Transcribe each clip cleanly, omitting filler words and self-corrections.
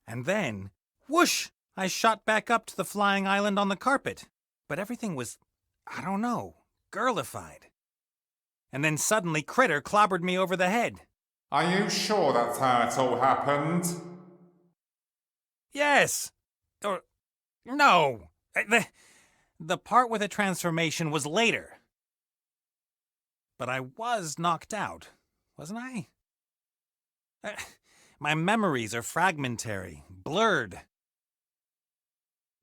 And then, whoosh, I shot back up to the flying island on the carpet. But everything was, I don't know, girlified. And then suddenly Critter clobbered me over the head. Are you sure that's how it all happened? Yes! Or, no! The part with the transformation was later. But I was knocked out, wasn't I? My memories are fragmentary, blurred.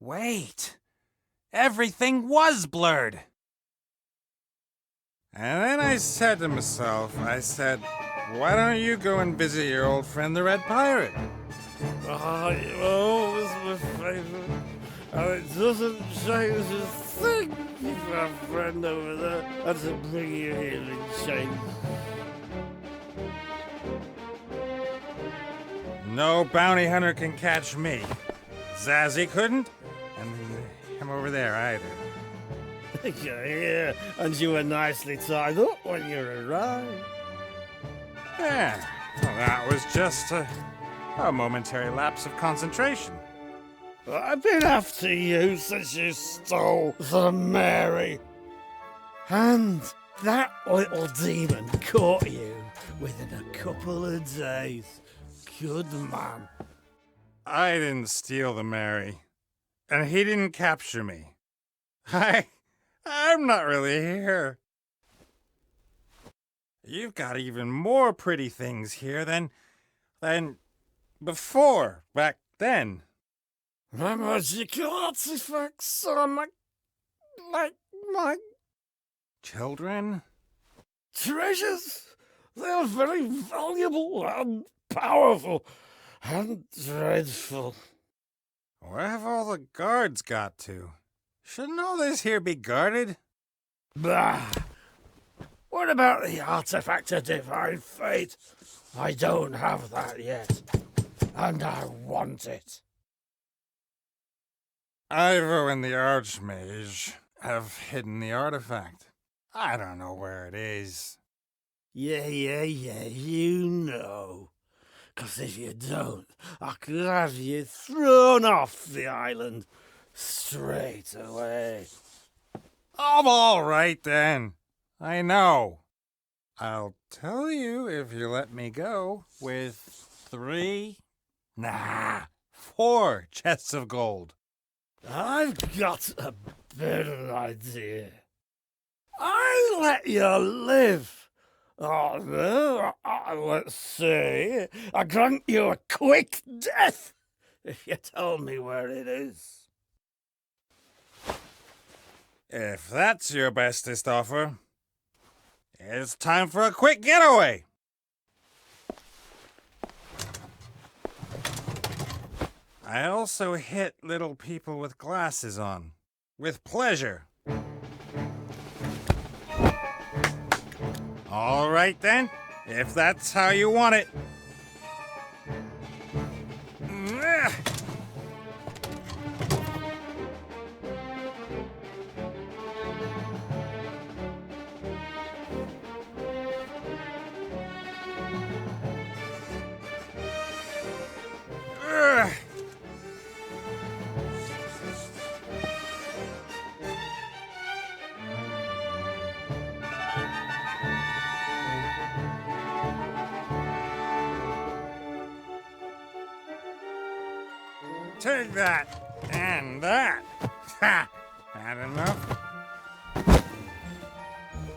Wait! Everything was blurred! And then I said to myself, why don't you go and visit your old friend the Red Pirate? Oh, you always my favorite. And it doesn't change a thing if our friend over there had to bring you here in chains. No bounty hunter can catch me. Zazzy couldn't, and him over there either. You're here, and you were nicely tied up when you arrived. Yeah, well, that was just a momentary lapse of concentration. I've been after you since you stole the Mary. And that little demon caught you within a couple of days. Good man. I didn't steal the Mary, and he didn't capture me. I'm not really here. You've got even more pretty things here than before, back then. My magical artifacts are like my Children? treasures. They are very valuable and powerful and dreadful. Where have all the guards got to? Shouldn't all this here be guarded? Bah! What about the artifact of divine fate? I don't have that yet, and I want it. Ivo and the Archmage have hidden the artifact. I don't know where it is. Yeah, you know. 'Cause if you don't, I could have you thrown off the island straight away. I'm all right then. I know. I'll tell you if you let me go with 4 chests of gold. I've got a better idea. I let you live. Oh no, let's see. I grant you a quick death if you tell me where it is. If that's your bestest offer, it's time for a quick getaway. I also hit little people with glasses on, with pleasure. All right then, if that's how you want it. Take that, and that. Ha! Had enough?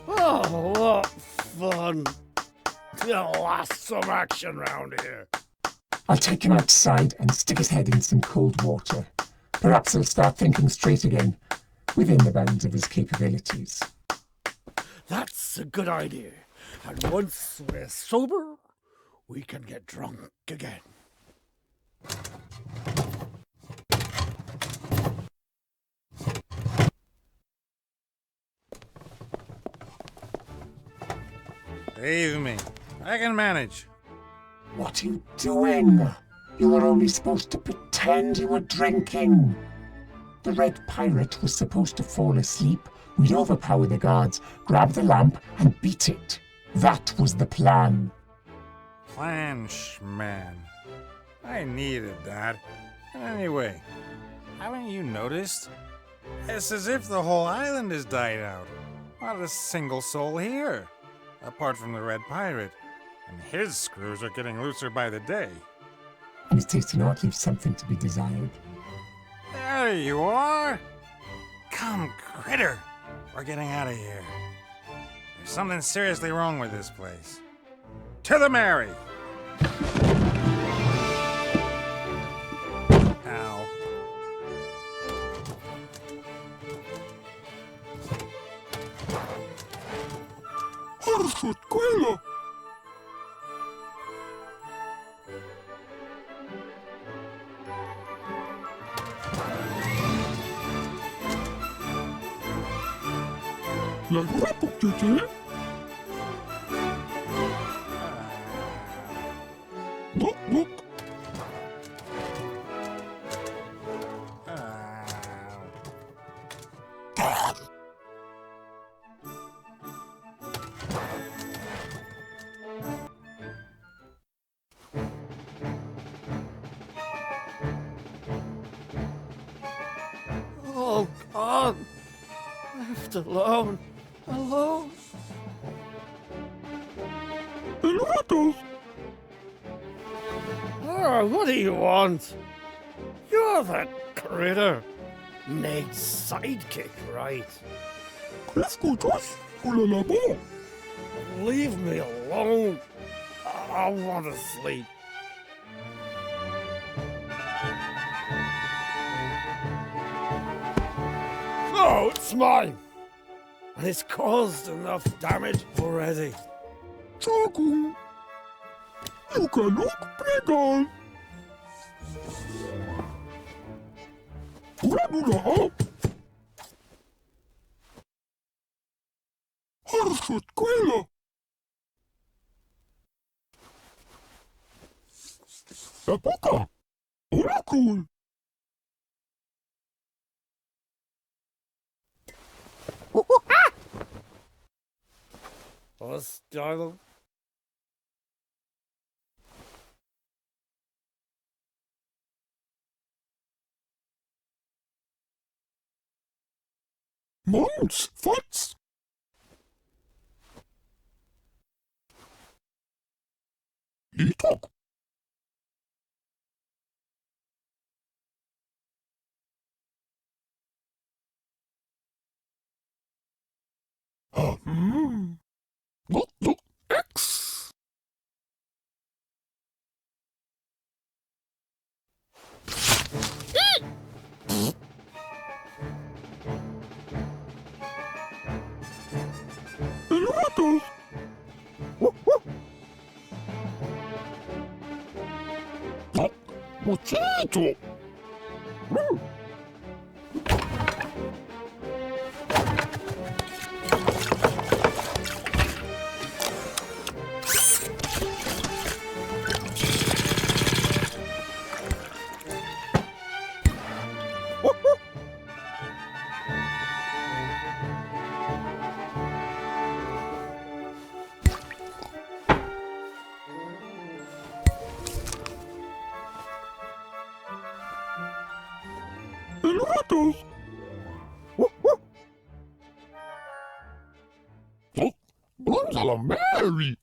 Oh, what fun. You'll last some action round here. I'll take him outside and stick his head in some cold water. Perhaps he'll start thinking straight again, within the bounds of his capabilities. That's a good idea. And once we're sober, we can get drunk again. Leave me. I can manage. What are you doing? You were only supposed to pretend you were drinking. The Red Pirate was supposed to fall asleep. We'd overpower the guards, grab the lamp, and beat it. That was the plan. Plan, man. I needed that. And anyway, haven't you noticed? It's as if the whole island has died out. Not a single soul here. Apart from the Red Pirate. And his screws are getting looser by the day. And his taste in art leaves something to be desired. There you are! Come, Critter! We're getting out of here. There's something seriously wrong with this place. To the Mary! Ow. Archivedьму! La работайте! Look! Oh, God. Left alone. Alone. Oh, what do you want? You're the critter. Nate's sidekick, right? Leave me alone. I want to sleep. No, it's mine. And it's caused enough damage already. Чаку! Юкалук прыгал! Ура-дура! Архиведьму! Эпока! Оракул! Оставил. Monks, Fots! Итак. Look, X! Elevators! Учитель! Elevators! Bonzala Mary!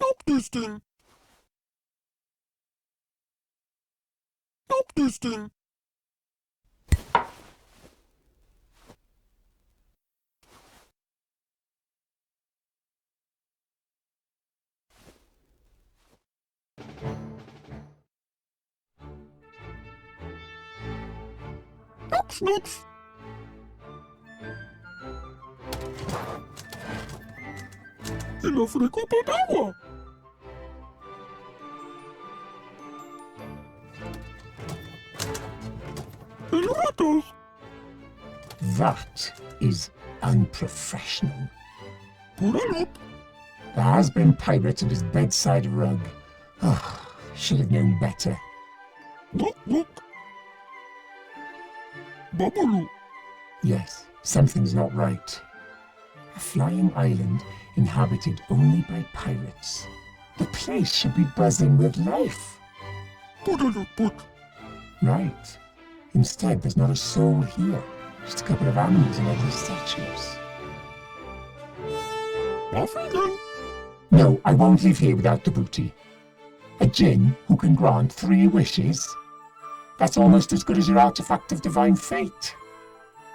Stop this thing! Stop this thing! Snooks! y lo freco con agua. El ratos. That is unprofessional. Put it up. There has been pirates on his bedside rug. Oh, should have known better. Look, look. Babalu. Yes, something's not right. A flying island inhabited only by pirates. The place should be buzzing with life. Put it up, put. Right. Instead, there's not a soul here. Just a couple of animals and ugly statues. Off again. No, I won't leave here without the booty. A djinn who can grant 3 wishes? That's almost as good as your artifact of divine fate.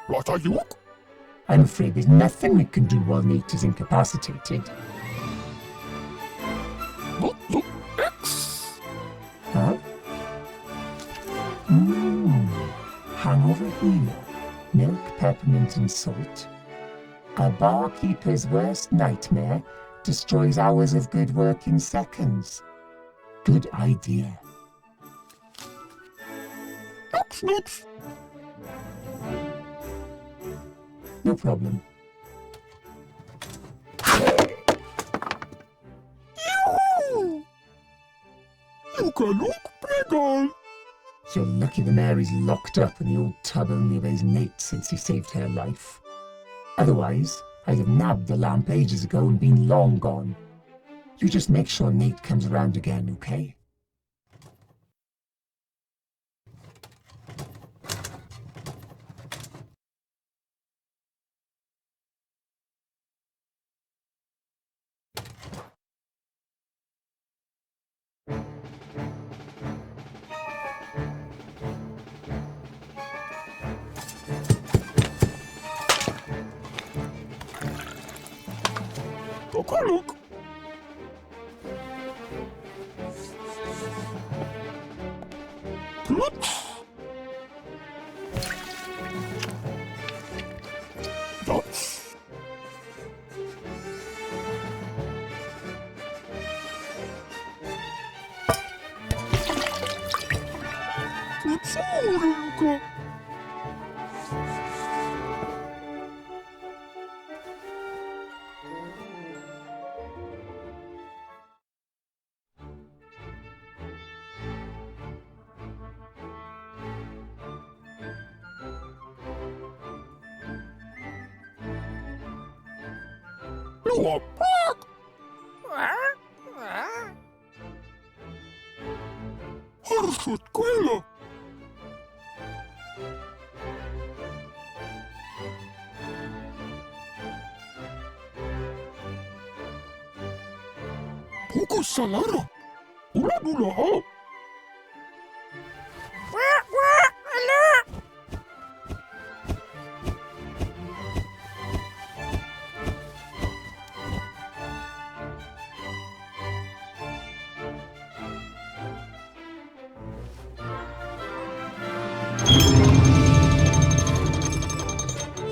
What are you? I'm afraid there's nothing we can do while Nate is incapacitated. Look, look. X. Huh? Hangover healer. Milk, peppermint and salt. A barkeeper's worst nightmare destroys hours of good work in seconds. Good idea. X, X. No problem. Yoo-hoo! You can look pregnant. You're lucky the Mary's locked up and the old tub only obeys Nate since he saved her life. Otherwise, I'd have nabbed the lamp ages ago and been long gone. You just make sure Nate comes around again, okay? Take a look. Look. That's. That's all, Luca. You are back! Harshut Quilla! Poco Salara! Ula Nula Ha!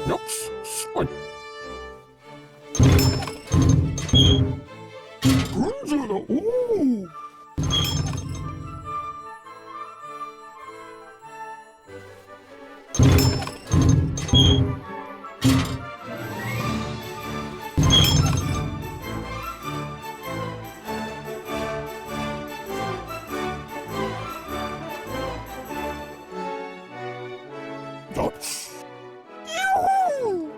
Nops, swan. Gunzala, ooh. Nops. Yoo-hoo!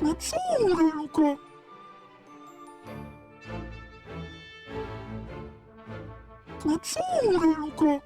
That's all, Luca. That's all, Luca.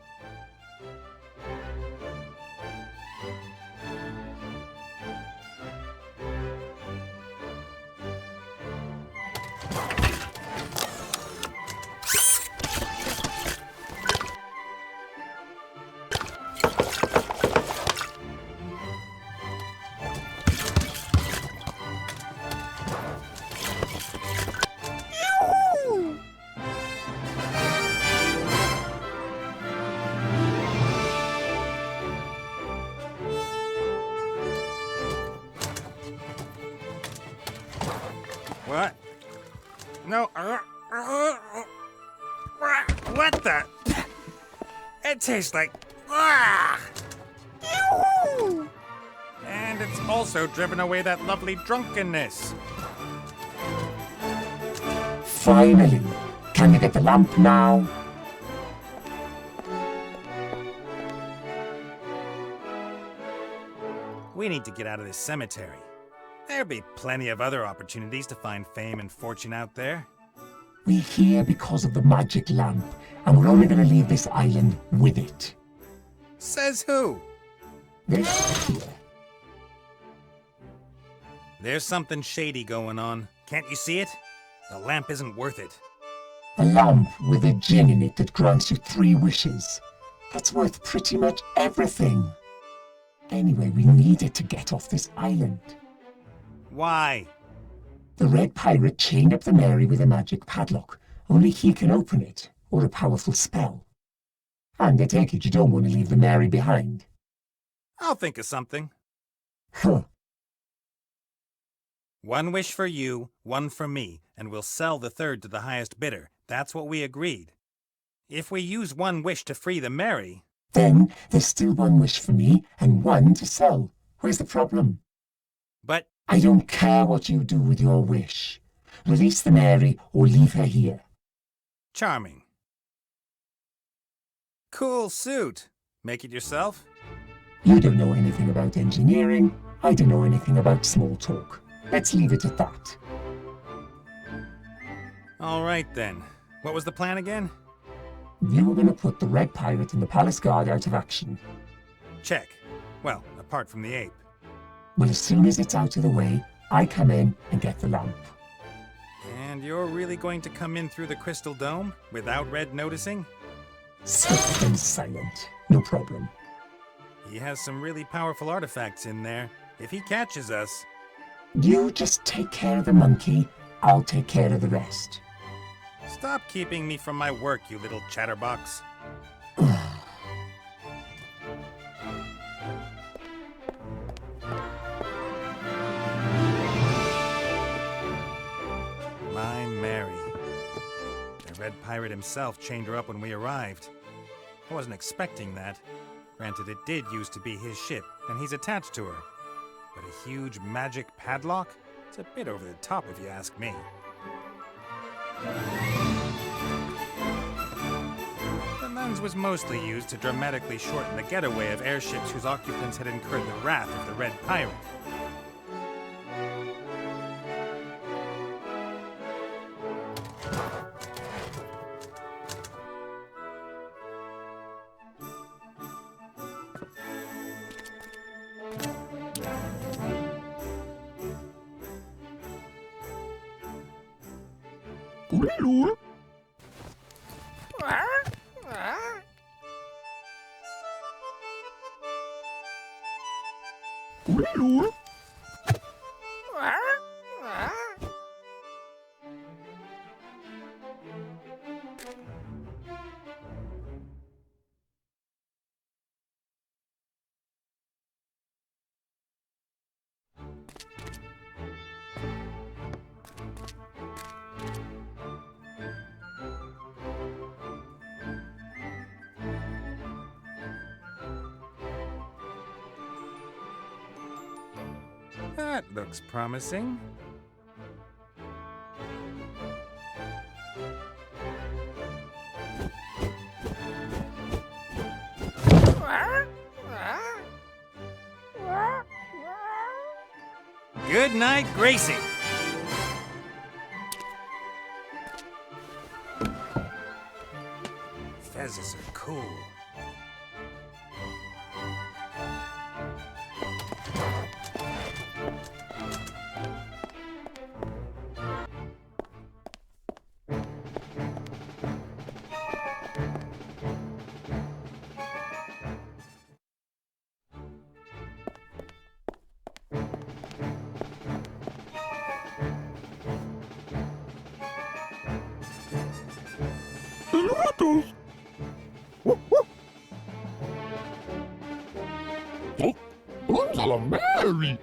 What the? It tastes like. And it's also driven away that lovely drunkenness. Finally! Can you get the lamp now? We need to get out of this cemetery. There'll be plenty of other opportunities to find fame and fortune out there. We're here because of the magic lamp, and we're only going to leave this island with it. Says who? This here. There's something shady going on. Can't you see it? The lamp isn't worth it. A lamp with a djinn in it that grants you 3 wishes. That's worth pretty much everything. Anyway, we need it to get off this island. Why? The Red Pirate chained up the Mary with a magic padlock. Only he can open it, or a powerful spell. And I take it you don't want to leave the Mary behind. I'll think of something. Huh. 1 wish for you, 1 for me, and we'll sell the 3rd to the highest bidder. That's what we agreed. If we use 1 wish to free the Mary... Then there's still 1 wish for me and 1 to sell. Where's the problem? But... I don't care what you do with your wish. Release the Mary or leave her here. Charming. Cool suit. Make it yourself? You don't know anything about engineering. I don't know anything about small talk. Let's leave it at that. All right then. What was the plan again? You were going to put the Red Pirate and the Palace Guard out of action. Check. Well, apart from the ape. Well, as soon as it's out of the way, I come in and get the lamp. And you're really going to come in through the crystal dome without Red noticing? Swift and silent. No problem. He has some really powerful artifacts in there. If he catches us... You just take care of the monkey. I'll take care of the rest. Stop keeping me from my work, you little chatterbox. My Mary. The Red Pirate himself chained her up when we arrived. I wasn't expecting that. Granted, it did used to be his ship, and he's attached to her. But a huge magic padlock? It's a bit over the top if you ask me. The lens was mostly used to dramatically shorten the getaway of airships whose occupants had incurred the wrath of the Red Pirate. That looks promising. Good night, Gracie. Fezzes are cool. Mary!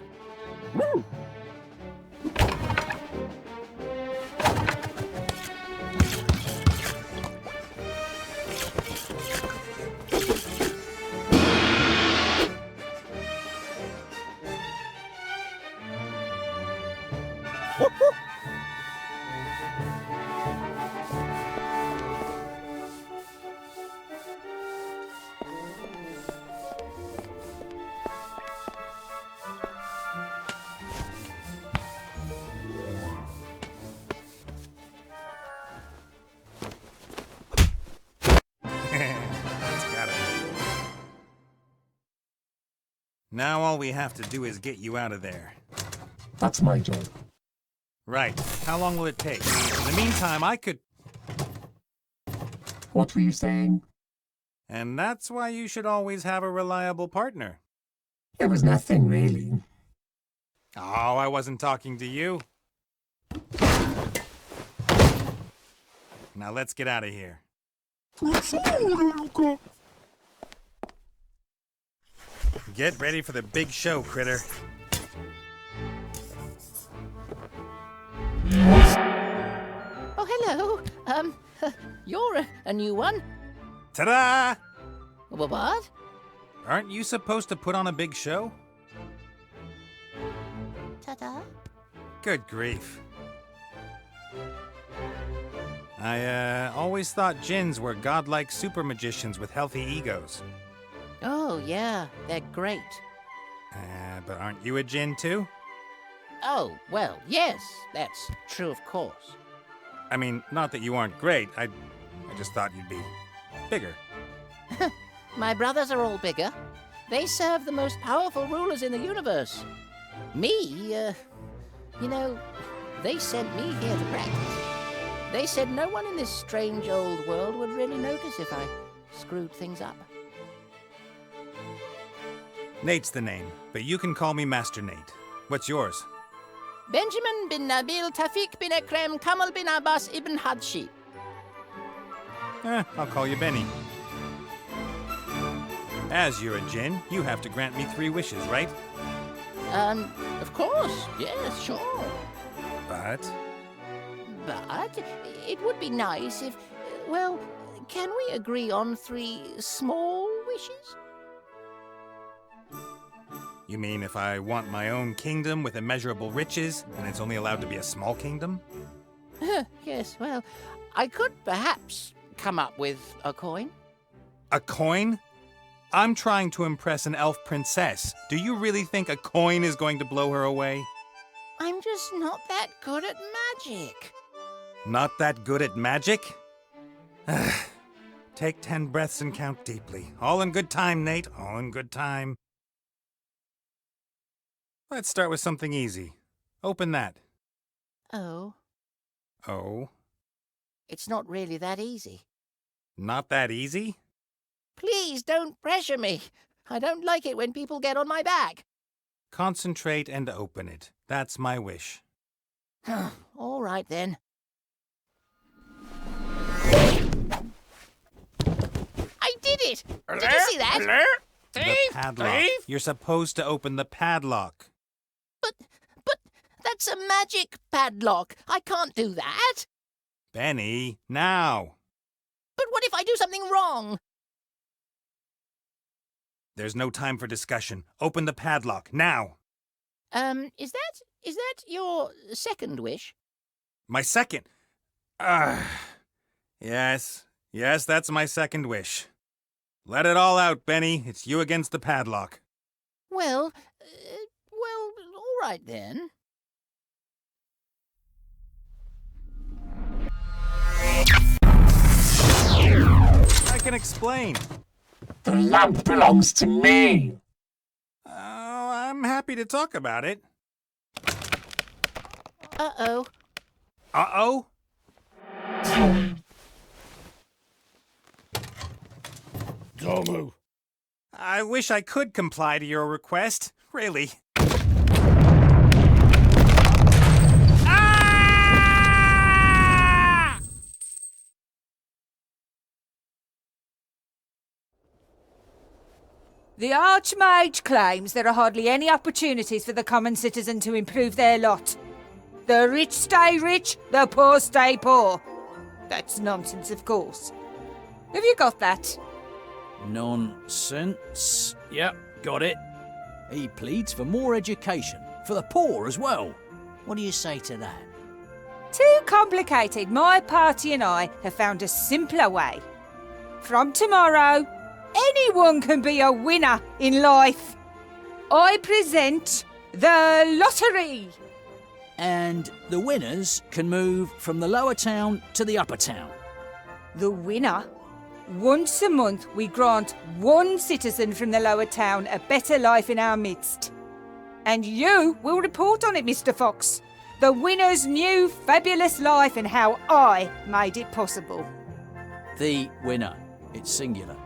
Now all we have to do is get you out of there. That's my job. Right. How long will it take? In the meantime, I could... What were you saying? And that's why you should always have a reliable partner. It was nothing, really. Oh, I wasn't talking to you. Now let's get out of here. Get ready for the big show, critter. Oh, hello. You're a new one. Ta-da! What? Aren't you supposed to put on a big show? Ta-da. Good grief. I always thought djinns were godlike super magicians with healthy egos. Oh, yeah, they're great. But aren't you a djinn too? Oh, well, yes, that's true, of course. I mean, not that you aren't great. I just thought you'd be bigger. My brothers are all bigger. They serve the most powerful rulers in the universe. Me, they sent me here to practice. They said no one in this strange old world would really notice if I screwed things up. Nate's the name, but you can call me Master Nate. What's yours? Benjamin bin Nabil Tafik bin Ekrem Kamal bin Abbas ibn Hadshi. I'll call you Benny. As you're a djinn, you have to grant me 3 wishes, right? Of course, yes, sure. But it would be nice if, well, can we agree on 3 small wishes? you mean if I want my own kingdom with immeasurable riches, and it's only allowed to be a small kingdom? Yes, well, I could perhaps come up with a coin. A coin? I'm trying to impress an elf princess. Do you really think a coin is going to blow her away? I'm just not that good at magic. Not that good at magic? Take 10 breaths and count deeply. All in good time, Nate. All in good time. Let's start with something easy. Open that. Oh, Oh? it's not really that easy. Not that easy? Please don't pressure me. I don't like it when people get on my back. Concentrate and open it. That's my wish. All right, then. I did it! Did you see that? The padlock. You're supposed to open the padlock. But that's a magic padlock. I can't do that. Benny, now. But what if I do something wrong? There's no time for discussion. Open the padlock, now. Is that your second wish? My second. Yes, that's my second wish. Let it all out, Benny. It's you against the padlock. Well, all right then. I can explain. The lamp belongs to me. Oh, I'm happy to talk about it. Uh-oh. Uh-oh? Domu. I wish I could comply to your request. Really. Ah! The Archmage claims there are hardly any opportunities for the common citizen to improve their lot. The rich stay rich, the poor stay poor. That's nonsense, of course. Have you got that? Nonsense. Yep, got it. He pleads for more education, for the poor as well. What do you say to that? Too complicated. My party and I have found a simpler way. From tomorrow, anyone can be a winner in life. I present the lottery. And the winners can move from the lower town to the upper town. The winner? Once a month, we grant one citizen from the lower town a better life in our midst. And you will report on it, Mr. Fox. The winner's new fabulous life and how I made it possible. The winner. It's singular.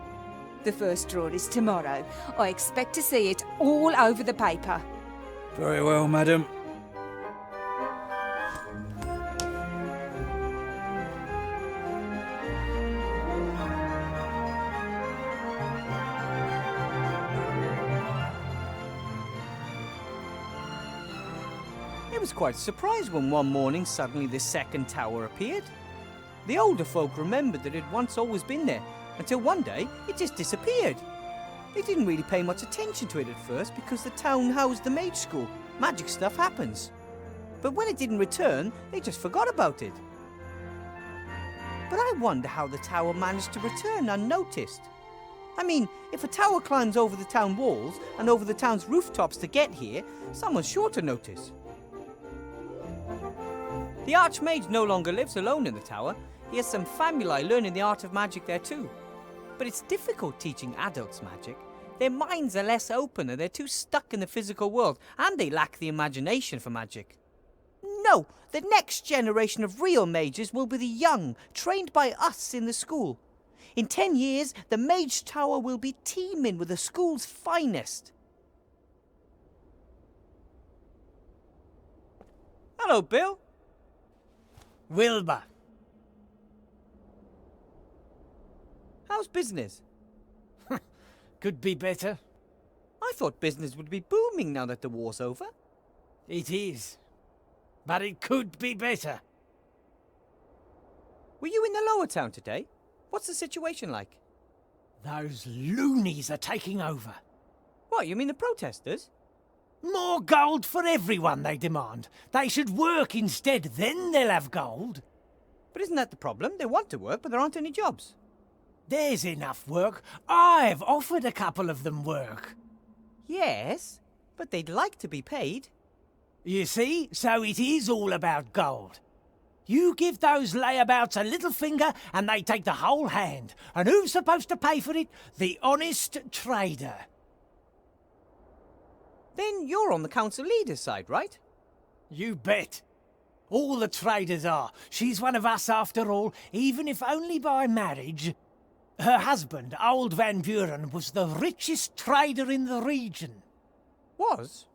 The first draw is tomorrow. I expect to see it all over the paper. Very well, madam. I was quite surprised when one morning suddenly the second tower appeared. The older folk remembered that it had once always been there, until one day it just disappeared. They didn't really pay much attention to it at first because the town housed the mage school. Magic stuff happens. But when it didn't return, they just forgot about it. But I wonder how the tower managed to return unnoticed. I mean, if a tower climbs over the town walls and over the town's rooftops to get here, someone's sure to notice. The Archmage no longer lives alone in the tower. He has some family learning the art of magic there too. But it's difficult teaching adults magic. Their minds are less open and they're too stuck in the physical world, and they lack the imagination for magic. No, the next generation of real mages will be the young, trained by us in the school. In 10 years, the Mage Tower will be teeming with the school's finest. Hello, Bill. Wilbur. How's business? Could be better. I thought business would be booming now that the war's over. It is. But it could be better. Were you in the lower town today? What's the situation like? Those loonies are taking over. What, you mean the protesters? More gold for everyone, they demand. They should work instead, then they'll have gold. But isn't that the problem? They want to work, but there aren't any jobs. There's enough work. I've offered a couple of them work. Yes, but they'd like to be paid. You see, so it is all about gold. You give those layabouts a little finger and they take the whole hand. And who's supposed to pay for it? The honest trader. Then you're on the council leader's side, right? You bet. All the traders are. She's one of us after all, even if only by marriage. Her husband, old Van Buren, was the richest trader in the region. Was?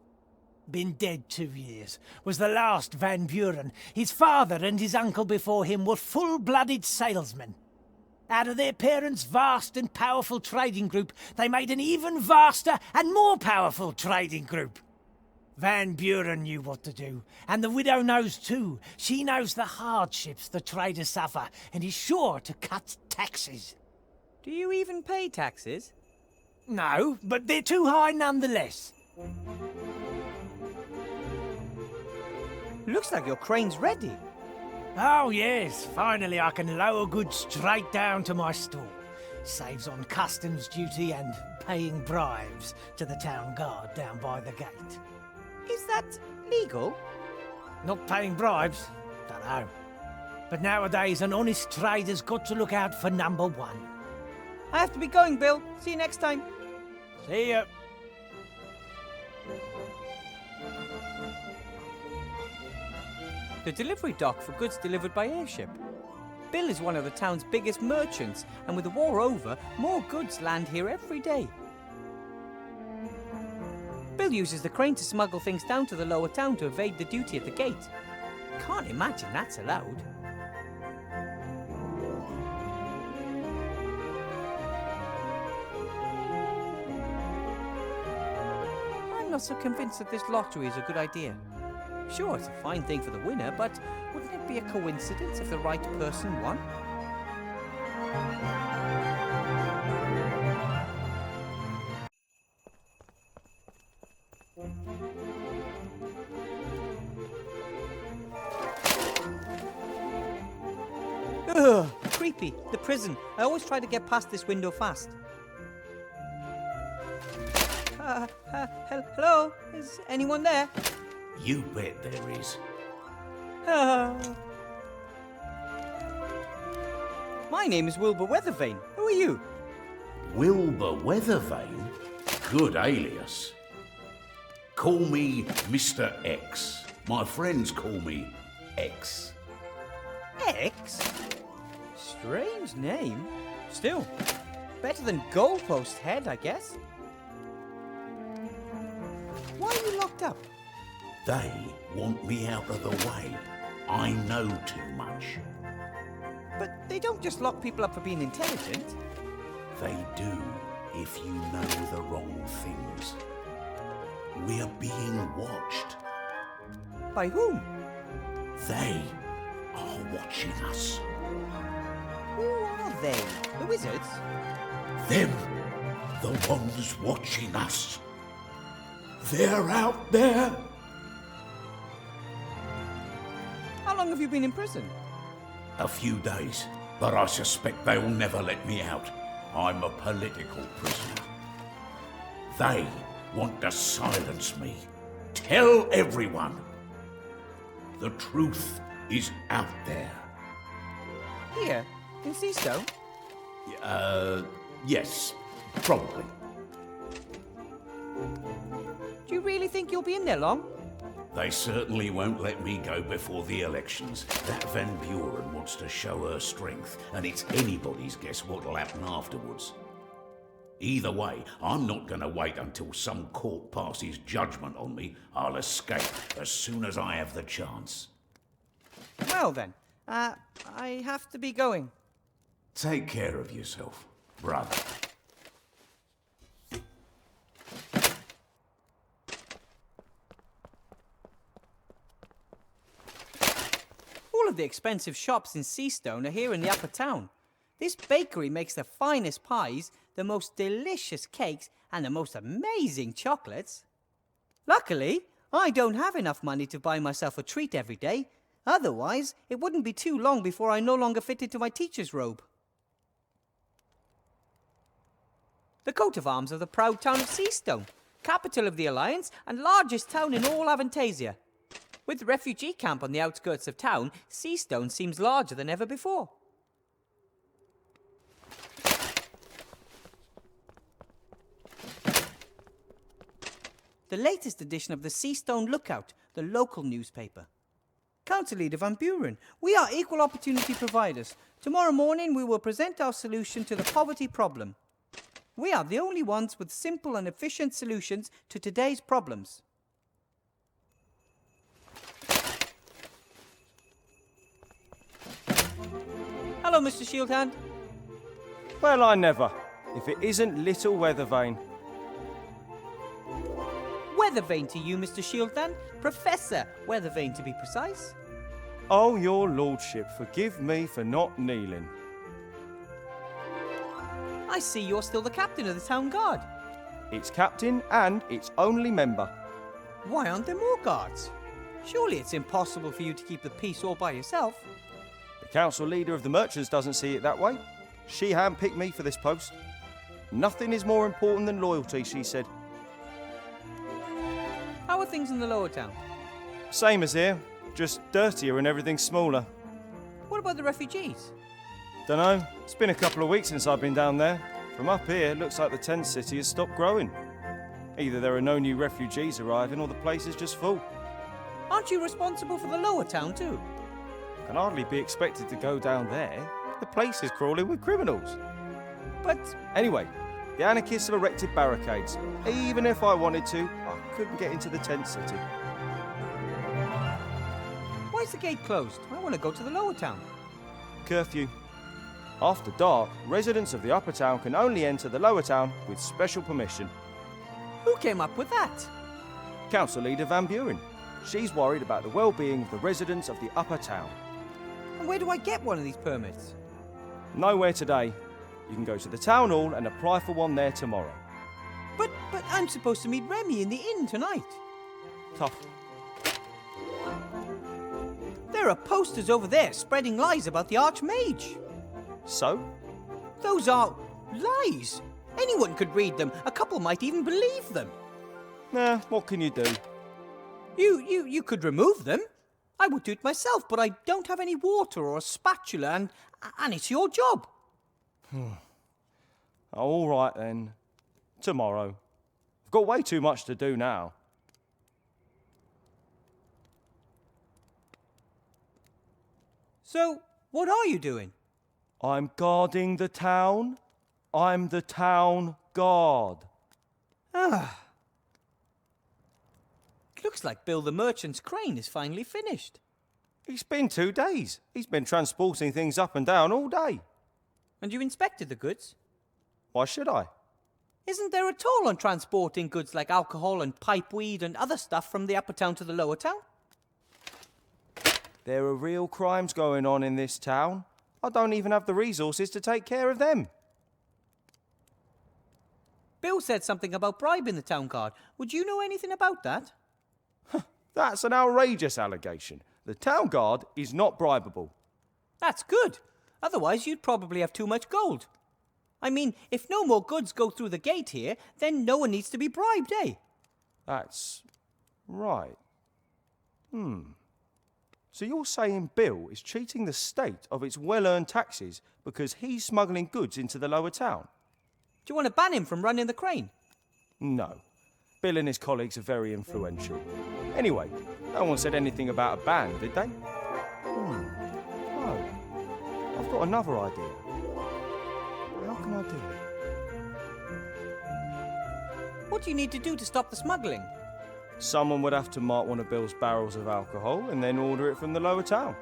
Been dead 2 years. Was the last Van Buren. His father and his uncle before him were full-blooded salesmen. Out of their parents' vast and powerful trading group, they made an even vaster and more powerful trading group. Van Buren knew what to do, and the widow knows too. She knows the hardships the traders suffer, and is sure to cut taxes. Do you even pay taxes? No, but they're too high nonetheless. Looks like your crane's ready. Oh yes, finally I can lower goods straight down to my store. Saves on customs duty and paying bribes to the town guard down by the gate. Is that legal? Not paying bribes? Dunno. But nowadays an honest trader's got to look out for number one. I have to be going, Bill. See you next time. See ya. The delivery dock for goods delivered by airship. Bill is one of the town's biggest merchants, and with the war over, more goods land here every day. Bill uses the crane to smuggle things down to the lower town to evade the duty at the gate. Can't imagine that's allowed. I'm not so convinced that this lottery is a good idea. Sure, it's a fine thing for the winner, but wouldn't it be a coincidence if the right person won? Ugh, creepy. The prison. I always try to get past this window fast. Hello? Is anyone there? You bet there is. My name is Uilbur Ветровейн. Who are you? Uilbur Ветровейn? Good alias. Call me Mr. X. My friends call me X. X? Strange name. Still, better than Goalpost Head, I guess. Why are you locked up? They want me out of the way. I know too much. But they don't just lock people up for being intelligent. They do if you know the wrong things. We are being watched. By whom? They are watching us. Who are they? The wizards? Them, the ones watching us. They're out there. How long have you been in prison? A few days, but I suspect they will never let me out. I'm a political prisoner. They want to silence me. Tell everyone. The truth is out there. Here, in Seastone? Yes, probably. Do you really think you'll be in there long? They certainly won't let me go before the elections. That Van Buren wants to show her strength, and it's anybody's guess what'll happen afterwards. Either way, I'm not going to wait until some court passes judgment on me. I'll escape as soon as I have the chance. Well then, I have to be going. Take care of yourself, brother. All of the expensive shops in Seastone are here in the upper town. This bakery makes the finest pies, the most delicious cakes, and the most amazing chocolates. Luckily, I don't have enough money to buy myself a treat every day. Otherwise, it wouldn't be too long before I no longer fit into my teacher's robe. The coat of arms of the proud town of Seastone, capital of the Alliance and largest town in all Aventasia. With the refugee camp on the outskirts of town, Seastone seems larger than ever before. The latest edition of the Seastone Lookout, the local newspaper. Council Leader Van Buren, we are equal opportunity providers. Tomorrow morning we will present our solution to the poverty problem. We are the only ones with simple and efficient solutions to today's problems. Hello, Mr. Shieldhand. Well, I never. If it isn't little Weathervane. Weathervane to you, Mr. Shieldhand. Professor Weathervane, to be precise. Oh, your lordship, forgive me for not kneeling. I see you're still the captain of the town guard. It's captain and its only member. Why aren't there more guards? Surely it's impossible for you to keep the peace all by yourself. The council leader of the merchants doesn't see it that way. She handpicked me for this post. Nothing is more important than loyalty, she said. How are things in the lower town? Same as here, just dirtier and everything smaller. What about the refugees? Dunno, it's been a couple of weeks since I've been down there. From up here, it looks like the tent city has stopped growing. Either there are no new refugees arriving or the place is just full. Aren't you responsible for the lower town too? Can hardly be expected to go down there. The place is crawling with criminals. But anyway, the anarchists have erected barricades. Even if I wanted to, I couldn't get into the tent city. Why is the gate closed? I want to go to the lower town. Curfew. After dark, residents of the upper town can only enter the lower town with special permission. Who came up with that? Council Leader Van Buren. She's worried about the well-being of the residents of the upper town. And where do I get one of these permits? Nowhere today. You can go to the town hall and apply for one there tomorrow. But I'm supposed to meet Remy in the inn tonight. Tough. There are posters over there spreading lies about the Archmage. So? Those are lies. Anyone could read them. A couple might even believe them. Nah, what can you do? You could remove them. I would do it myself, but I don't have any water or a spatula, and it's your job. All right then. Tomorrow. I've got way too much to do now. So, what are you doing? I'm guarding the town. I'm the town guard. Ah. It looks like Bill the merchant's crane is finally finished. It's been 2 days. He's been transporting things up and down all day. And you inspected the goods? Why should I? Isn't there a toll on transporting goods like alcohol and pipeweed and other stuff from the upper town to the lower town? There are real crimes going on in this town. I don't even have the resources to take care of them. Bill said something about bribing the town guard. Would you know anything about that? That's an outrageous allegation. The town guard is not bribable. That's good. Otherwise, you'd probably have too much gold. I mean, if no more goods go through the gate here, then no one needs to be bribed, eh? That's right. So you're saying Bill is cheating the state of its well-earned taxes because he's smuggling goods into the lower town? Do you want to ban him from running the crane? No. Bill and his colleagues are very influential. Anyway, no one said anything about a ban, did they? No. I've got another idea. How can I do it? What do you need to do to stop the smuggling? Someone would have to mark one of Bill's barrels of alcohol and then order it from the lower town.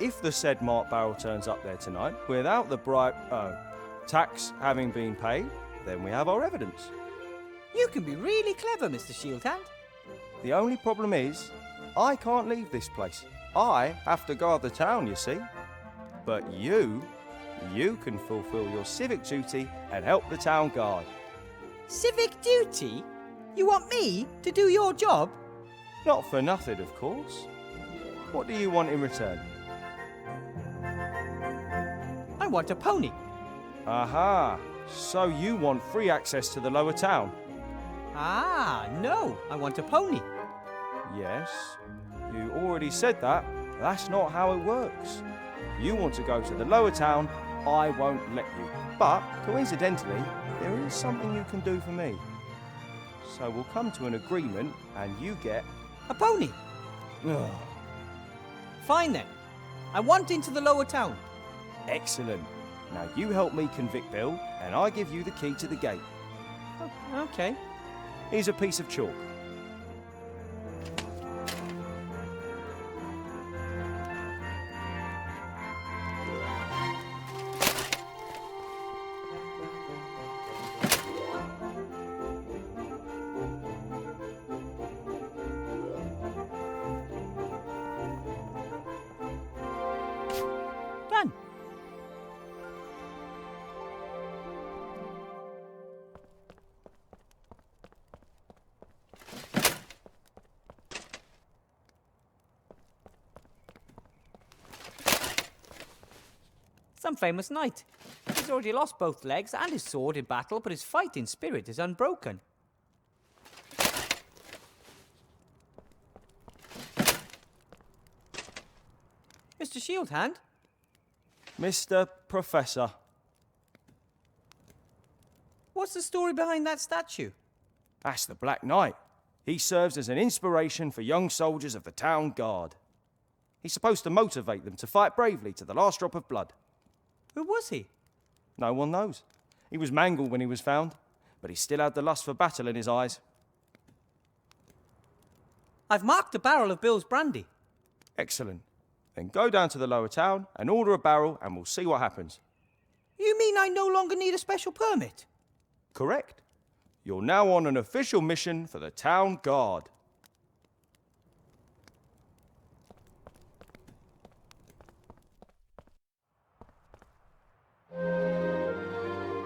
If the said marked barrel turns up there tonight without the tax having been paid, then we have our evidence. You can be really clever, Mr. Shieldhand. The only problem is, I can't leave this place. I have to guard the town, you see. But you can fulfill your civic duty and help the town guard. Civic duty? You want me to do your job? Not for nothing, of course. What do you want in return? I want a pony. Aha! So you want free access to the lower town? Ah, no, I want a pony. Yes, you already said that. That's not how it works. You want to go to the lower town, I won't let you. But, coincidentally, there is something you can do for me. So we'll come to an agreement and you get... a pony? Ugh. Fine then. I want into the lower town. Excellent. Now you help me convict Bill and I give you the key to the gate. Oh, okay. Here's a piece of chalk. Done. Some famous knight. He's already lost both legs and his sword in battle, but his fighting spirit is unbroken. Mr. Shieldhand? Mr. Professor. What's the story behind that statue? That's the Black Knight. He serves as an inspiration for young soldiers of the town guard. He's supposed to motivate them to fight bravely to the last drop of blood. Who was he? No one knows. He was mangled when he was found, but he still had the lust for battle in his eyes. I've marked a barrel of Bill's brandy. Excellent. Then go down to the lower town and order a barrel and we'll see what happens. You mean I no longer need a special permit? Correct. You're now on an official mission for the town guard.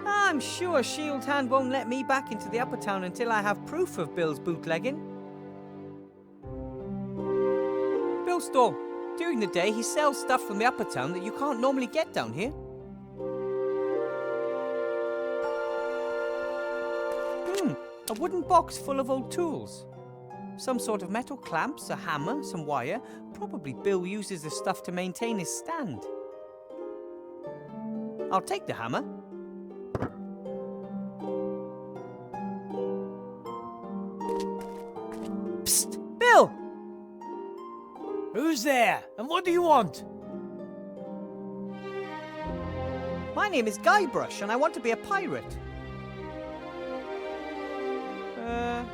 I'm sure Shieldhand won't let me back into the upper town until I have proof of Bill's bootlegging. Bill's stall. During the day, he sells stuff from the upper town that you can't normally get down here. A wooden box full of old tools. Some sort of metal clamps, a hammer, some wire. Probably Bill uses the stuff to maintain his stand. I'll take the hammer. Psst! Bill! Who's there? And what do you want? My name is Guybrush, and I want to be a pirate.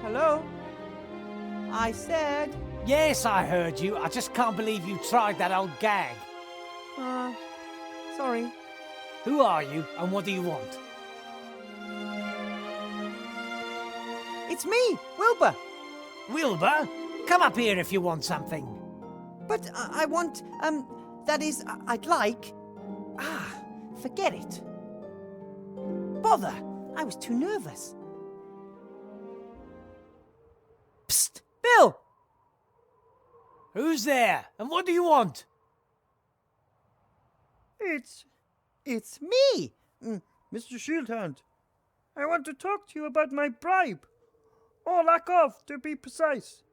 Hello? I said... Yes, I heard you. I just can't believe you tried that old gag. Sorry. Who are you, and what do you want? It's me, Wilbur. Wilbur? Come up here if you want something. But I want, that is, I'd like... forget it. Bother! I was too nervous. Psst! Bill! Who's there? And what do you want? It's me! Mr. Shieldhand, I want to talk to you about my bribe. Or lack of, to be precise.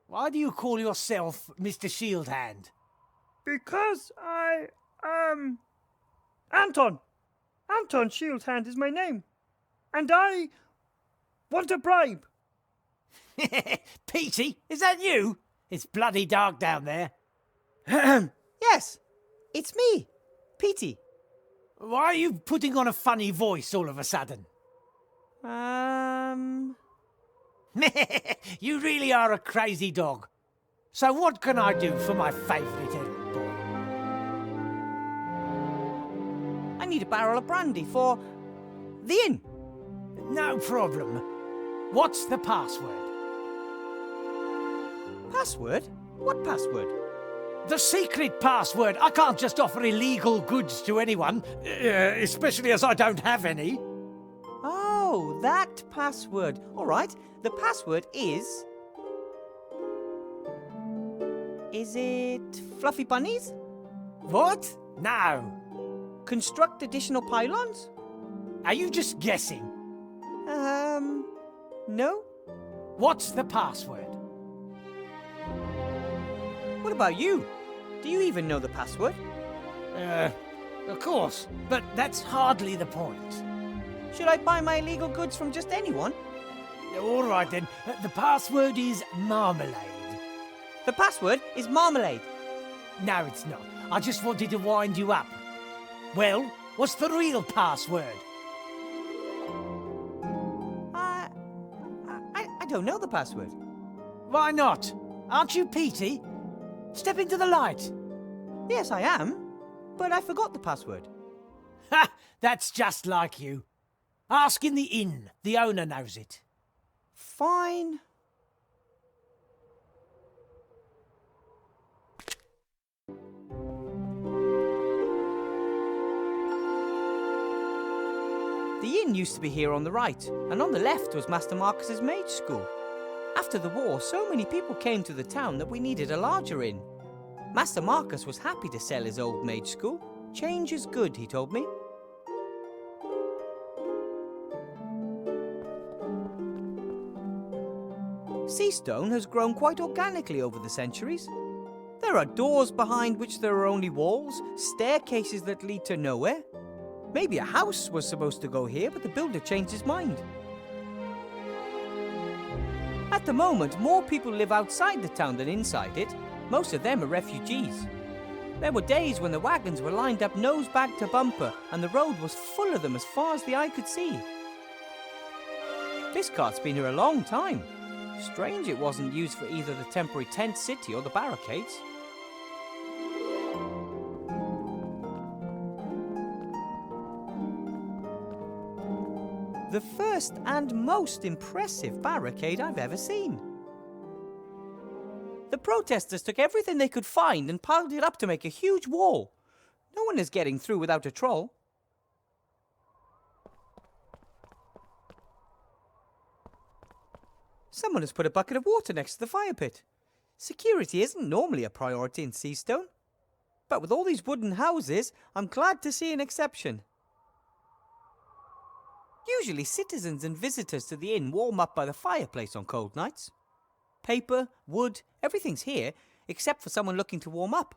Why do you call yourself Mr. Shieldhand? Because Anton. Anton Shieldhand is my name. And I want a bribe. Petey, is that you? It's bloody dark down there. Yes, it's me, Petey. Why are you putting on a funny voice all of a sudden? You really are a crazy dog. So what can I do for my favourite errand boy? I need a barrel of brandy for the inn. No problem. What's the password? Password? What password? The secret password. I can't just offer illegal goods to anyone, especially as I don't have any. Oh, that password. All right. The password is... Is it fluffy bunnies? What? No. Construct additional pylons? Are you just guessing? No. What's the password? What about you? Do you even know the password? Of course, but that's hardly the point. Should I buy my illegal goods from just anyone? All right then, the password is marmalade. The password is marmalade. No, it's not. I just wanted to wind you up. Well, what's the real password? I don't know the password. Why not? Aren't you Petey? Step into the light. Yes, I am. But I forgot the password. Ha! That's just like you. Ask in the inn. The owner knows it. Fine. The inn used to be here on the right, and on the left was Master Marcus's mage school. After the war, so many people came to the town that we needed a larger inn. Master Marcus was happy to sell his old mage school. Change is good, he told me. Seastone has grown quite organically over the centuries. There are doors behind which there are only walls, staircases that lead to nowhere. Maybe a house was supposed to go here, but the builder changed his mind. At the moment, more people live outside the town than inside it. Most of them are refugees. There were days when the wagons were lined up nose-bag to bumper, and the road was full of them as far as the eye could see. This cart's been here a long time. Strange it wasn't used for either the temporary tent city or the barricades. The first and most impressive barricade I've ever seen. The protesters took everything they could find and piled it up to make a huge wall. No one is getting through without a troll. Someone has put a bucket of water next to the fire pit. Security isn't normally a priority in Seastone. But with all these wooden houses, I'm glad to see an exception. Usually citizens and visitors to the inn warm up by the fireplace on cold nights. Paper, wood, everything's here, except for someone looking to warm up.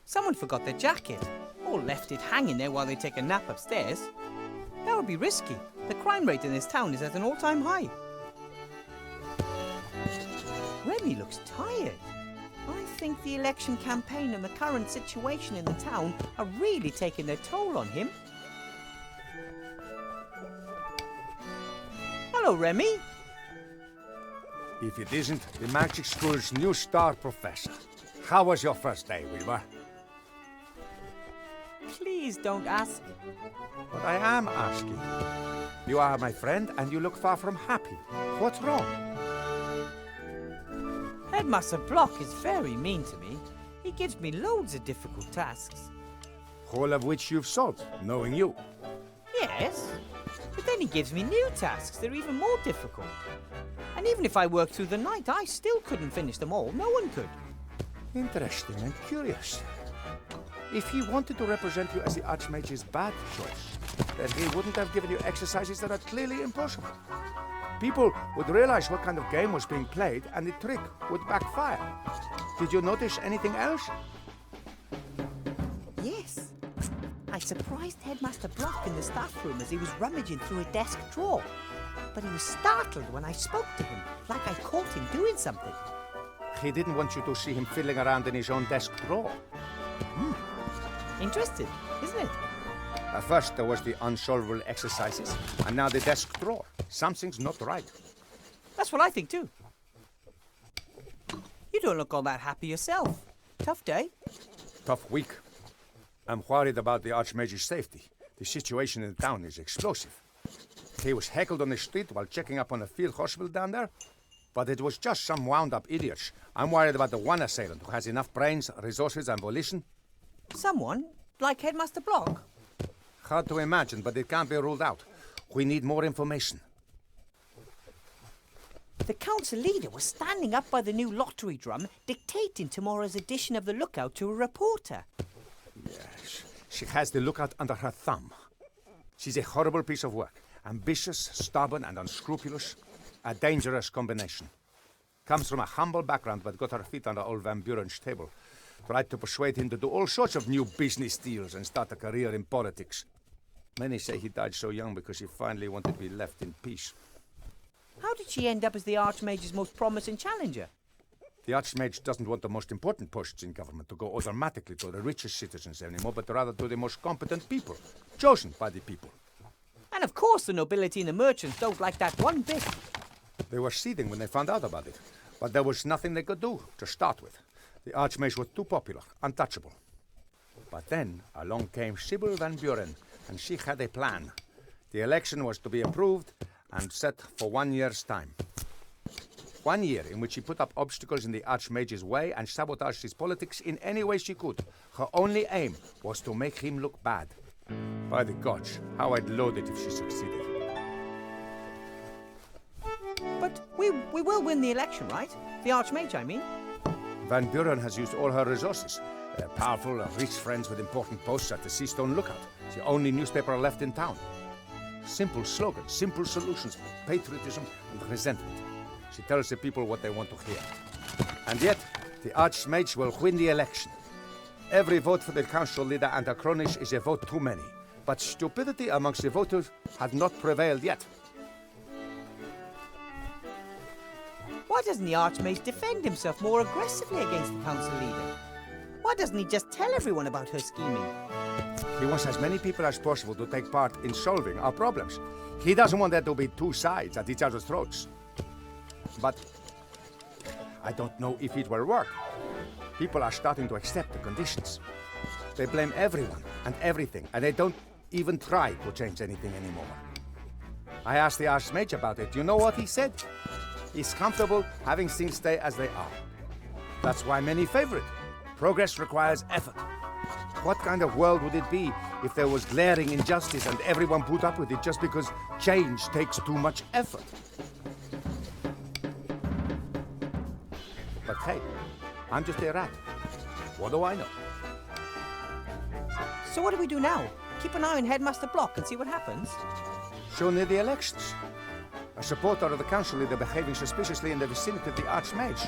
Someone forgot their jacket, or left it hanging there while they take a nap upstairs. That would be risky. The crime rate in this town is at an all-time high. Remy looks tired. I think the election campaign and the current situation in the town are really taking their toll on him. Hello, Remy. If it isn't the magic school's new star professor. How was your first day, Wilbur? Please don't ask. But I am asking. You are my friend and you look far from happy. What's wrong? Headmaster Block is very mean to me. He gives me loads of difficult tasks. All of which you've solved, knowing you. Yes, but then he gives me new tasks that are even more difficult. And even if I worked through the night, I still couldn't finish them all. No one could. Interesting and curious. If he wanted to represent you as the Archmage's bad choice, then he wouldn't have given you exercises that are clearly impossible. People would realize what kind of game was being played, and the trick would backfire. Did you notice anything else? Yes. I surprised Headmaster Block in the staff room as he was rummaging through a desk drawer. But he was startled when I spoke to him, like I caught him doing something. He didn't want you to see him fiddling around in his own desk drawer. Interesting, isn't it? At first there was the unsolvable exercises, and now the desk drawer. Something's not right. That's what I think too. You don't look all that happy yourself. Tough day. Tough week. I'm worried about the Archmage's safety. The situation in the town is explosive. He was heckled on the street while checking up on a field hospital down there. But it was just some wound-up idiots. I'm worried about the one assailant who has enough brains, resources, and volition. Someone? Like Headmaster Block? Hard to imagine, but it can't be ruled out. We need more information. The council leader was standing up by the new lottery drum, dictating tomorrow's edition of the Lookout to a reporter. Yes, she has the Lookout under her thumb. She's a horrible piece of work. Ambitious, stubborn, and unscrupulous. A dangerous combination. Comes from a humble background, but got her feet under old Van Buren's table. Tried to persuade him to do all sorts of new business deals and start a career in politics. Many say he died so young because he finally wanted to be left in peace. How did she end up as the Archmage's most promising challenger? The Archmage doesn't want the most important posts in government to go automatically to the richest citizens anymore, but rather to the most competent people, chosen by the people. And of course the nobility and the merchants don't like that one bit. They were seething when they found out about it, but there was nothing they could do to start with. The Archmage was too popular, untouchable. But then along came Sybil Van Buren, and she had a plan. The election was to be approved and set for 1 year's time. 1 year in which she put up obstacles in the Archmage's way and sabotaged his politics in any way she could. Her only aim was to make him look bad. By the gods, how I'd load it if she succeeded. But we will win the election, right? The Archmage, I mean. Van Buren has used all her resources. Powerful, rich friends with important posts at the Seastone Lookout. The only newspaper left in town. Simple slogans, simple solutions, patriotism and resentment. She tells the people what they want to hear. And yet, the Archmage will win the election. Every vote for the council leader and her cronies is a vote too many. But stupidity amongst the voters has not prevailed yet. Why doesn't the Archmage defend himself more aggressively against the council leader? Why doesn't he just tell everyone about her scheming? He wants as many people as possible to take part in solving our problems. He doesn't want there to be two sides at each other's throats. But I don't know if it will work. People are starting to accept the conditions. They blame everyone and everything, and they don't even try to change anything anymore. I asked the Archmage about it. You know what he said? He's comfortable having things stay as they are. That's why many favor it. Progress requires effort. What kind of world would it be if there was glaring injustice and everyone put up with it just because change takes too much effort? But hey, I'm just a rat. What do I know? So what do we do now? Keep an eye on Headmaster Block and see what happens? So near the elections. A supporter of the council leader behaving suspiciously in the vicinity of the Archmage.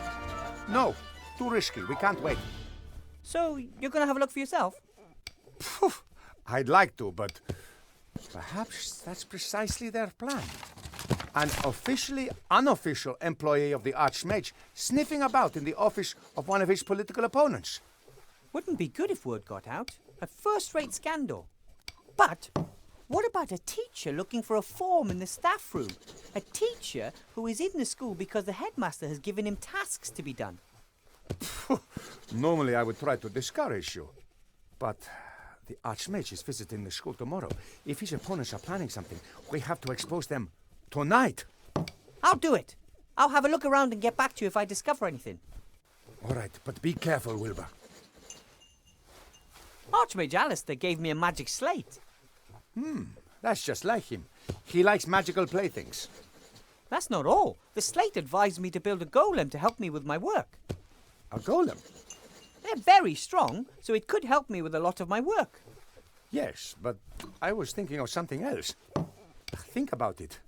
No, too risky. We can't wait. So you're gonna have a look for yourself? I'd like to, but perhaps that's precisely their plan. An officially unofficial employee of the Archmage sniffing about in the office of one of his political opponents. Wouldn't be good if word got out. A first-rate scandal. But what about a teacher looking for a form in the staff room? A teacher who is in the school because the headmaster has given him tasks to be done. Normally I would try to discourage you, but the Archmage is visiting the school tomorrow. If his opponents are planning something, we have to expose them tonight. I'll do it. I'll have a look around and get back to you if I discover anything. All right, but be careful, Wilbur. Archmage Alistair gave me a magic slate. That's just like him. He likes magical playthings. That's not all. The slate advised me to build a golem to help me with my work. A golem? They're very strong, so it could help me with a lot of my work. Yes, but I was thinking of something else. Think about it.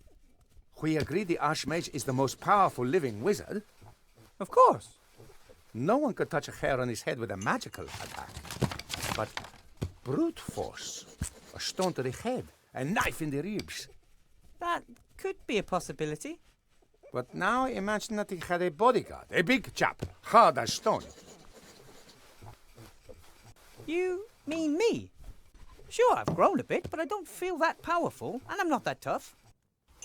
We agree the Archmage is the most powerful living wizard. Of course. No one could touch a hair on his head with a magical attack. But brute force, a stone to the head, a knife in the ribs. That could be a possibility. But now imagine that he had a bodyguard, a big chap, hard as stone. You mean me? Sure, I've grown a bit, but I don't feel that powerful, and I'm not that tough.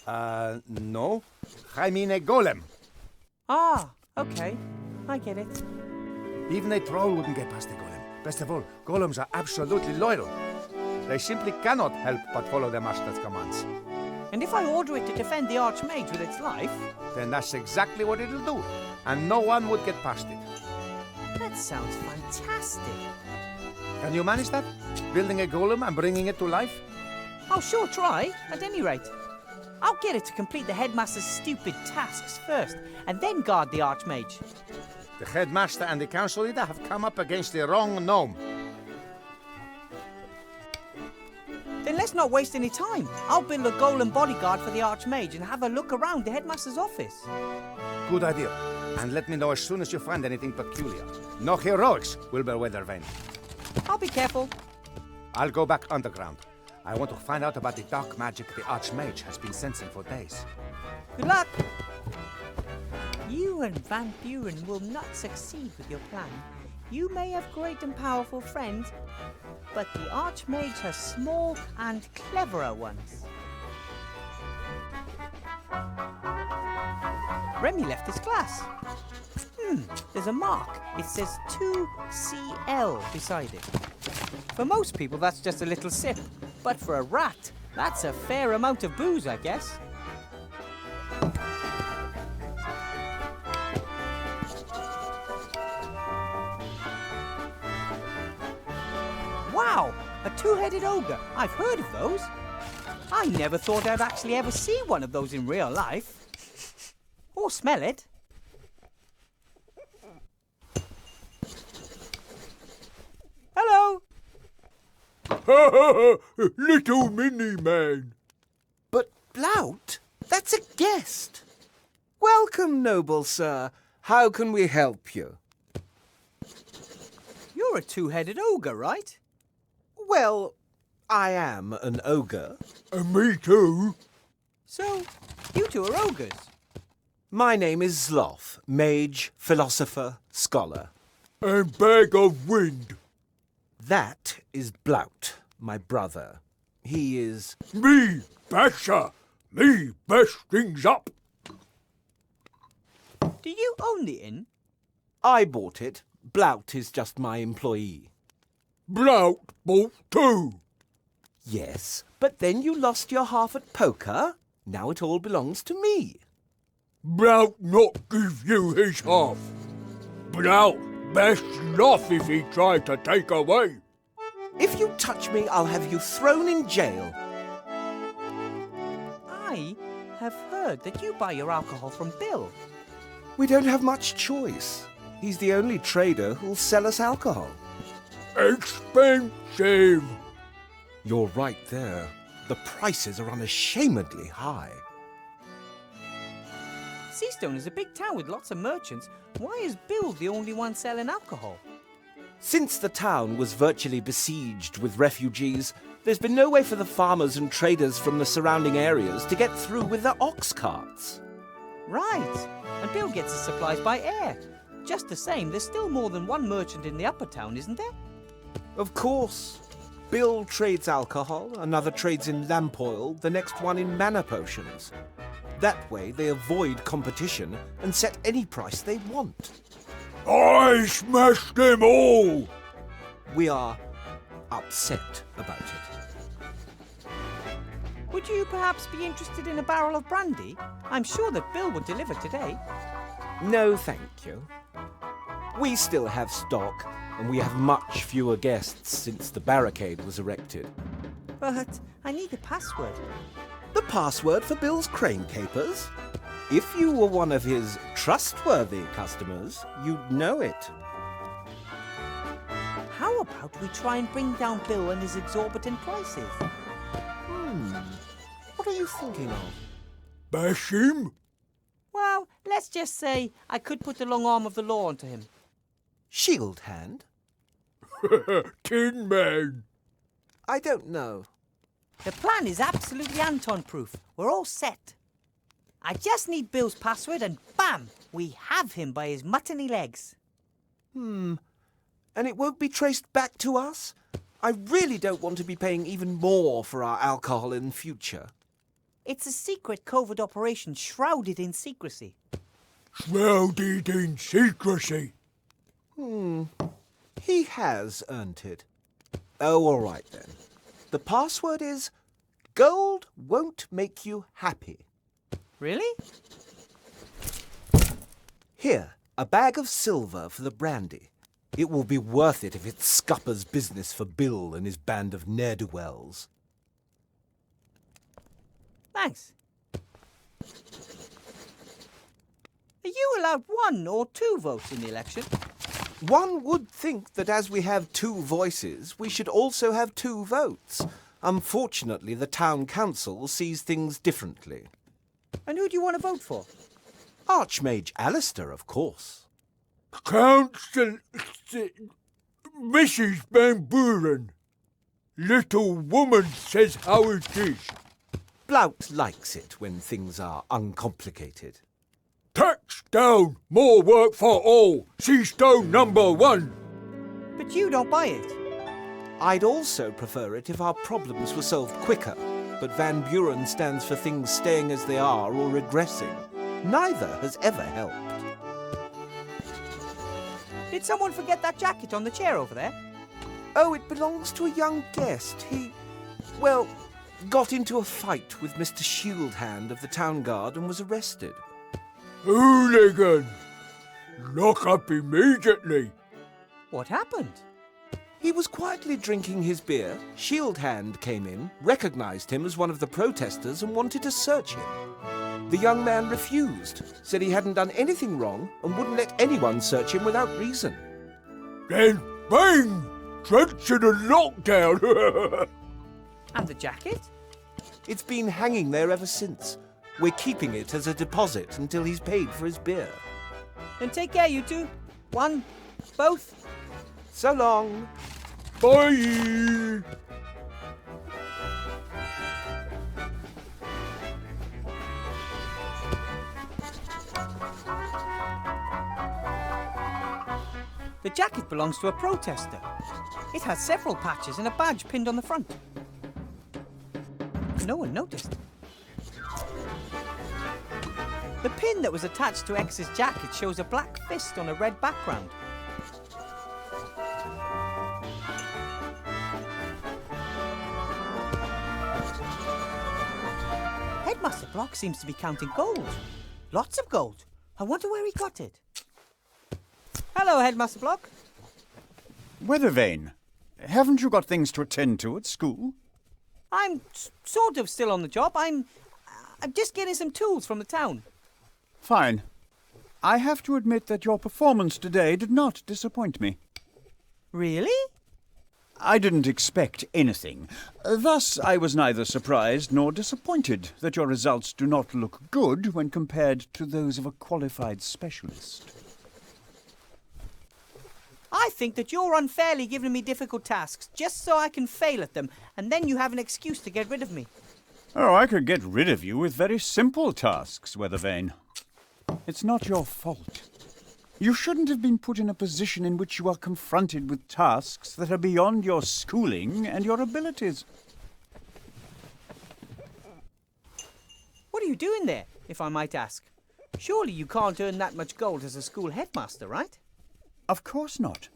No. I mean a golem. Ah, okay. I get it. Even a troll wouldn't get past a golem. Best of all, golems are absolutely loyal. They simply cannot help but follow their master's commands. And if I order it to defend the Archmage with its life? Then that's exactly what it'll do, and no one would get past it. That sounds fantastic. Can you manage that? Building a golem and bringing it to life? I'll sure try, at any rate. I'll get it to complete the headmaster's stupid tasks first, and then guard the Archmage. The headmaster and the council leader have come up against the wrong gnome. Then let's not waste any time. I'll build a golem bodyguard for the Archmage and have a look around the headmaster's office. Good idea. And let me know as soon as you find anything peculiar. No heroics, Uwilbur Ветровейн. I'll be careful. I'll go back underground. I want to find out about the dark magic the Archmage has been sensing for days. Good luck! You and Van Buren will not succeed with your plan. You may have great and powerful friends, but the Archmage has small and cleverer ones. Remy left his class. There's a mark. It says 2CL beside it. For most people, that's just a little sip. But for a rat, that's a fair amount of booze, I guess. Wow! A two-headed ogre. I've heard of those. I never thought I'd actually ever see one of those in real life. Or smell it. Hello! Little mini-man. But Blout, that's a guest. Welcome, noble sir. How can we help you? You're a two-headed ogre, right? Well, I am an ogre. Me too. So, you two are ogres? My name is Zloth, mage, philosopher, scholar. And bag of wind. That is Blout, my brother. He is... Me, basher. Me, best things up. Do you own the inn? I bought it. Blout is just my employee. Blout bought too. Yes, but then you lost your half at poker. Now it all belongs to me. Blout not give you his half. Blout best laugh if he tried to take away. If you touch me, I'll have you thrown in jail. I have heard that you buy your alcohol from Bill. We don't have much choice. He's the only trader who'll sell us alcohol. Expensive! You're right there. The prices are unashamedly high. Seastone is a big town with lots of merchants. Why is Bill the only one selling alcohol? Since the town was virtually besieged with refugees, there's been no way for the farmers and traders from the surrounding areas to get through with their ox carts. Right. And Bill gets his supplies by air. Just the same, there's still more than one merchant in the upper town, isn't there? Of course. Bill trades alcohol, another trades in lamp oil, the next one in mana potions. That way they avoid competition and set any price they want. I smashed them all! We are upset about it. Would you perhaps be interested in a barrel of brandy? I'm sure that Bill would deliver today. No, thank you. We still have stock, and we have much fewer guests since the barricade was erected. But I need the password. The password for Bill's crane capers? If you were one of his trustworthy customers, you'd know it. How about we try and bring down Bill and his exorbitant prices? What are you thinking of? Bash him? Well, let's just say I could put the long arm of the law onto him. Shield hand? Tin Man. I don't know. The plan is absolutely Anton-proof. We're all set. I just need Bill's password and bam! We have him by his muttony legs. And it won't be traced back to us? I really don't want to be paying even more for our alcohol in future. It's a secret covert operation shrouded in secrecy. Shrouded in secrecy. He has earned it. Oh, all right then. The password is, gold won't make you happy. Really? Here, a bag of silver for the brandy. It will be worth it if it scuppers business for Bill and his band of ne'er-do-wells. Thanks. Are you allowed 1 or 2 votes in the election? One would think that as we have 2 voices, we should also have 2 votes. Unfortunately, the town council sees things differently. And who do you want to vote for? Archmage Alistair, of course. Council... Mrs. Van Buren. Little woman says how it is. Blout likes it when things are uncomplicated. Tax down, more work for all. Seastone number 1. But you don't buy it. I'd also prefer it if our problems were solved quicker, but Van Buren stands for things staying as they are or regressing. Neither has ever helped. Did someone forget that jacket on the chair over there? Oh, it belongs to a young guest. He, well, got into a fight with Mr. Shieldhand of the Town Guard and was arrested. Hooligan! Lock up immediately. What happened? He was quietly drinking his beer. Shieldhand came in, recognized him as one of the protesters and wanted to search him. The young man refused, said he hadn't done anything wrong and wouldn't let anyone search him without reason. Then bang! Drenched in a lockdown. And the jacket? It's been hanging there ever since. We're keeping it as a deposit until he's paid for his beer. Then take care, you two. 1, both. So long. Bye! The jacket belongs to a protester. It has several patches and a badge pinned on the front. No one noticed. The pin that was attached to X's jacket shows a black fist on a red background. Headmaster Block seems to be counting gold. Lots of gold. I wonder where he got it. Hello, Headmaster Block. Ветровейн, haven't you got things to attend to at school? I'm sort of still on the job. I'm just getting some tools from the town. Fine. I have to admit that your performance today did not disappoint me. Really? I didn't expect anything. Thus, I was neither surprised nor disappointed that your results do not look good when compared to those of a qualified specialist. I think that you're unfairly giving me difficult tasks just so I can fail at them, and then you have an excuse to get rid of me. Oh, I could get rid of you with very simple tasks, Weathervain. It's not your fault. You shouldn't have been put in a position in which you are confronted with tasks that are beyond your schooling and your abilities. What are you doing there, if I might ask? Surely you can't earn that much gold as a school headmaster, right? Of course not.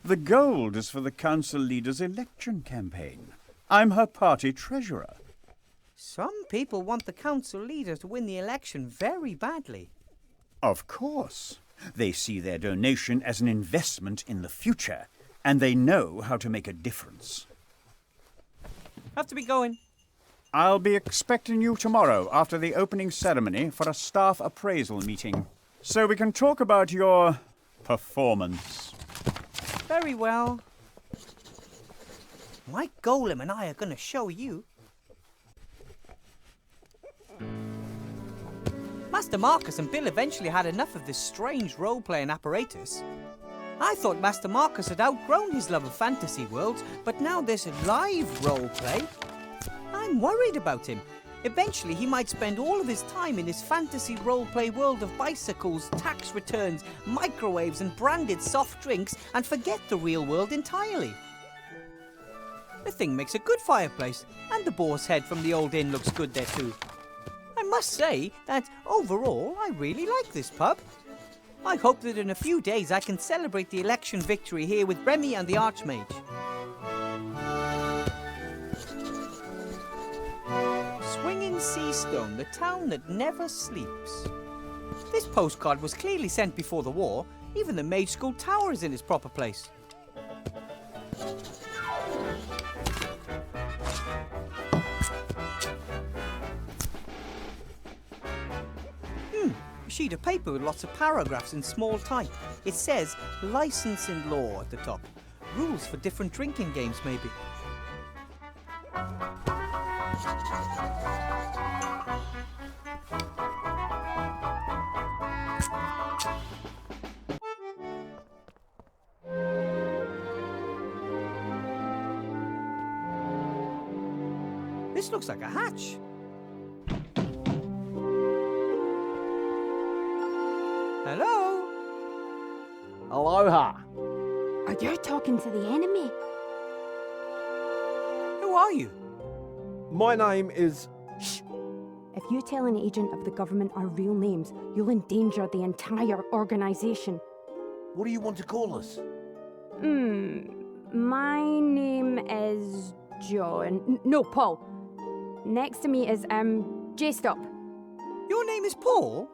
The gold is for the council leader's election campaign. I'm her party treasurer. Some people want the council leader to win the election very badly. Of course. They see their donation as an investment in the future, and they know how to make a difference. Have to be going. I'll be expecting you tomorrow after the opening ceremony for a staff appraisal meeting, so we can talk about your performance. Very well. My golem and I are going to show you. Master Marcus and Bill eventually had enough of this strange role-playing apparatus. I thought Master Marcus had outgrown his love of fantasy worlds, but now there's live role-play. I'm worried about him. Eventually he might spend all of his time in this fantasy role-play world of bicycles, tax returns, microwaves and branded soft drinks and forget the real world entirely. The thing makes a good fireplace, and the boar's head from the old inn looks good there too. I must say that, overall, I really like this pub. I hope that in a few days I can celebrate the election victory here with Remy and the Archmage. Swinging Seastone, the town that never sleeps. This postcard was clearly sent before the war. Even the Mage School Tower is in its proper place. A sheet of paper with lots of paragraphs in small type. It says licensing law at the top. Rules for different drinking games, maybe. This looks like a hatch. Hello? Aloha. Are you talking to the enemy? Who are you? My name is... Shh! If you tell an agent of the government our real names, you'll endanger the entire organization. What do you want to call us? My name is John. No, Paul. Next to me is, J-Stop. Your name is Paul?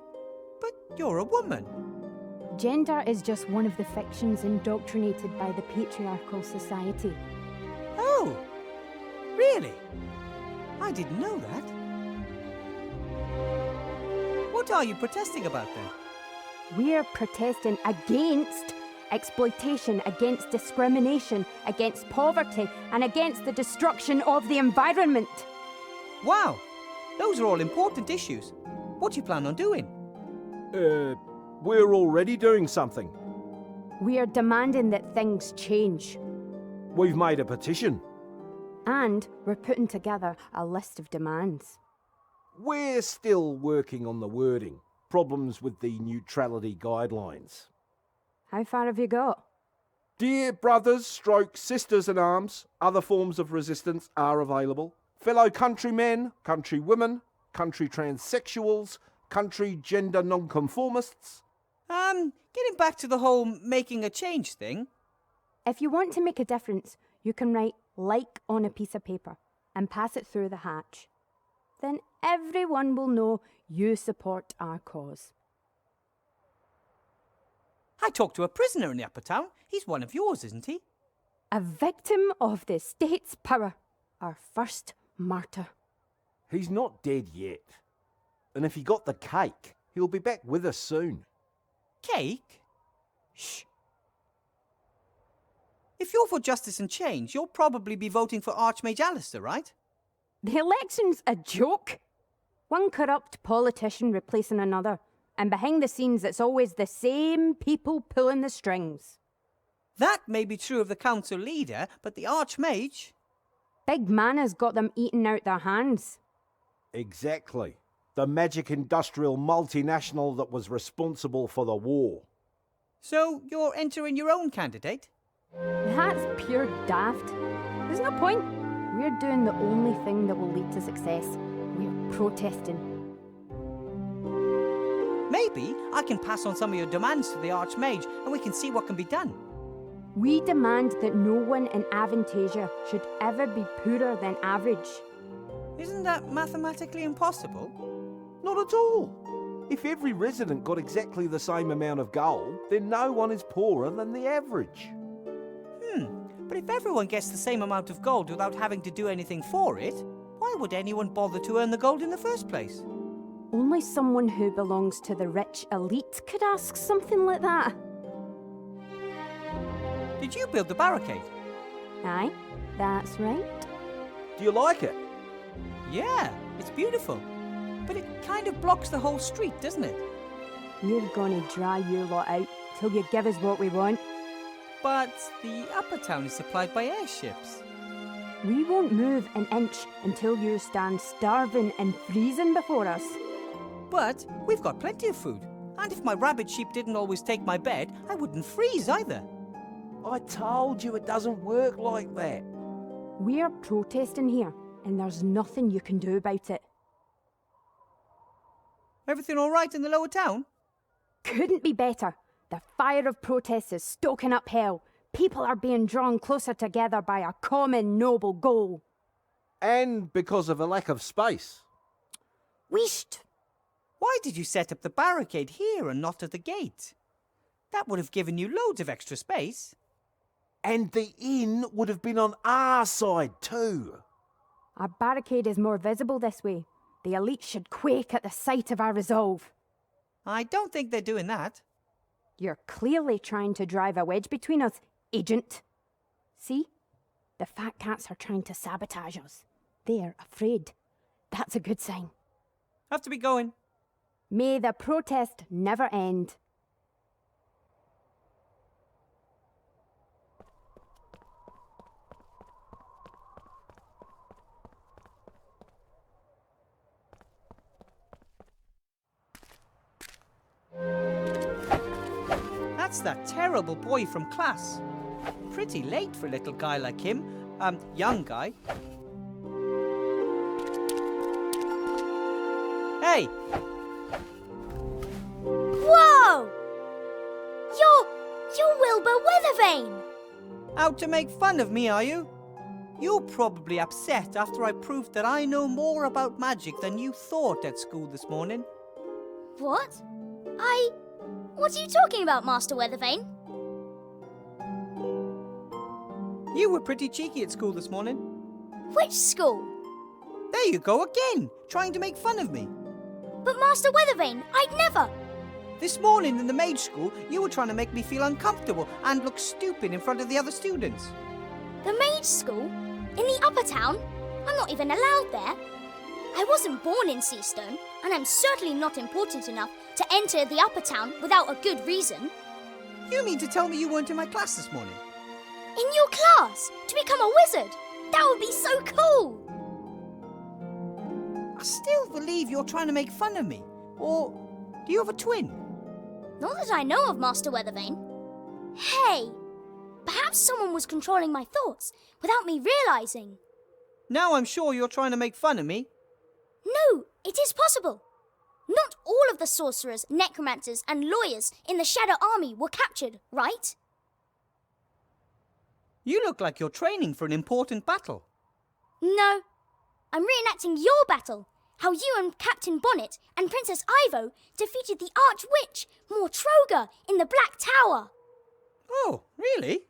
But you're a woman. Gender is just one of the fictions indoctrinated by the patriarchal society. Oh, really? I didn't know that. What are you protesting about then? We're protesting against exploitation, against discrimination, against poverty, and against the destruction of the environment. Wow, those are all important issues. What do you plan on doing? We're already doing something. We are demanding that things change. We've made a petition. And we're putting together a list of demands. We're still working on the wording. Problems with the neutrality guidelines. How far have you got? Dear brothers, stroke sisters in arms, other forms of resistance are available. Fellow countrymen, countrywomen, country transsexuals, country gender nonconformists. Getting back to the whole making a change thing. If you want to make a difference, you can write "like" on a piece of paper and pass it through the hatch. Then everyone will know you support our cause. I talked to a prisoner in the upper town. He's one of yours, isn't he? A victim of the state's power. Our first martyr. He's not dead yet. And if he got the cake, he'll be back with us soon. Cake? Shh. If you're for justice and change, you'll probably be voting for Archmage Alistair, right? The election's a joke. One corrupt politician replacing another, and behind the scenes it's always the same people pulling the strings. That may be true of the council leader, but the Archmage... Big Mana's got them eating out their hands. Exactly. The magic industrial multinational that was responsible for the war. So you're entering your own candidate? That's pure daft. There's no point. We're doing the only thing that will lead to success. We're protesting. Maybe I can pass on some of your demands to the Archmage and we can see what can be done. We demand that no one in Aventasia should ever be poorer than average. Isn't that mathematically impossible? Not at all. If every resident got exactly the same amount of gold, then no one is poorer than the average. But if everyone gets the same amount of gold without having to do anything for it, why would anyone bother to earn the gold in the first place? Only someone who belongs to the rich elite could ask something like that. Did you build the barricade? Aye, that's right. Do you like it? Yeah, it's beautiful. But it kind of blocks the whole street, doesn't it? We're gonna dry your lot out till you give us what we want. But the upper town is supplied by airships. We won't move an inch until you stand starving and freezing before us. But we've got plenty of food. And if my rabbit sheep didn't always take my bed, I wouldn't freeze either. I told you it doesn't work like that. We are protesting here, and there's nothing you can do about it. Everything all right in the lower town? Couldn't be better. The fire of protest is stoking up hell. People are being drawn closer together by a common noble goal. And because of a lack of space. Wheesht! Why did you set up the barricade here and not at the gate? That would have given you loads of extra space. And the inn would have been on our side too. Our barricade is more visible this way. The elite should quake at the sight of our resolve. I don't think they're doing that. You're clearly trying to drive a wedge between us, Agent. See? The fat cats are trying to sabotage us. They're afraid. That's a good sign. Have to be going. May the protest never end. That's that terrible boy from class. Pretty late for a little guy like him. Young guy. Hey! Whoa! You're Uwilbur Ветровейн! Out to make fun of me, are you? You're probably upset after I proved that I know more about magic than you thought at school this morning. What? What are you talking about, Master Ветровейн? You were pretty cheeky at school this morning. Which school? There you go again, trying to make fun of me. But Master Ветровейн, I'd never! This morning in the mage school, you were trying to make me feel uncomfortable and look stupid in front of the other students. The mage school? In the upper town? I'm not even allowed there. I wasn't born in Seastone, and I'm certainly not important enough to enter the upper town without a good reason. You mean to tell me you weren't in my class this morning? In your class? To become a wizard? That would be so cool! I still believe you're trying to make fun of me. Or do you have a twin? Not that I know of, Master Ветровейн. Hey! Perhaps someone was controlling my thoughts without me realising. Now I'm sure you're trying to make fun of me. No, it is possible. Not all of the sorcerers, necromancers, and lawyers in the Shadow Army were captured, right? You look like you're training for an important battle. No. I'm reenacting your battle. How you and Captain Bonnet and Princess Ivo defeated the Archwitch, Morrogу, in the Black Tower. Oh, really?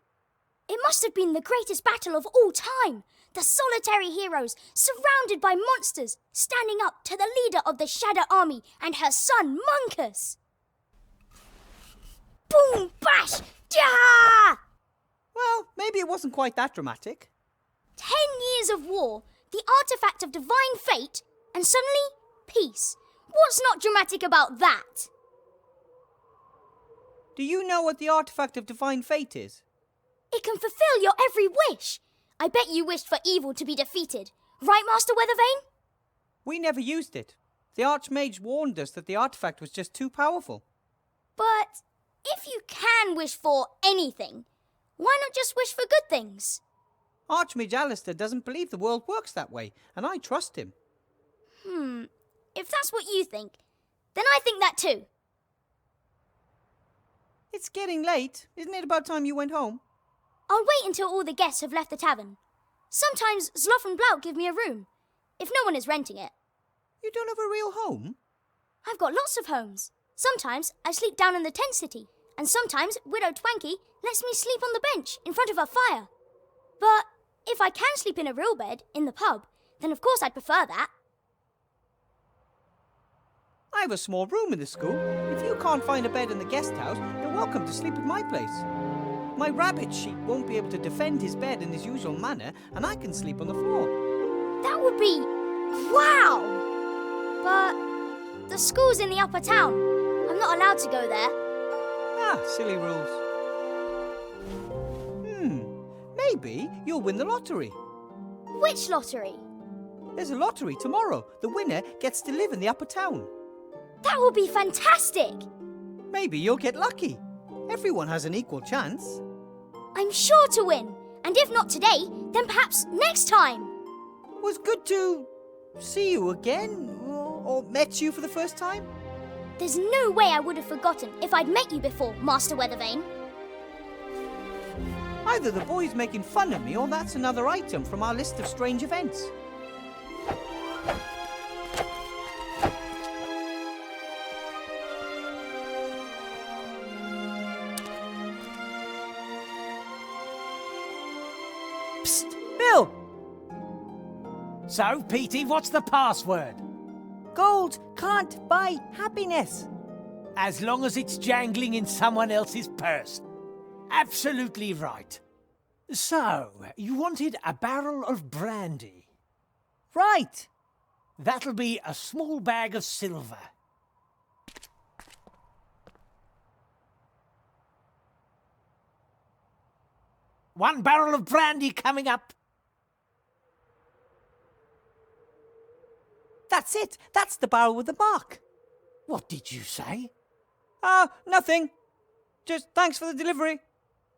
It must have been the greatest battle of all time. The solitary heroes, surrounded by monsters, standing up to the leader of the Shadow Army and her son, Monkus. Boom! Bash! Ja! Well, maybe it wasn't quite that dramatic. 10 years of war, the artifact of divine fate, and suddenly, peace. What's not dramatic about that? Do you know what the artifact of divine fate is? It can fulfill your every wish. I bet you wished for evil to be defeated. Right, Master Weathervane? We never used it. The Archmage warned us that the artifact was just too powerful. But if you can wish for anything, why not just wish for good things? Archmage Alistair doesn't believe the world works that way, and I trust him. If that's what you think, then I think that too. It's getting late. Isn't it about time you went home? I'll wait until all the guests have left the tavern. Sometimes Zloff and Blout give me a room, if no one is renting it. You don't have a real home? I've got lots of homes. Sometimes I sleep down in the tent city, and sometimes Widow Twanky lets me sleep on the bench in front of her fire. But if I can sleep in a real bed in the pub, then of course I'd prefer that. I have a small room in the school. If you can't find a bed in the guest house, you're welcome to sleep at my place. My rabbit sheep won't be able to defend his bed in his usual manner, and I can sleep on the floor. That would be... wow! But the school's in the upper town. I'm not allowed to go there. Ah, silly rules. Maybe you'll win the lottery. Which lottery? There's a lottery tomorrow. The winner gets to live in the upper town. That would be fantastic! Maybe you'll get lucky. Everyone has an equal chance. I'm sure to win. And if not today, then perhaps next time. It was good to see you again, or met you for the first time. There's no way I would have forgotten if I'd met you before, Master Weathervane. Either the boy's making fun of me, or that's another item from our list of strange events. Psst, Bill! So, Petey, what's the password? Gold can't buy happiness. As long as it's jangling in someone else's purse. Absolutely right. So, you wanted a barrel of brandy. Right. That'll be a small bag of silver. One barrel of brandy coming up. That's it. That's the barrel with the mark. What did you say? Nothing. Just thanks for the delivery.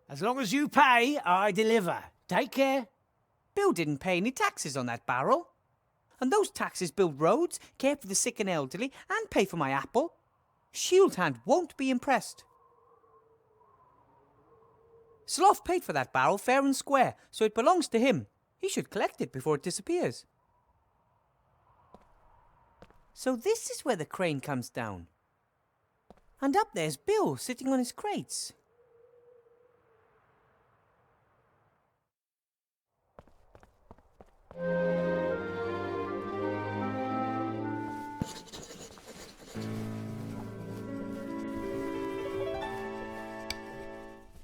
As long as you pay, I deliver. Take care. Bill didn't pay any taxes on that barrel. And those taxes build roads, care for the sick and elderly, and pay for my apple. Shieldhand won't be impressed. Sloth paid for that barrel fair and square, so it belongs to him. He should collect it before it disappears. So this is where the crane comes down. And up there's Bill sitting on his crates.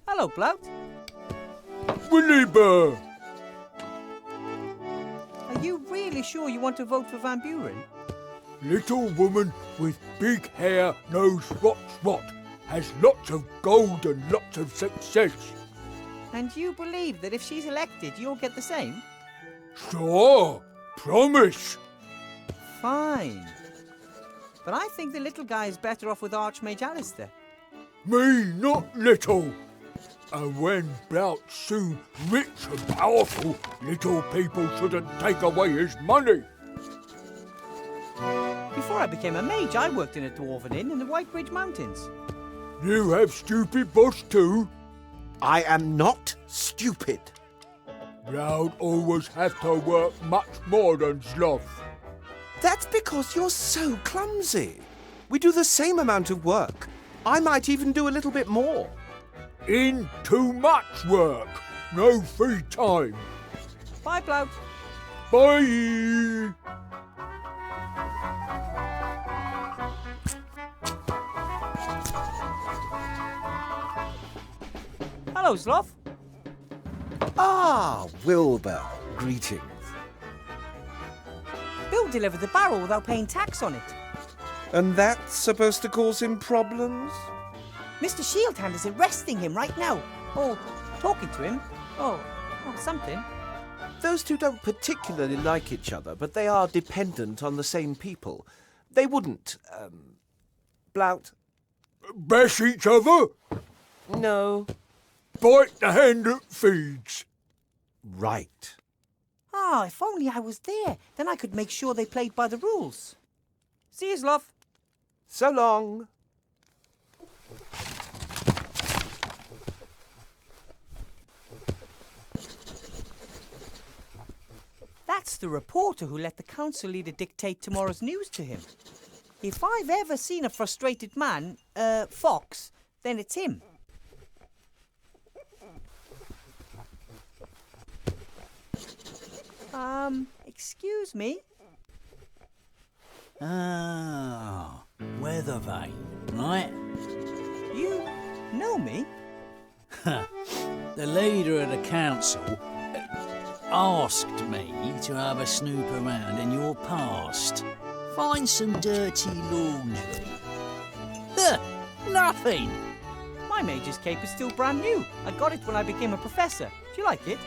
Hello, Blout. Willy Bear! Are you really sure you want to vote for Van Buren? Little woman with big hair knows what's what, has lots of gold and lots of success. And you believe that if she's elected, you'll get the same? Sure, promise. Fine. But I think the little guy is better off with Archmage Alistair. Me not little. And when Blout's soon rich and powerful, little people shouldn't take away his money. Before I became a mage, I worked in a dwarven inn in the White Ridge Mountains. You have stupid boss too? I am not stupid. Blout always have to work much more than Sloth. That's because you're so clumsy. We do the same amount of work. I might even do a little bit more. In too much work. No free time. Bye, Blout. Bye. Hello, Sloth. Ah, Wilbur. Greetings. Bill delivered the barrel without paying tax on it. And that's supposed to cause him problems? Mr. Shieldhand is arresting him right now. Or talking to him. Or something. Those two don't particularly like each other, but they are dependent on the same people. They wouldn't, blout. Bash each other? No. Bite the hand that feeds. Right. Ah, if only I was there. Then I could make sure they played by the rules. See you, Sloth. So long. That's the reporter who let the council leader dictate tomorrow's news to him. If I've ever seen a frustrated man, fox, then it's him. Excuse me? Ah, Weathervane, right? You know me? The leader of the council asked me to have a snoop around in your past. Find some dirty laundry. Nothing! My mage's cape is still brand new. I got it when I became a professor. Do you like it?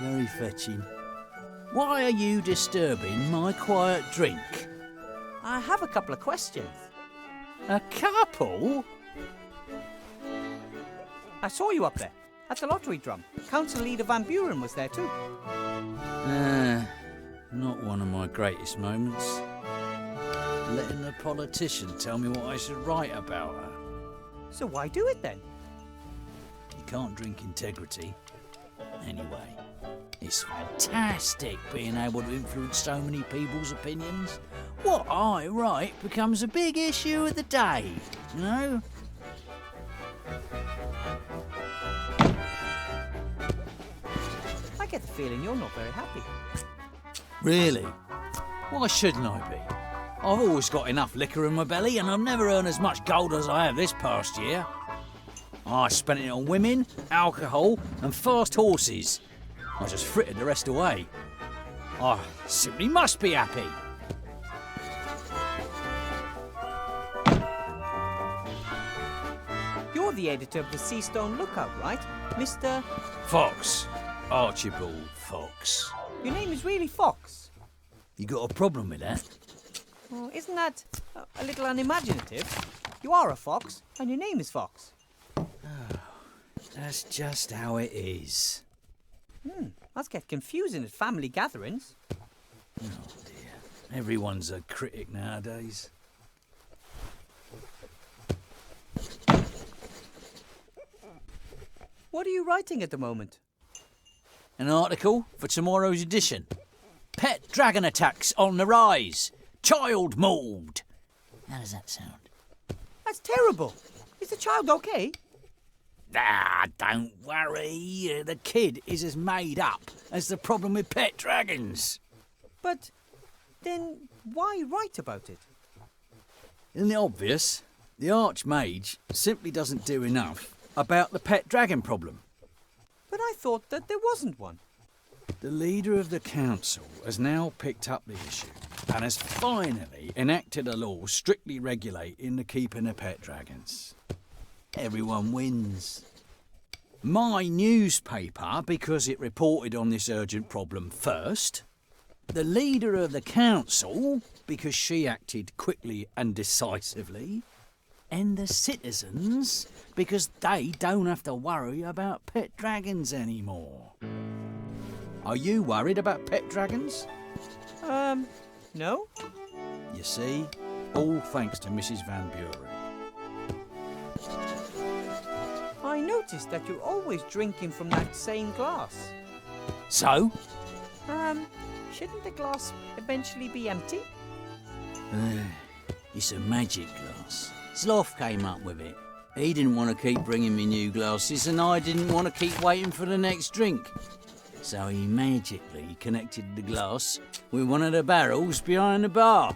Very fetching. Why are you disturbing my quiet drink? I have a couple of questions. A couple? I saw you up there, at the lottery drum. Council leader Van Buren was there too. Not one of my greatest moments. Letting a politician tell me what I should write about her. So why do it then? You can't drink integrity. Anyway, it's fantastic being able to influence so many people's opinions. What I write becomes a big issue of the day, you know? I get the feeling you're not very happy. Really? Why shouldn't I be? I've always got enough liquor in my belly and I've never earned as much gold as I have this past year. I spent it on women, alcohol and fast horses. I just frittered the rest away. I simply must be happy. You're the editor of the Seastone Lookout, right? Mr. Fox. Archibald Fox. Your name is really Fox? You got a problem with that? Well, isn't that a little unimaginative? You are a fox, and your name is Fox. That's just how it is. Must get confusing at family gatherings. Oh dear. Everyone's a critic nowadays. What are you writing at the moment? An article for tomorrow's edition. Pet dragon attacks on the rise. Child mauled. How does that sound? That's terrible. Is the child okay? Ah, don't worry. The kid is as made up as the problem with pet dragons. But then why write about it? Isn't it obvious? The Archmage simply doesn't do enough about the pet dragon problem. But I thought that there wasn't one. The leader of the council has now picked up the issue and has finally enacted a law strictly regulating the keeping of pet dragons. Everyone wins. My newspaper, because it reported on this urgent problem first. The leader of the council, because she acted quickly and decisively. And the citizens, because they don't have to worry about pet dragons anymore. Are you worried about pet dragons? No. You see, all thanks to Mrs. Van Buren. I noticed that you're always drinking from that same glass. So? Shouldn't the glass eventually be empty? It's a magic glass. Sloth came up with it. He didn't want to keep bringing me new glasses and I didn't want to keep waiting for the next drink. So he magically connected the glass with one of the barrels behind the bar.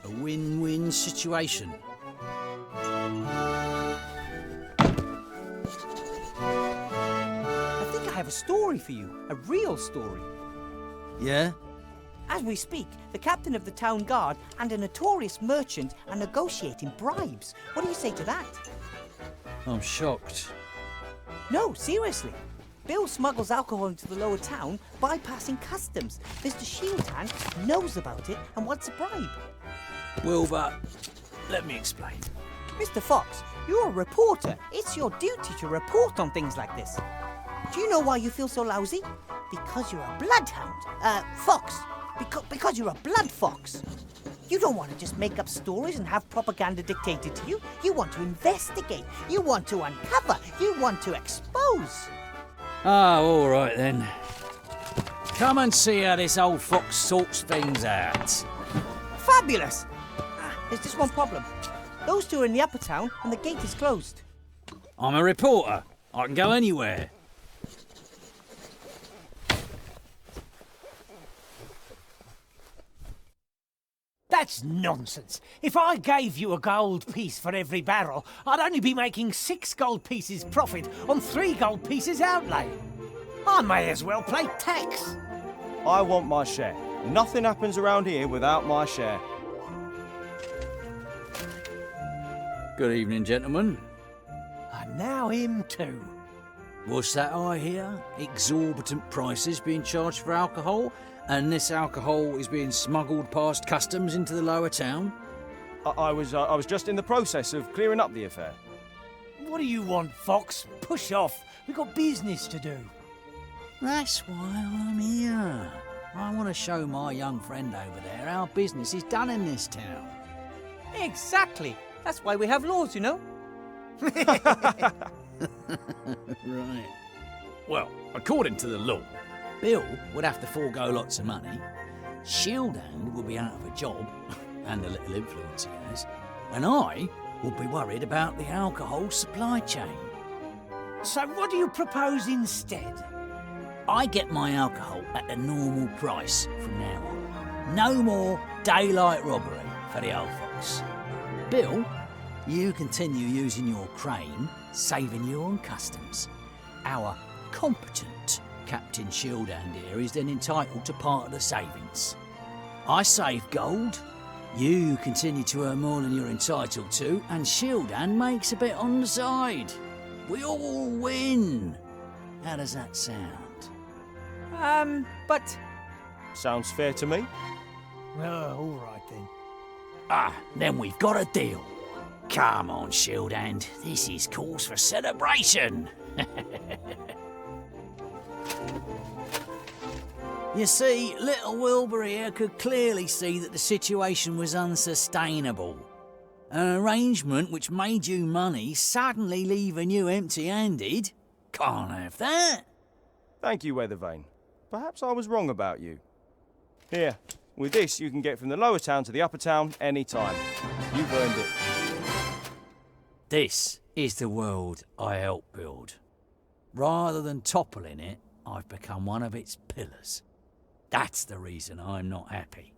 A win-win situation. a story for you, a real story. Yeah? As we speak, the captain of the town guard and a notorious merchant are negotiating bribes. What do you say to that? I'm shocked. No, seriously. Bill smuggles alcohol into the lower town, bypassing customs. Mr. Shieldhand knows about it and wants a bribe. Wilbur, let me explain. Mr. Fox, you're a reporter. It's your duty to report on things like this. Do you know why you feel so lousy? Because you're a bloodhound. Fox. Because you're a blood fox. You don't want to just make up stories and have propaganda dictated to you. You want to investigate. You want to uncover. You want to expose. Ah, all right then. Come and see how this old fox sorts things out. Fabulous! There's just one problem. Those two are in the upper town and the gate is closed. I'm a reporter. I can go anywhere. That's nonsense. If I gave you a gold piece for every barrel, I'd only be making 6 gold pieces profit on 3 gold pieces outlay. I may as well pay tax. I want my share. Nothing happens around here without my share. Good evening, gentlemen. And now him too. What's that I hear? Exorbitant prices being charged for alcohol, and this alcohol is being smuggled past customs into the lower town? I was just in the process of clearing up the affair. What do you want, Fox? Push off. We've got business to do. That's why I'm here. I want to show my young friend over there how business is done in this town. Exactly. That's why we have laws, you know. Right. Well, according to the law, Bill would have to forego lots of money, Shieldhand would be out of a job, and the little influence he has, and I would be worried about the alcohol supply chain. So what do you propose instead? I get my alcohol at the normal price from now on. No more daylight robbery for the old fox. Bill, you continue using your crane, saving you on customs. Our competent Captain Shieldhand here is then entitled to part of the savings. I save gold, you continue to earn more than you're entitled to, and Shieldhand makes a bit on the side. We all win. How does that sound? But... Sounds fair to me. Oh, all right then. Then we've got a deal. Come on, Shieldhand. This is cause for celebration. You see, little Wilbur here could clearly see that the situation was unsustainable. An arrangement which made you money suddenly leaving you empty-handed. Can't have that. Thank you, Weathervane. Perhaps I was wrong about you. Here, with this you can get from the lower town to the upper town any time. You've earned it. This is the world I helped build. Rather than toppling it, I've become one of its pillars. That's the reason I'm not happy.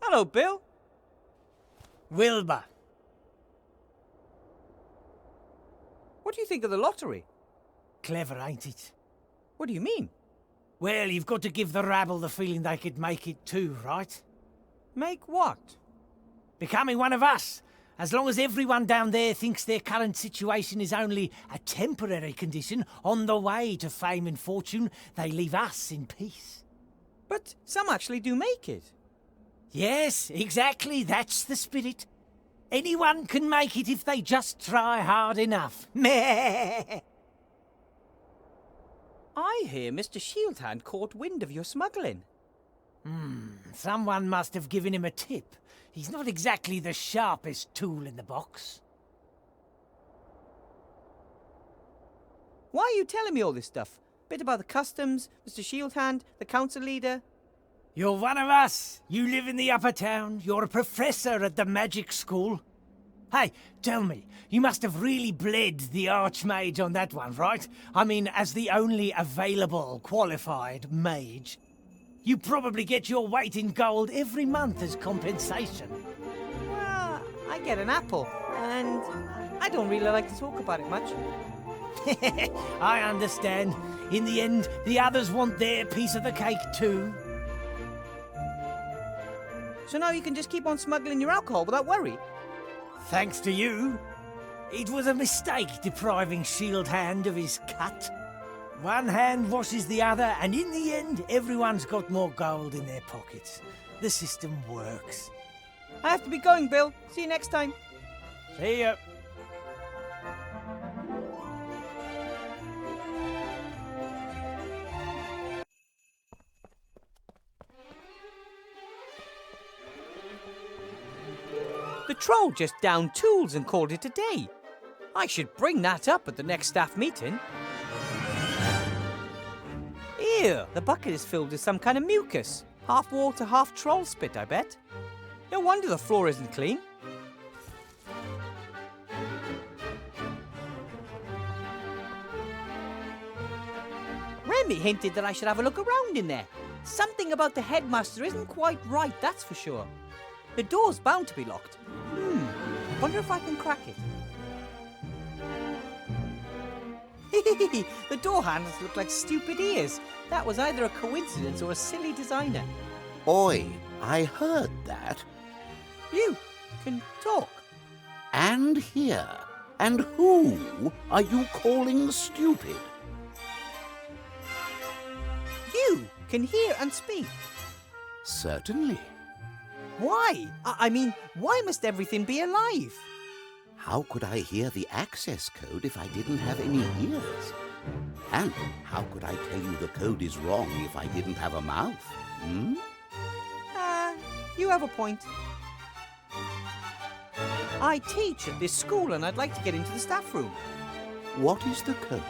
Hello, Bill. Wilbur. What do you think of the lottery? Clever, ain't it? What do you mean? Well, you've got to give the rabble the feeling they could make it too, right? Make what? Becoming one of us. As long as everyone down there thinks their current situation is only a temporary condition on the way to fame and fortune, they leave us in peace. But some actually do make it. Yes, exactly. That's the spirit. Anyone can make it if they just try hard enough. Meh. I hear Mr. Shieldhand caught wind of your smuggling. Someone must have given him a tip. He's not exactly the sharpest tool in the box. Why are you telling me all this stuff? Bit about the customs, Mr. Shieldhand, the council leader. You're one of us. You live in the upper town. You're a professor at the magic school. Hey, tell me, you must have really bled the Archmage on that one, right? I mean, as the only available qualified mage. You probably get your weight in gold every month as compensation. Well, I get an apple, and I don't really like to talk about it much. I understand. In the end, the others want their piece of the cake too. So now you can just keep on smuggling your alcohol without worry? Thanks to you. It was a mistake depriving Shield Hand of his cut. One hand washes the other, and in the end, everyone's got more gold in their pockets. The system works. I have to be going, Bill. See you next time. See ya. The troll just downed tools and called it a day. I should bring that up at the next staff meeting. Ew, the bucket is filled with some kind of mucus. Half water, half troll spit, I bet. No wonder the floor isn't clean. Remy hinted that I should have a look around in there. Something about the headmaster isn't quite right, that's for sure. The door's bound to be locked. Wonder if I can crack it. The door handles look like stupid ears. That was either a coincidence or a silly designer. Oi, I heard that. You can talk. And hear. And who are you calling stupid? You can hear and speak. Certainly. Why? I mean, why must everything be alive? How could I hear the access code if I didn't have any ears? And how could I tell you the code is wrong if I didn't have a mouth? You have a point. I teach at this school and I'd like to get into the staff room. What is the code?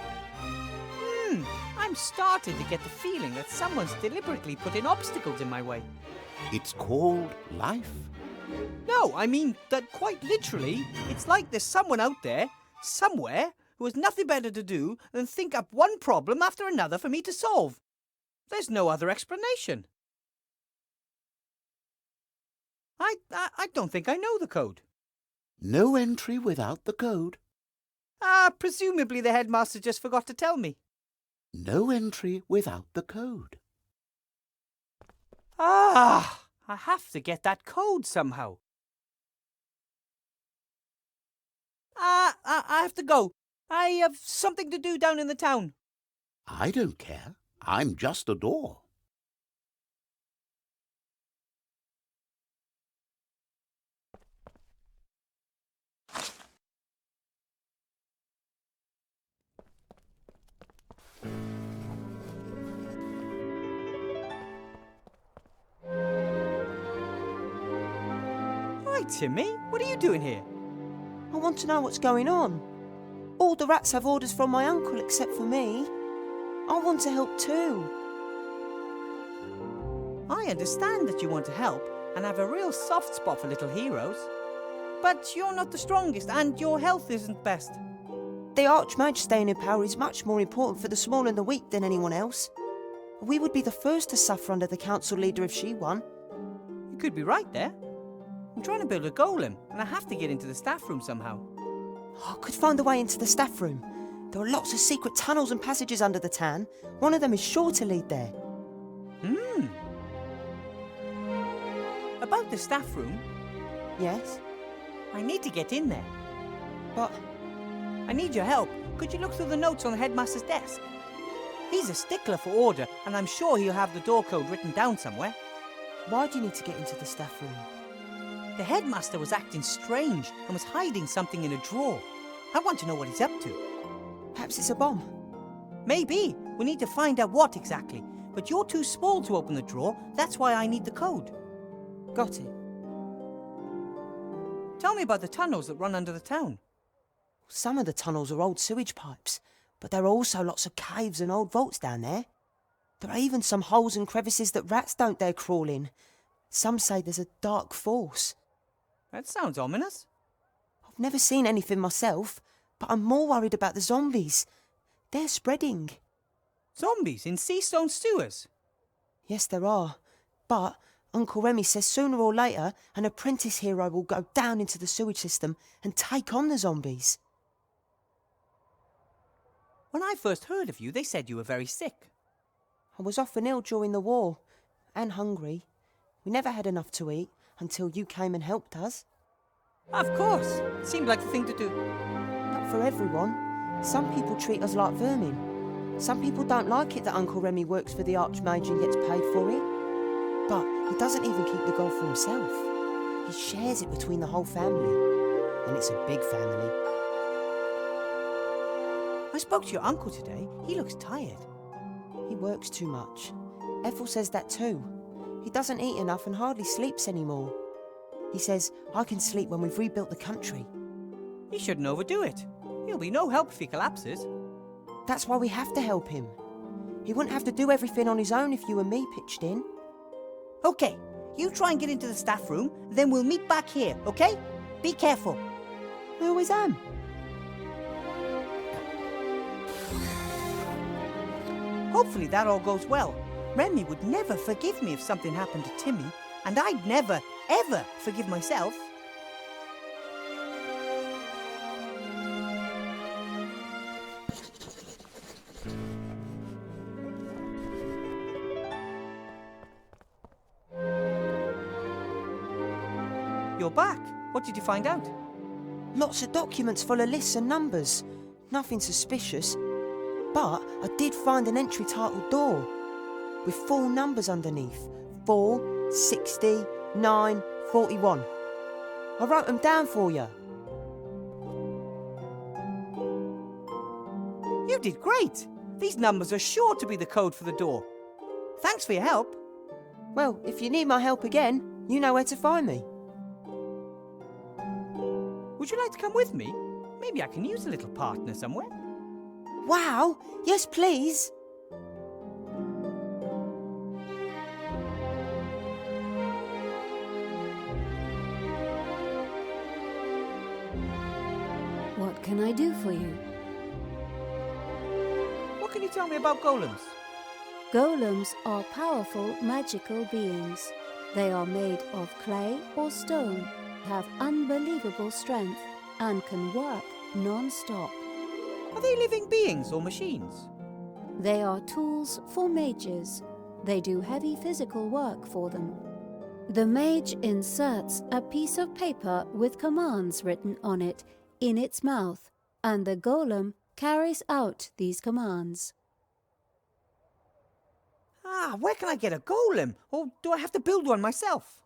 I'm starting to get the feeling that someone's deliberately putting obstacles in my way. It's called life. No, I mean that quite literally, it's like there's someone out there, somewhere, who has nothing better to do than think up one problem after another for me to solve. There's no other explanation. I don't think I know the code. No entry without the code. Presumably the headmaster just forgot to tell me. No entry without the code. I have to get that code somehow. I have to go. I have something to do down in the town. I don't care. I'm just a door. Hi, Timmy. What are you doing here? I want to know what's going on. All the rats have orders from my uncle except for me. I want to help too. I understand that you want to help and have a real soft spot for little heroes. But you're not the strongest and your health isn't best. The Archmage staying in power is much more important for the small and the weak than anyone else. We would be the first to suffer under the council leader if she won. You could be right there. I'm trying to build a golem, and I have to get into the staff room somehow. I could find a way into the staff room. There are lots of secret tunnels and passages under the town. One of them is sure to lead there. About the staff room? Yes? I need to get in there. But I need your help. Could you look through the notes on the headmaster's desk? He's a stickler for order, and I'm sure he'll have the door code written down somewhere. Why do you need to get into the staff room? The headmaster was acting strange and was hiding something in a drawer. I want to know what he's up to. Perhaps it's a bomb. Maybe. We need to find out what exactly. But you're too small to open the drawer. That's why I need the code. Got it. Tell me about the tunnels that run under the town. Some of the tunnels are old sewage pipes, but there are also lots of caves and old vaults down there. There are even some holes and crevices that rats don't dare crawl in. Some say there's a dark force. That sounds ominous. I've never seen anything myself, but I'm more worried about the zombies. They're spreading. Zombies in sea stone sewers? Yes, there are. But Uncle Remy says sooner or later an apprentice hero will go down into the sewage system and take on the zombies. When I first heard of you, they said you were very sick. I was often ill during the war, and hungry. We never had enough to eat until you came and helped us. Of course. Seemed like the thing to do. Not for everyone. Some people treat us like vermin. Some people don't like it that Uncle Remy works for the Archmage and gets paid for it. But he doesn't even keep the gold for himself. He shares it between the whole family. And it's a big family. I spoke to your uncle today. He looks tired. He works too much. Ethel says that too. He doesn't eat enough and hardly sleeps anymore. He says, I can sleep when we've rebuilt the country. You shouldn't overdo it. He'll be no help if he collapses. That's why we have to help him. He wouldn't have to do everything on his own if you and me pitched in. Okay, you try and get into the staff room, then we'll meet back here, okay? Be careful. I always am. Hopefully that all goes well. Remy would never forgive me if something happened to Timmy, and I'd never, ever forgive myself. You're back. What did you find out? Lots of documents full of lists and numbers. Nothing suspicious. But I did find an entry titled door with 4 numbers underneath. 4, 60, 9, 41. I wrote them down for you. You did great. These numbers are sure to be the code for the door. Thanks for your help. Well, if you need my help again, you know where to find me. Would you like to come with me? Maybe I can use a little partner somewhere. Wow! Yes, please! What can I do for you? What can you tell me about golems? Golems are powerful magical beings. They are made of clay or stone, have unbelievable strength, and can work non-stop. Are they living beings or machines? They are tools for mages. They do heavy physical work for them. The mage inserts a piece of paper with commands written on it in its mouth, and the golem carries out these commands. Where can I get a golem? Or do I have to build one myself?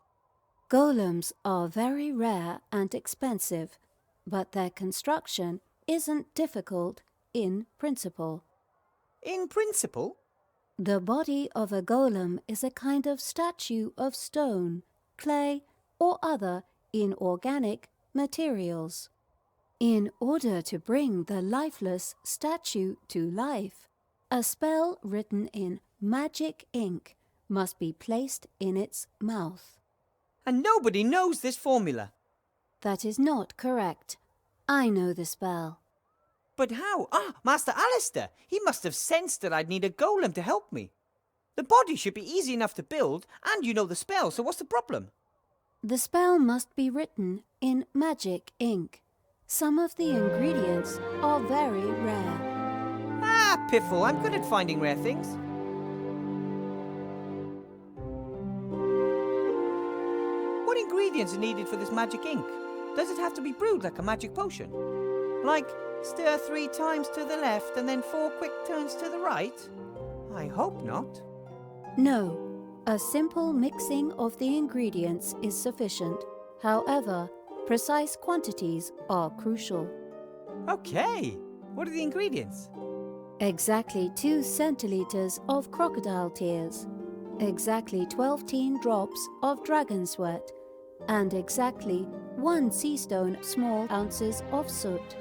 Golems are very rare and expensive, but their construction isn't difficult in principle. In principle? The body of a golem is a kind of statue of stone, clay, or other inorganic materials. In order to bring the lifeless statue to life, a spell written in magic ink must be placed in its mouth. And nobody knows this formula. That is not correct. I know the spell. But how? Master Alistair! He must have sensed that I'd need a golem to help me. The body should be easy enough to build, and you know the spell, so what's the problem? The spell must be written in magic ink. Some of the ingredients are very rare. Piffle, I'm good at finding rare things. What ingredients are needed for this magic ink? Does it have to be brewed like a magic potion? Like, stir 3 times to the left and then 4 quick turns to the right? I hope not. No, a simple mixing of the ingredients is sufficient. However, precise quantities are crucial. Okay, what are the ingredients? Exactly 2 centiliters of crocodile tears, exactly 12 drops of dragon sweat, and exactly 1 sea stone small ounces of soot.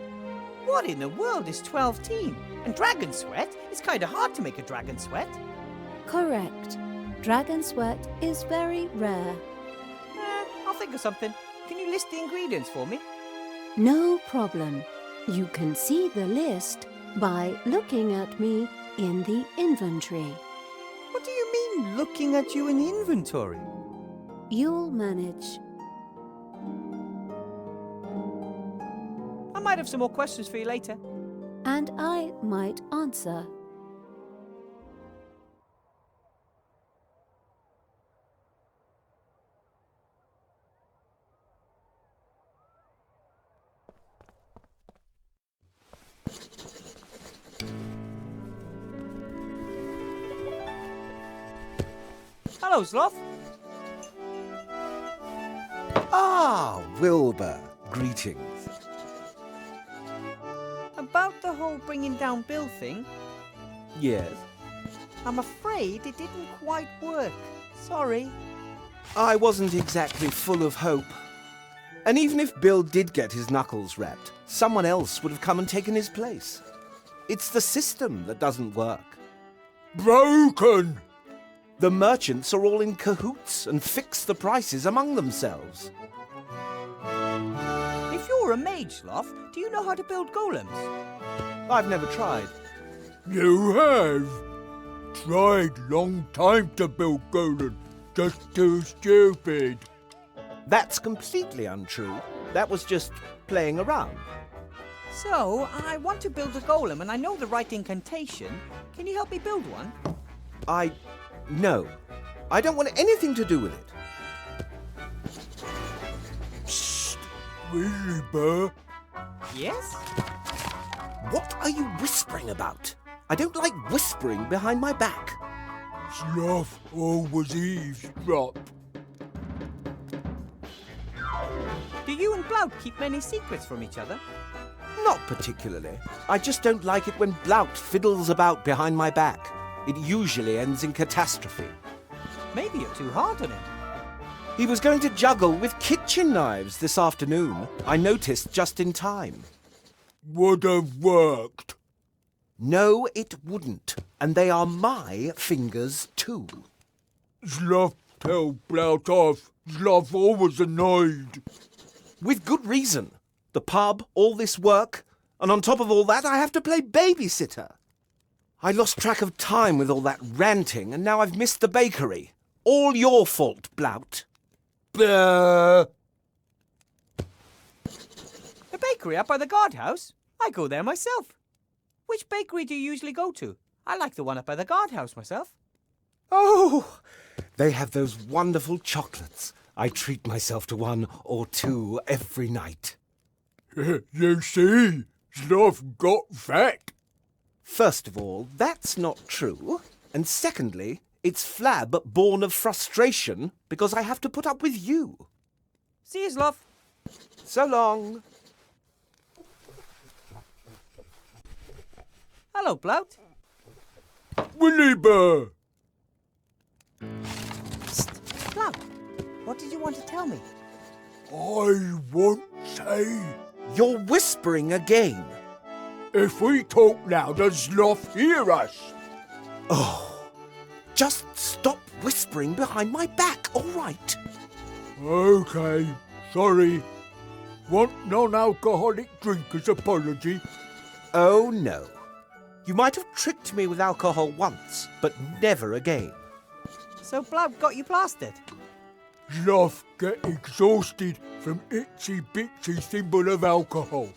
What in the world is 12 teen? And dragon sweat? It's kind of hard to make a dragon sweat. Correct. Dragon sweat is very rare. I'll think of something. Can you list the ingredients for me? No problem. You can see the list by looking at me in the inventory. What do you mean I'm looking at you in the inventory. You'll manage. I might have some more questions for you later. And I might answer. Hello, Sloth. Ah, Wilbur. Greetings. About the whole bringing down Bill thing, Yes. I'm afraid it didn't quite work. Sorry. I wasn't exactly full of hope. And even if Bill did get his knuckles rapped, someone else would have come and taken his place. It's the system that doesn't work. Broken! The merchants are all in cahoots and fix the prices among themselves. If you're a mage, Sloth, do you know how to build golems? I've never tried. You have? Tried long time to build golem. Just too stupid. That's completely untrue. That was just playing around. So, I want to build a golem and I know the right incantation. Can you help me build one? No. I don't want anything to do with it. Psst. Wilbur. Yes? What are you whispering about? I don't like whispering behind my back. Sloth always eavesdrop. Do you and Blout keep many secrets from each other? Not particularly. I just don't like it when Blout fiddles about behind my back. It usually ends in catastrophe. Maybe you're too hard on him. He was going to juggle with kitchen knives this afternoon. I noticed just in time. Would have worked. No, it wouldn't. And they are my fingers too. Sloth tell Blout off. Sloth always annoyed. With good reason. The pub, all this work, and on top of all that, I have to play babysitter. I lost track of time with all that ranting, and now I've missed the bakery. All your fault, Blout. The bakery up by the guardhouse? I go there myself. Which bakery do you usually go to? I like the one up by the guardhouse myself. Oh, they have those wonderful chocolates. I treat myself to one or two every night. You see, Sloth got fat. First of all, that's not true. And secondly, it's Flab born of frustration because I have to put up with you. See you, Sloth. So long. Hello, Blout. Wilbur. Blout, what did you want to tell me? I won't say. You're whispering again. If we talk louder, Sloth hear us. Oh, just stop whispering behind my back, all right? Okay, sorry. Want non-alcoholic drink as apology? Oh, no. You might have tricked me with alcohol once, but never again. So Blout got you plastered? Sloth get exhausted from itsy-bitsy thimble of alcohol.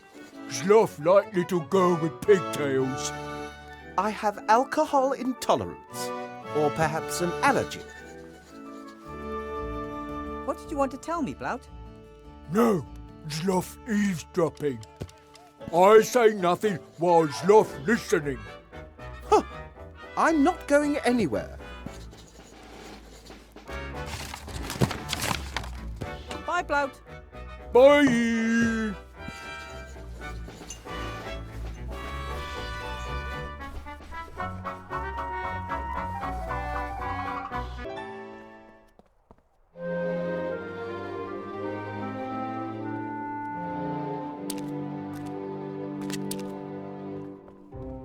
Sloth like little girl with pigtails. I have alcohol intolerance, or perhaps an allergy. What did you want to tell me, Blout? No, Sloth eavesdropping. I say nothing while Sloth listening. Huh. I'm not going anywhere. Bye, Blout. Bye.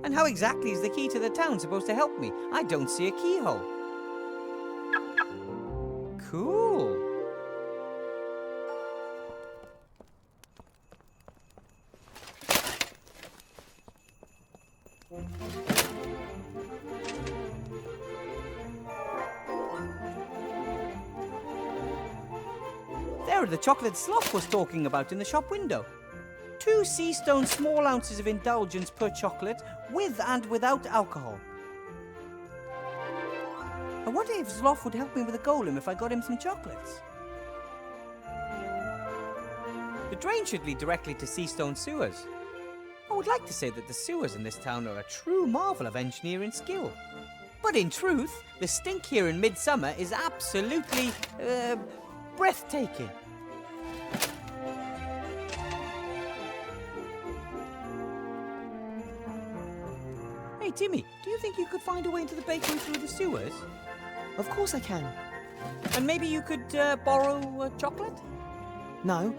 And how exactly is the key to the town supposed to help me? I don't see a keyhole. Cool. There, the chocolate Sloth was talking about in the shop window. 2 sea stone small ounces of indulgence per chocolate, with and without alcohol. I wonder if Sloth would help me with a golem if I got him some chocolates. The drain should lead directly to sea stone sewers. I would like to say that the sewers in this town are a true marvel of engineering skill. But in truth, the stink here in midsummer is absolutely, breathtaking. Hey, Timmy, do you think you could find a way into the bakery through the sewers? Of course I can. And maybe you could borrow a chocolate? No,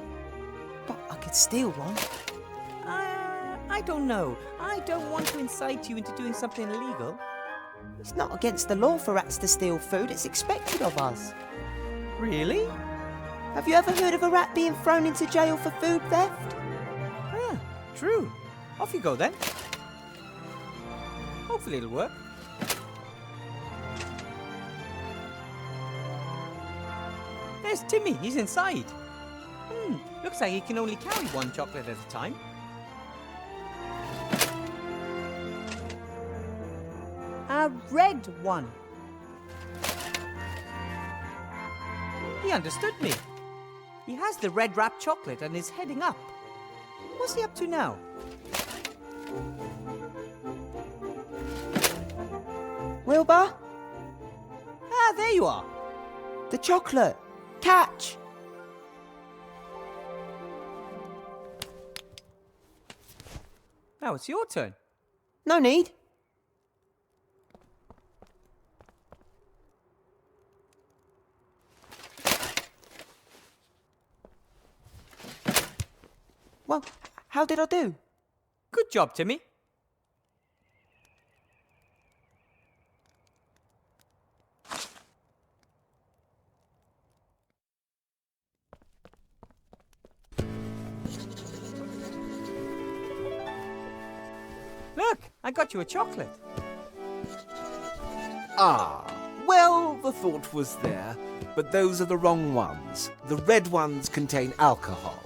but I could steal one. I don't know. I don't want to incite you into doing something illegal. It's not against the law for rats to steal food. It's expected of us. Really? Have you ever heard of a rat being thrown into jail for food theft? Ah, true. Off you go then. Hopefully it'll work. There's Timmy. He's inside. Looks like he can only carry 1 chocolate at a time. A red one. He understood me. He has the red wrapped chocolate and is heading up. What's he up to now? Wilbur? Ah, there you are. The chocolate. Catch! Now it's your turn. No need. Well, how did I do? Good job, Timmy. Look, I got you a chocolate. Ah, well, the thought was there, but those are the wrong ones. The red ones contain alcohol.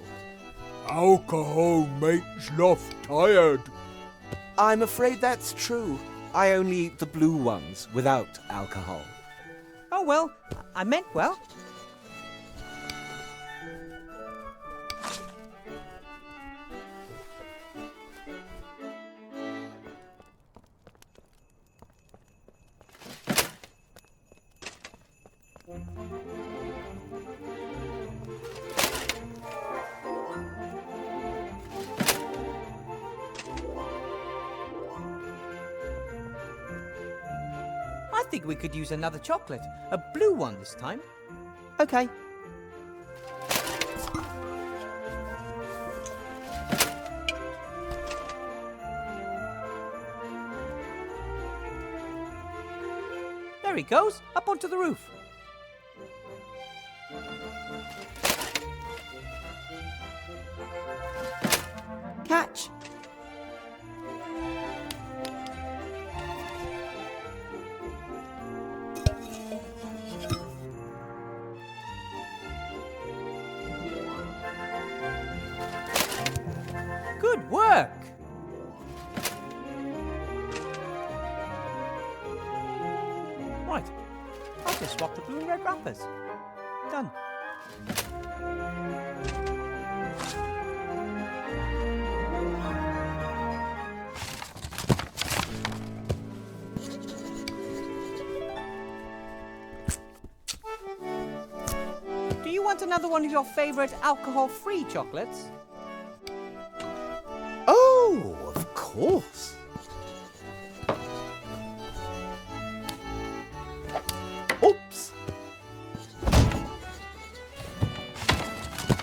Alcohol makes Sloth tired. I'm afraid that's true. I only eat the blue ones without alcohol. Oh, well, I meant well. I think we could use another chocolate. A blue one this time. Okay. There he goes, up onto the roof. Catch! Good work! Right, I'll just swap the blue and red wrappers. Done. Do you want another one of your favourite alcohol-free chocolates? Oh, of course. Oops.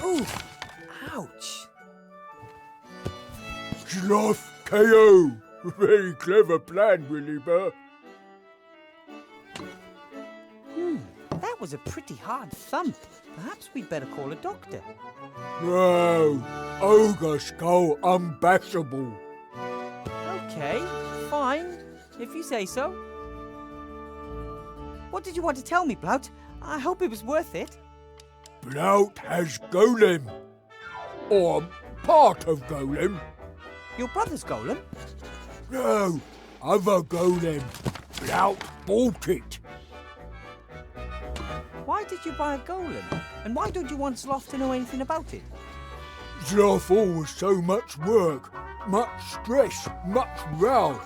Ooh, ouch. Sloth KO. Very clever plan, Wilbur. That was a pretty hard thump. Perhaps we'd better call a doctor. No, ogre skull unbashable. Okay, fine, if you say so. What did you want to tell me, Blout? I hope it was worth it. Blout has golem. Or part of golem. Your brother's golem? No, other golem. Blout bought it. Why did you buy a golem? And why don't you want Zloff to know anything about it? Zloff always so much work, much stress, much row.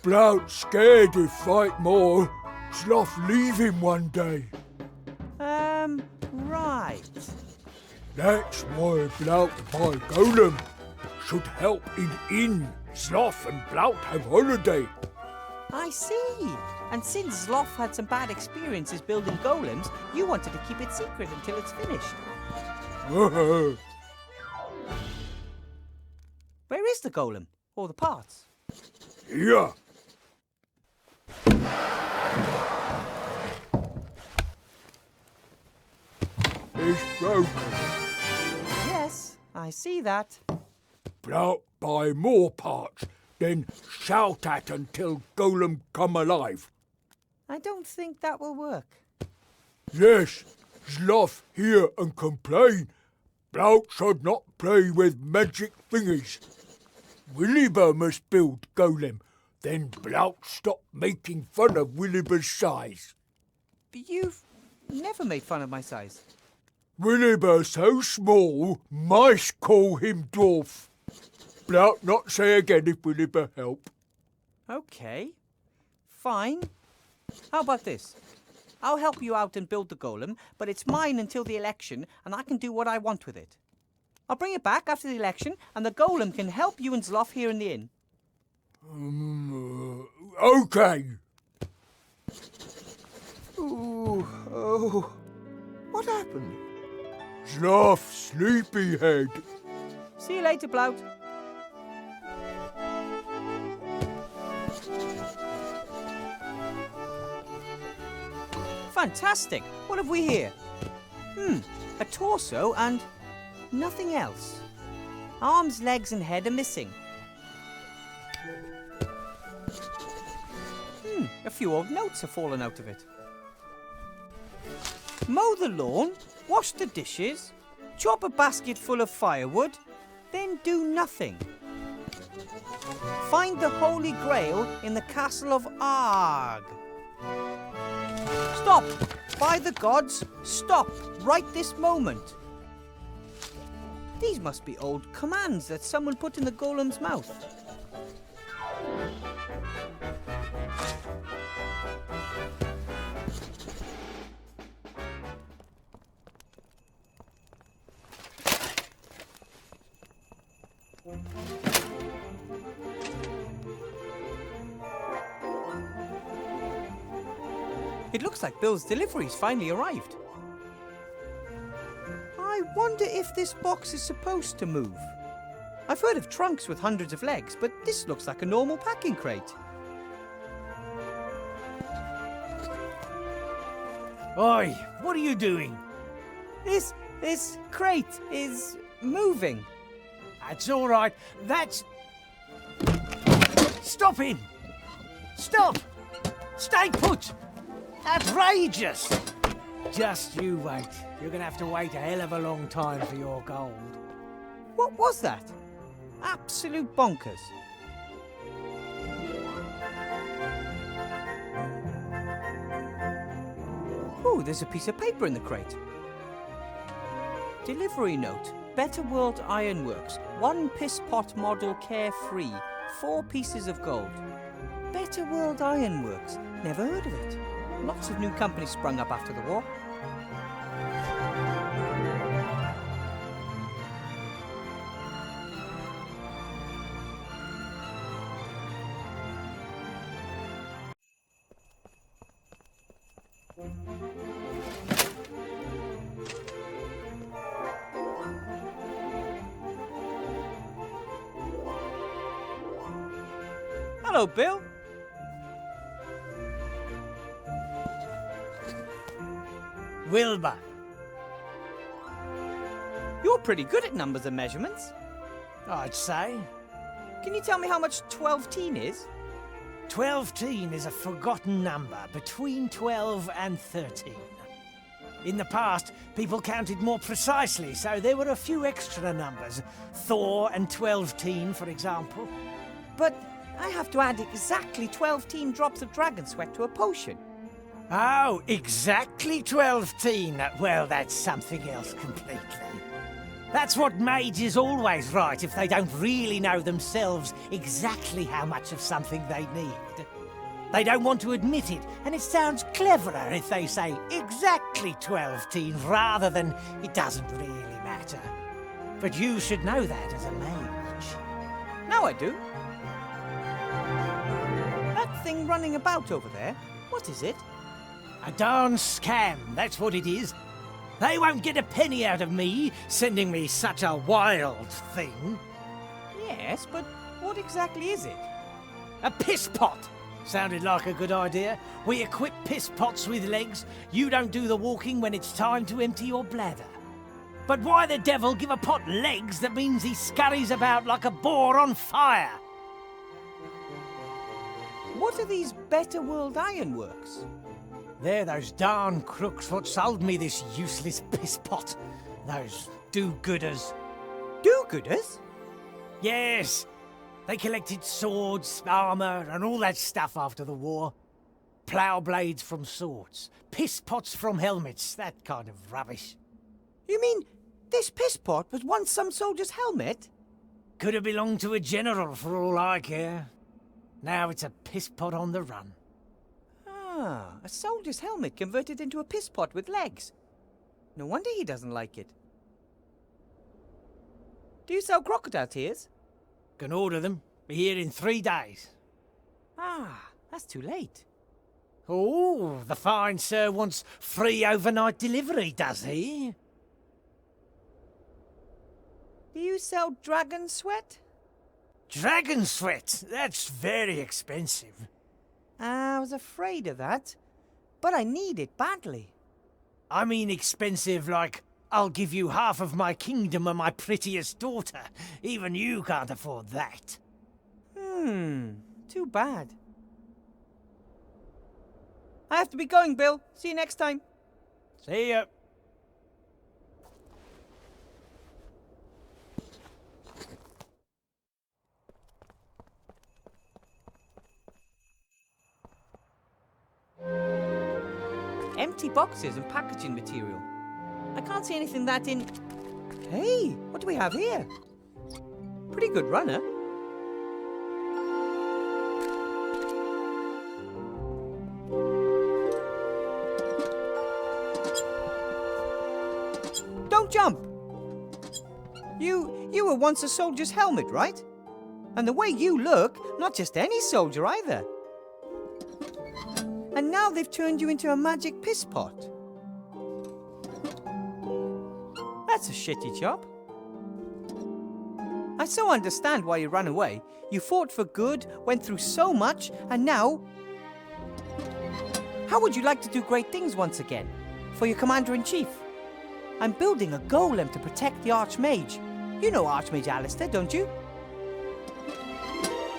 Blout scared if fight more. Zloff leave him one day. Right. That's why Blout buy golem. Should help in. Zloff and Blout have holiday. I see. And since Zloff had some bad experiences building golems, you wanted to keep it secret until it's finished. Where is the golem? Or the parts? Here. It's broken. Yes, I see that. Blout buy more parts, then shout at until golem come alive. I don't think that will work. Yes, Zloff hear and complain. Blout should not play with magic thingies. Williber must build golem, then Blout stop making fun of Williber's size. But you've never made fun of my size. Williber so small, mice call him dwarf. Blout not say again if Williber help. Okay, fine. How about this? I'll help you out and build the golem, but it's mine until the election, and I can do what I want with it. I'll bring it back after the election, and the golem can help you and Zloff here in the inn. Okay. Ooh, oh. What happened? Zloff sleepyhead. See you later, Blout. Fantastic! What have we here? A torso and nothing else. Arms, legs and head are missing. A few old notes have fallen out of it. Mow the lawn, wash the dishes, chop a basket full of firewood, then do nothing. Find the Holy Grail in the castle of Arg. Stop! By the gods, stop right this moment. These must be old commands that someone put in the golem's mouth. It looks like Bill's delivery's finally arrived. I wonder if this box is supposed to move. I've heard of trunks with hundreds of legs, but this looks like a normal packing crate. Oi, what are you doing? This crate is moving. That's all right. That's... Stop him! Stop! Stay put! Outrageous! Just you wait. You're gonna have to wait a hell of a long time for your gold. What was that? Absolute bonkers. Ooh, there's a piece of paper in the crate. Delivery note. Better World Ironworks. 1 piss pot model carefree. 4 pieces of gold. Better World Ironworks. Never heard of it. Lots of new companies sprung up after the war. Hello, Bill. Wilbur. You're pretty good at numbers and measurements. I'd say. Can you tell me how much 12-teen is? 12-teen is a forgotten number between 12 and 13. In the past, people counted more precisely, so there were a few extra numbers. Thor and 12-teen, for example. But I have to add exactly 12-teen drops of dragon sweat to a potion. Oh, exactly 12-teen. Well, that's something else completely. That's what mages always write if they don't really know themselves exactly how much of something they need. They don't want to admit it, and it sounds cleverer if they say exactly 12-teen rather than it doesn't really matter. But you should know that as a mage. Now I do. That thing running about over there, what is it? A darn scam, that's what it is. They won't get a penny out of me, sending me such a wild thing. Yes, but what exactly is it? A piss pot! Sounded like a good idea. We equip piss pots with legs. You don't do the walking when it's time to empty your bladder. But why the devil give a pot legs that means he scurries about like a boar on fire? What are these Better World ironworks? They're those darn crooks what sold me this useless piss pot. Those do-gooders. Do-gooders? Yes. They collected swords, armour, and all that stuff after the war. Plough blades from swords, piss pots from helmets, that kind of rubbish. You mean this piss pot was once some soldier's helmet? Could have belonged to a general for all I care. Now it's a piss pot on the run. Ah, a soldier's helmet converted into a piss pot with legs. No wonder he doesn't like it. Do you sell crocodile tears? Can order them. Be here in 3 days. Ah, that's too late. Oh, the fine sir wants free overnight delivery, does he? Do you sell dragon sweat? Dragon sweat? That's very expensive. I was afraid of that, but I need it badly. I mean expensive like, I'll give you half of my kingdom and my prettiest daughter. Even you can't afford that. Too bad. I have to be going, Bill. See you next time. See ya. Empty boxes and packaging material. I can't see anything that in... Hey, what do we have here? Pretty good runner. Don't jump! You were once a soldier's helmet, right? And the way you look, not just any soldier either. And now they've turned you into a magic piss pot. That's a shitty job. I so understand why you ran away. You fought for good, went through so much, and now... How would you like to do great things once again? For your Commander-in-Chief? I'm building a golem to protect the Archmage. You know Archmage Alistair, don't you?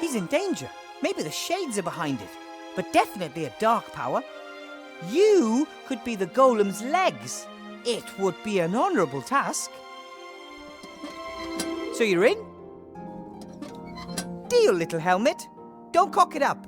He's in danger. Maybe the Shades are behind it. But definitely a dark power. You could be the golem's legs. It would be an honourable task. So you're in? Deal, little helmet. Don't cock it up.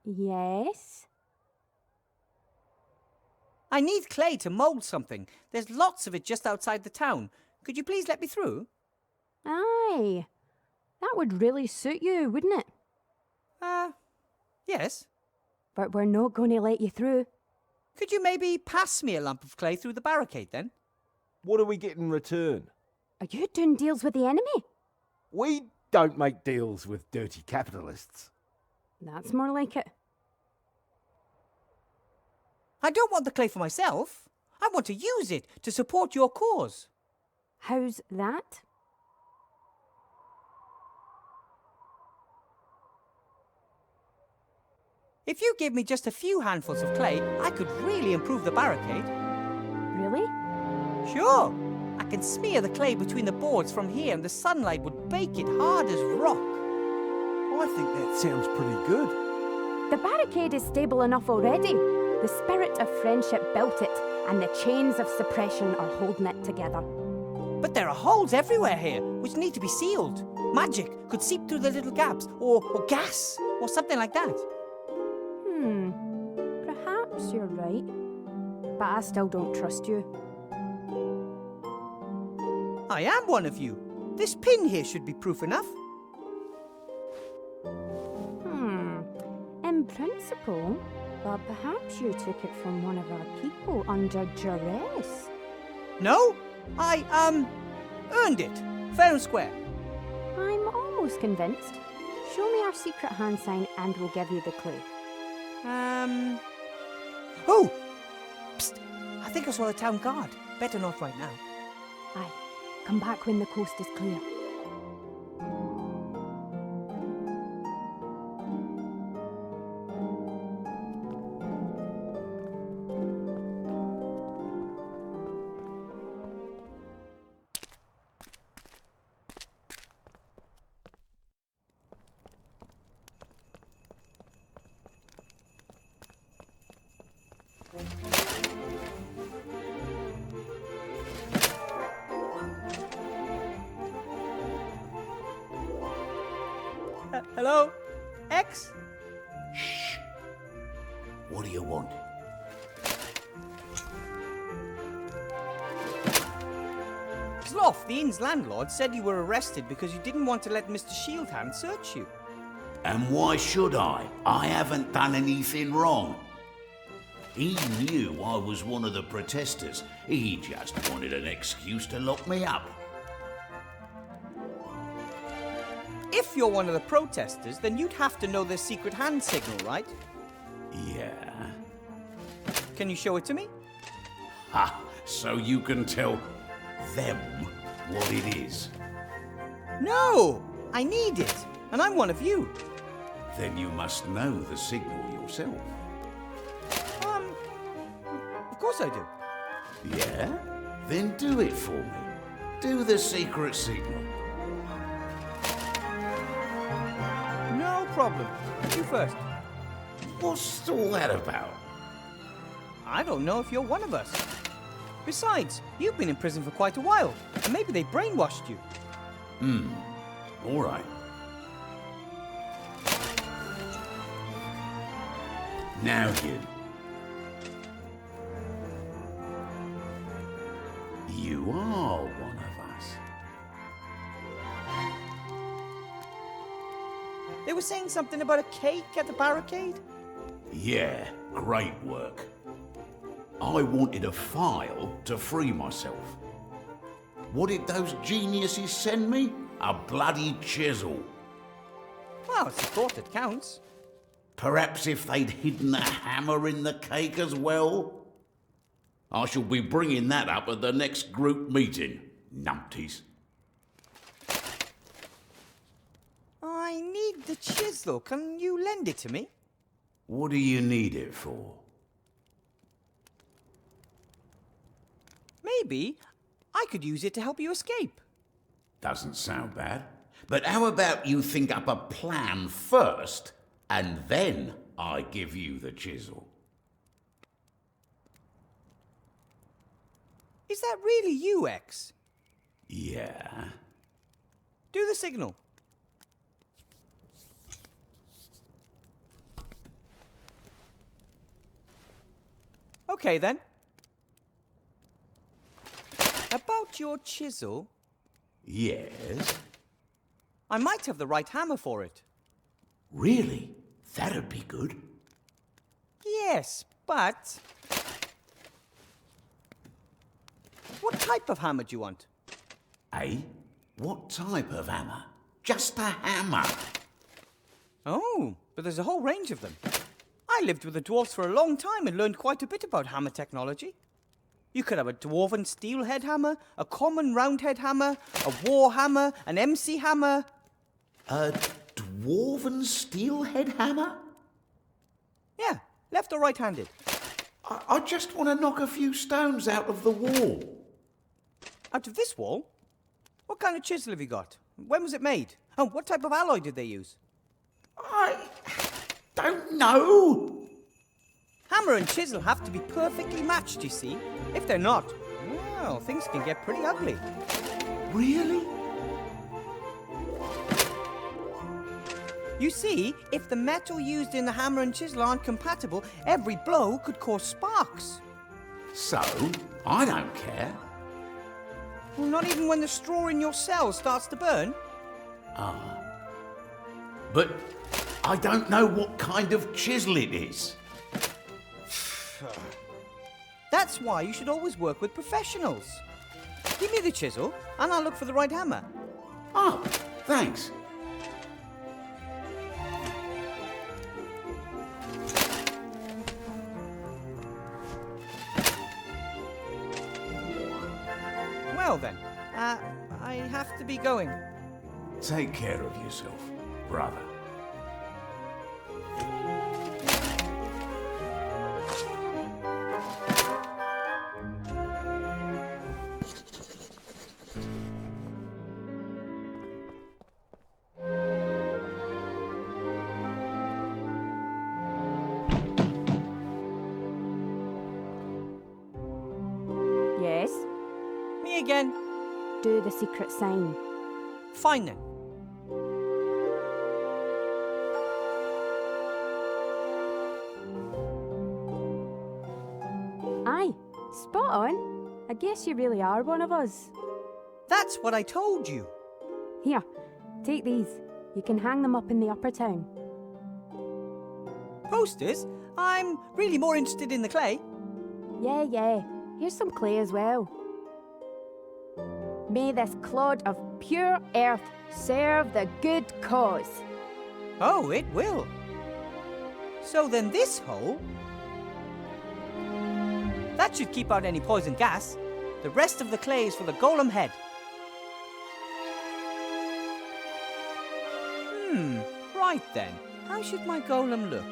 Yes? I need clay to mould something. There's lots of it just outside the town. Could you please let me through? Aye. That would really suit you, wouldn't it? Yes. But we're not going to let you through. Could you maybe pass me a lump of clay through the barricade then? What do we get in return? Are you doing deals with the enemy? We don't make deals with dirty capitalists. That's more like it. I don't want the clay for myself. I want to use it to support your cause. How's that? If you give me just a few handfuls of clay, I could really improve the barricade. Really? Sure. I can smear the clay between the boards from here and the sunlight would bake it hard as rock. I think that sounds pretty good. The barricade is stable enough already. The spirit of friendship built it, and the chains of suppression are holding it together. But there are holes everywhere here, which need to be sealed. Magic could seep through the little gaps, or gas, or something like that. Perhaps you're right. But I still don't trust you. I am one of you. This pin here should be proof enough. In principle, but perhaps you took it from one of our people under duress. No, I, earned it. Fair and square. I'm almost convinced. Show me our secret hand sign and we'll give you the clue. Oh! Psst! I think I saw the town guard. Better not right now. Aye. Come back when the coast is clear. Hello? X? Shh. What do you want? Sloth, the inn's landlord, said you were arrested because you didn't want to let Mr. Shieldhand search you. And why should I? I haven't done anything wrong. He knew I was one of the protesters. He just wanted an excuse to lock me up. If you're one of the protesters, then you'd have to know their secret hand signal, right? Yeah. Can you show it to me? Ha! So you can tell them what it is. No! I need it, and I'm one of you. Then you must know the signal yourself. Of course I do. Yeah? Then do it for me. Do the secret signal. No problem. You first. What's all that about? I don't know if you're one of us. Besides, you've been in prison for quite a while, and maybe they brainwashed you. All right. Now you. You are one of us. They were saying something about a cake at the barricade? Yeah, great work. I wanted a file to free myself. What did those geniuses send me? A bloody chisel. Well, it's the thought that counts. Perhaps if they'd hidden a hammer in the cake as well? I shall be bringing that up at the next group meeting, numpties. I need the chisel. Can you lend it to me? What do you need it for? Maybe I could use it to help you escape. Doesn't sound bad. But how about you think up a plan first, and then I give you the chisel? Is that really you, X? Yeah. Do the signal. Okay, then. About your chisel... Yes? I might have the right hammer for it. Really? That'd be good. Yes, but... What type of hammer do you want? Eh? What type of hammer? Just a hammer. Oh, but there's a whole range of them. I lived with the dwarves for a long time and learned quite a bit about hammer technology. You could have a dwarven steelhead hammer, a common roundhead hammer, a war hammer, an MC hammer. A dwarven steelhead hammer? Left or right-handed? I just want to knock a few stones out of the wall. Out of this wall? What kind of chisel have you got? When was it made? And what type of alloy did they use? I don't know. Hammer and chisel have to be perfectly matched, you see. If they're not, well, things can get pretty ugly. Really? You see, if the metal used in the hammer and chisel aren't compatible, every blow could cause sparks. So, I don't care. Well, not even when the straw in your cell starts to burn? Ah. But I don't know what kind of chisel it is. That's why you should always work with professionals. Give me the chisel, and I'll look for the right hammer. Oh, thanks. Well then, I have to be going. Take care of yourself, brother. Yes? Me again. Do the secret sign. Fine then. Aye, spot on. I guess you really are one of us. That's what I told you. Here, take these. You can hang them up in the upper town. Posters? I'm really more interested in the clay. Yeah. Here's some clay as well. May this clod of pure earth serve the good cause. Oh, it will. So then this hole... that should keep out any poison gas. The rest of the clay is for the golem head. Right then. How should my golem look?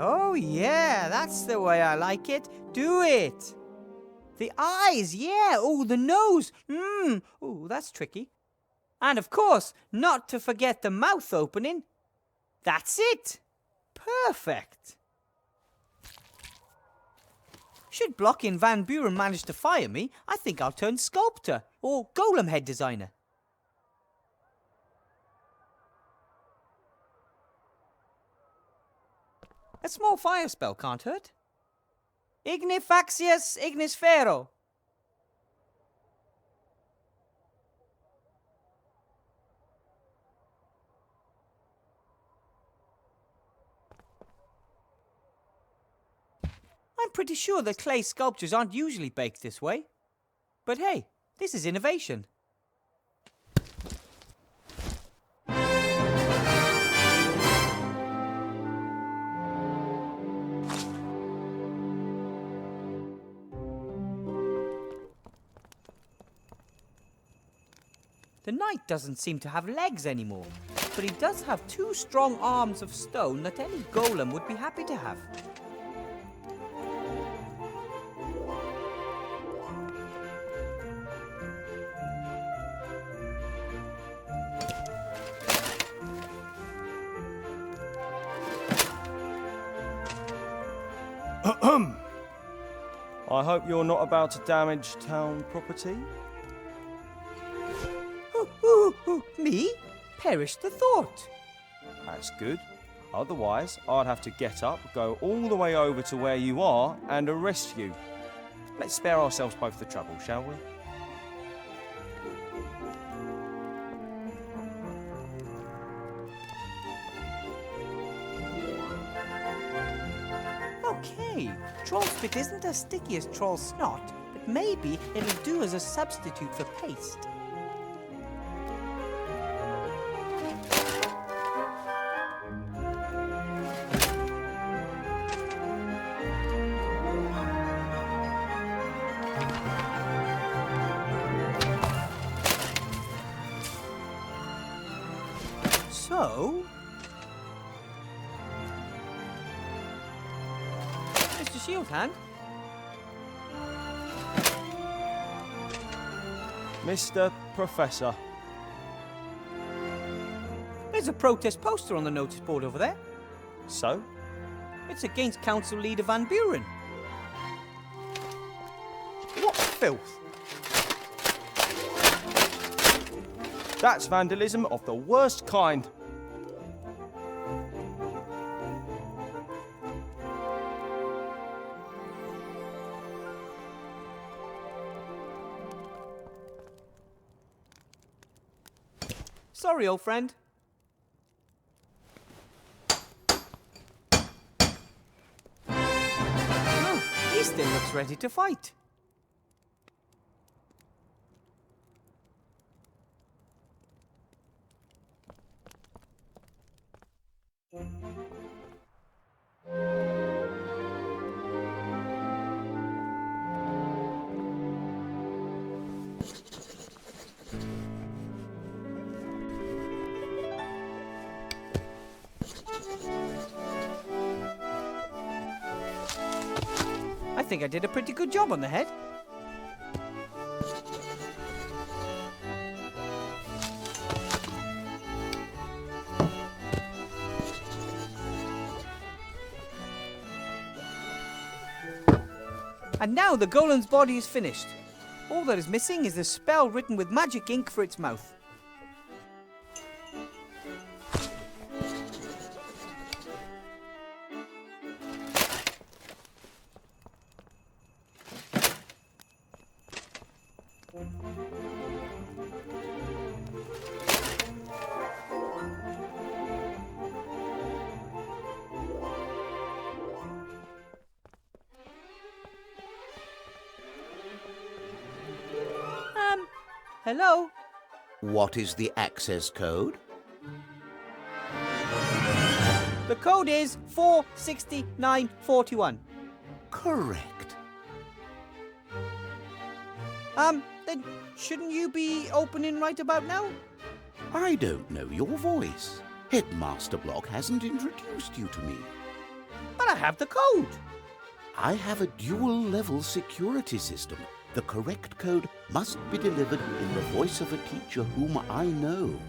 Oh yeah, that's the way I like it. Do it. The eyes, yeah. Oh, the nose. Oh, that's tricky. And of course, not to forget the mouth opening. That's it. Perfect. Should Blockin' Van Buren manage to fire me, I think I'll turn sculptor or golem head designer. A small fire spell can't hurt. Ignifaxius ignisfero. I'm pretty sure that clay sculptures aren't usually baked this way. But hey, this is innovation. The knight doesn't seem to have legs anymore, but he does have two strong arms of stone that any golem would be happy to have. I hope you're not about to damage town property. Me? Perish the thought. That's good. Otherwise, I'd have to get up, go all the way over to where you are, and arrest you. Let's spare ourselves both the trouble, shall we? Okay, troll spit isn't as sticky as troll snot, but maybe it'll do as a substitute for paste. So... Mr. Shieldhand? Mr. Professor. There's a protest poster on the notice board over there. So? It's against Council Leader Van Buren. What filth! That's vandalism of the worst kind. Sorry, old friend. He still looks ready to fight. I think I did a pretty good job on the head. And now the golem's body is finished. All that is missing is the spell written with magic ink for its mouth. Hello? What is the access code? The code is 46941. Correct. Then shouldn't you be opening right about now? I don't know your voice. Headmaster Block hasn't introduced you to me. But I have the code. I have a dual-level security system. The correct code must be delivered in the voice of a teacher whom I know.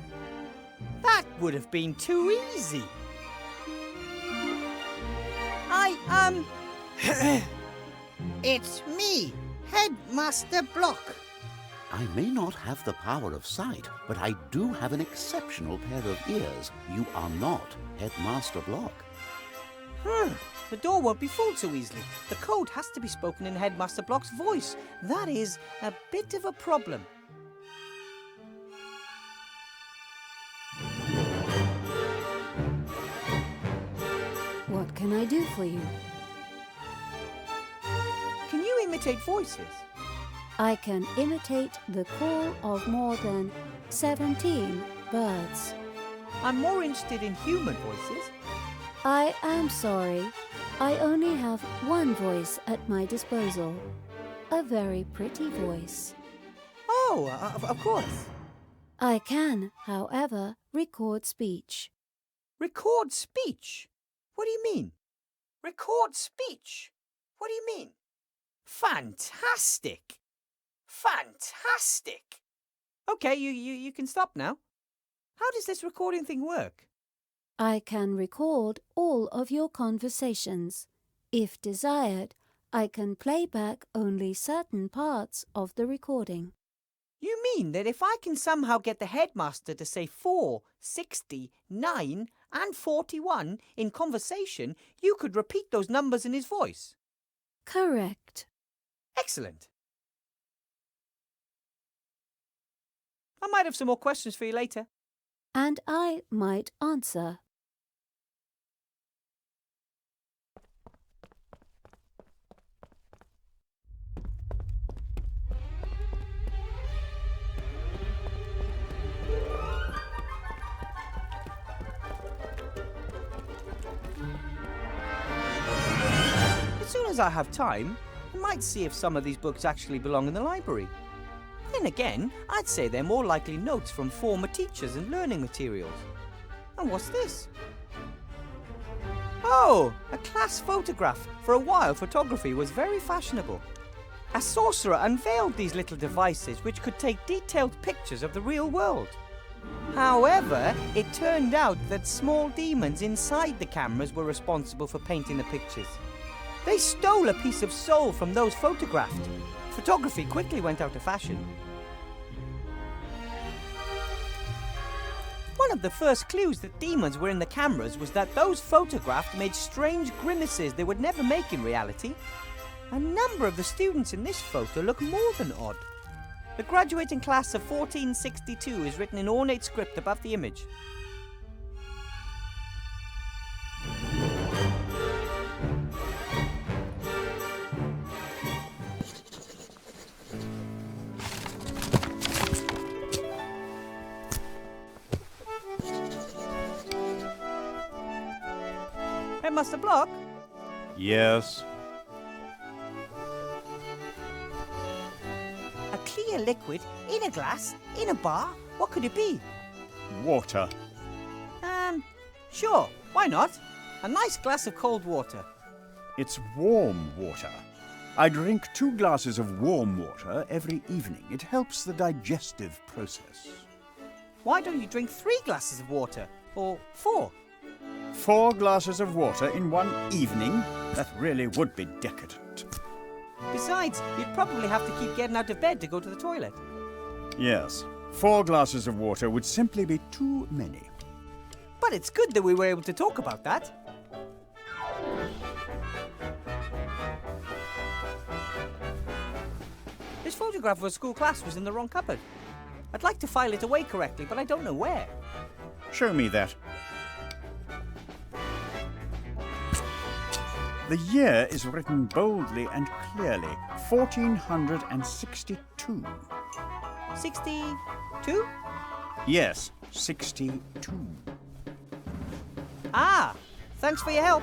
That would have been too easy. It's me, Headmaster Block. I may not have the power of sight, but I do have an exceptional pair of ears. You are not Headmaster Block. The door won't be fooled so easily. The code has to be spoken in Headmaster Block's voice. That is a bit of a problem. What can I do for you? Can you imitate voices? I can imitate the call of more than 17 birds. I'm more interested in human voices. I am sorry. I only have one voice at my disposal. A very pretty voice. Oh, of course. I can, however, record speech. Record speech? What do you mean? Record speech? What do you mean? Fantastic! Fantastic! Okay, you can stop now. How does this recording thing work? I can record all of your conversations. If desired, I can play back only certain parts of the recording. You mean that if I can somehow get the headmaster to say 4, 60, 9 and 41 in conversation, you could repeat those numbers in his voice? Correct. Excellent. I might have some more questions for you later. And I might answer. As soon as I have time, I might see if some of these books actually belong in the library. Then again, I'd say they're more likely notes from former teachers and learning materials. And what's this? Oh, a class photograph. For a while, photography was very fashionable. A sorcerer unveiled these little devices which could take detailed pictures of the real world. However, it turned out that small demons inside the cameras were responsible for painting the pictures. They stole a piece of soul from those photographed. Photography quickly went out of fashion. One of the first clues that demons were in the cameras was that those photographed made strange grimaces they would never make in reality. A number of the students in this photo look more than odd. The graduating class of 1462 is written in ornate script above the image. Headmaster Block? Yes? A clear liquid in a glass, in a bar? What could it be? Water. Sure, why not? A nice glass of cold water. It's warm water. I drink 2 glasses of warm water every evening. It helps the digestive process. Why don't you drink 3 glasses of water? Or 4? 4 glasses of water in one evening? That really would be decadent. Besides, you'd probably have to keep getting out of bed to go to the toilet. Yes, 4 glasses of water would simply be too many. But it's good that we were able to talk about that. This photograph of a school class was in the wrong cupboard. I'd like to file it away correctly, but I don't know where. Show me that. The year is written boldly and clearly. 1462. 62? Yes, 62. Ah, thanks for your help.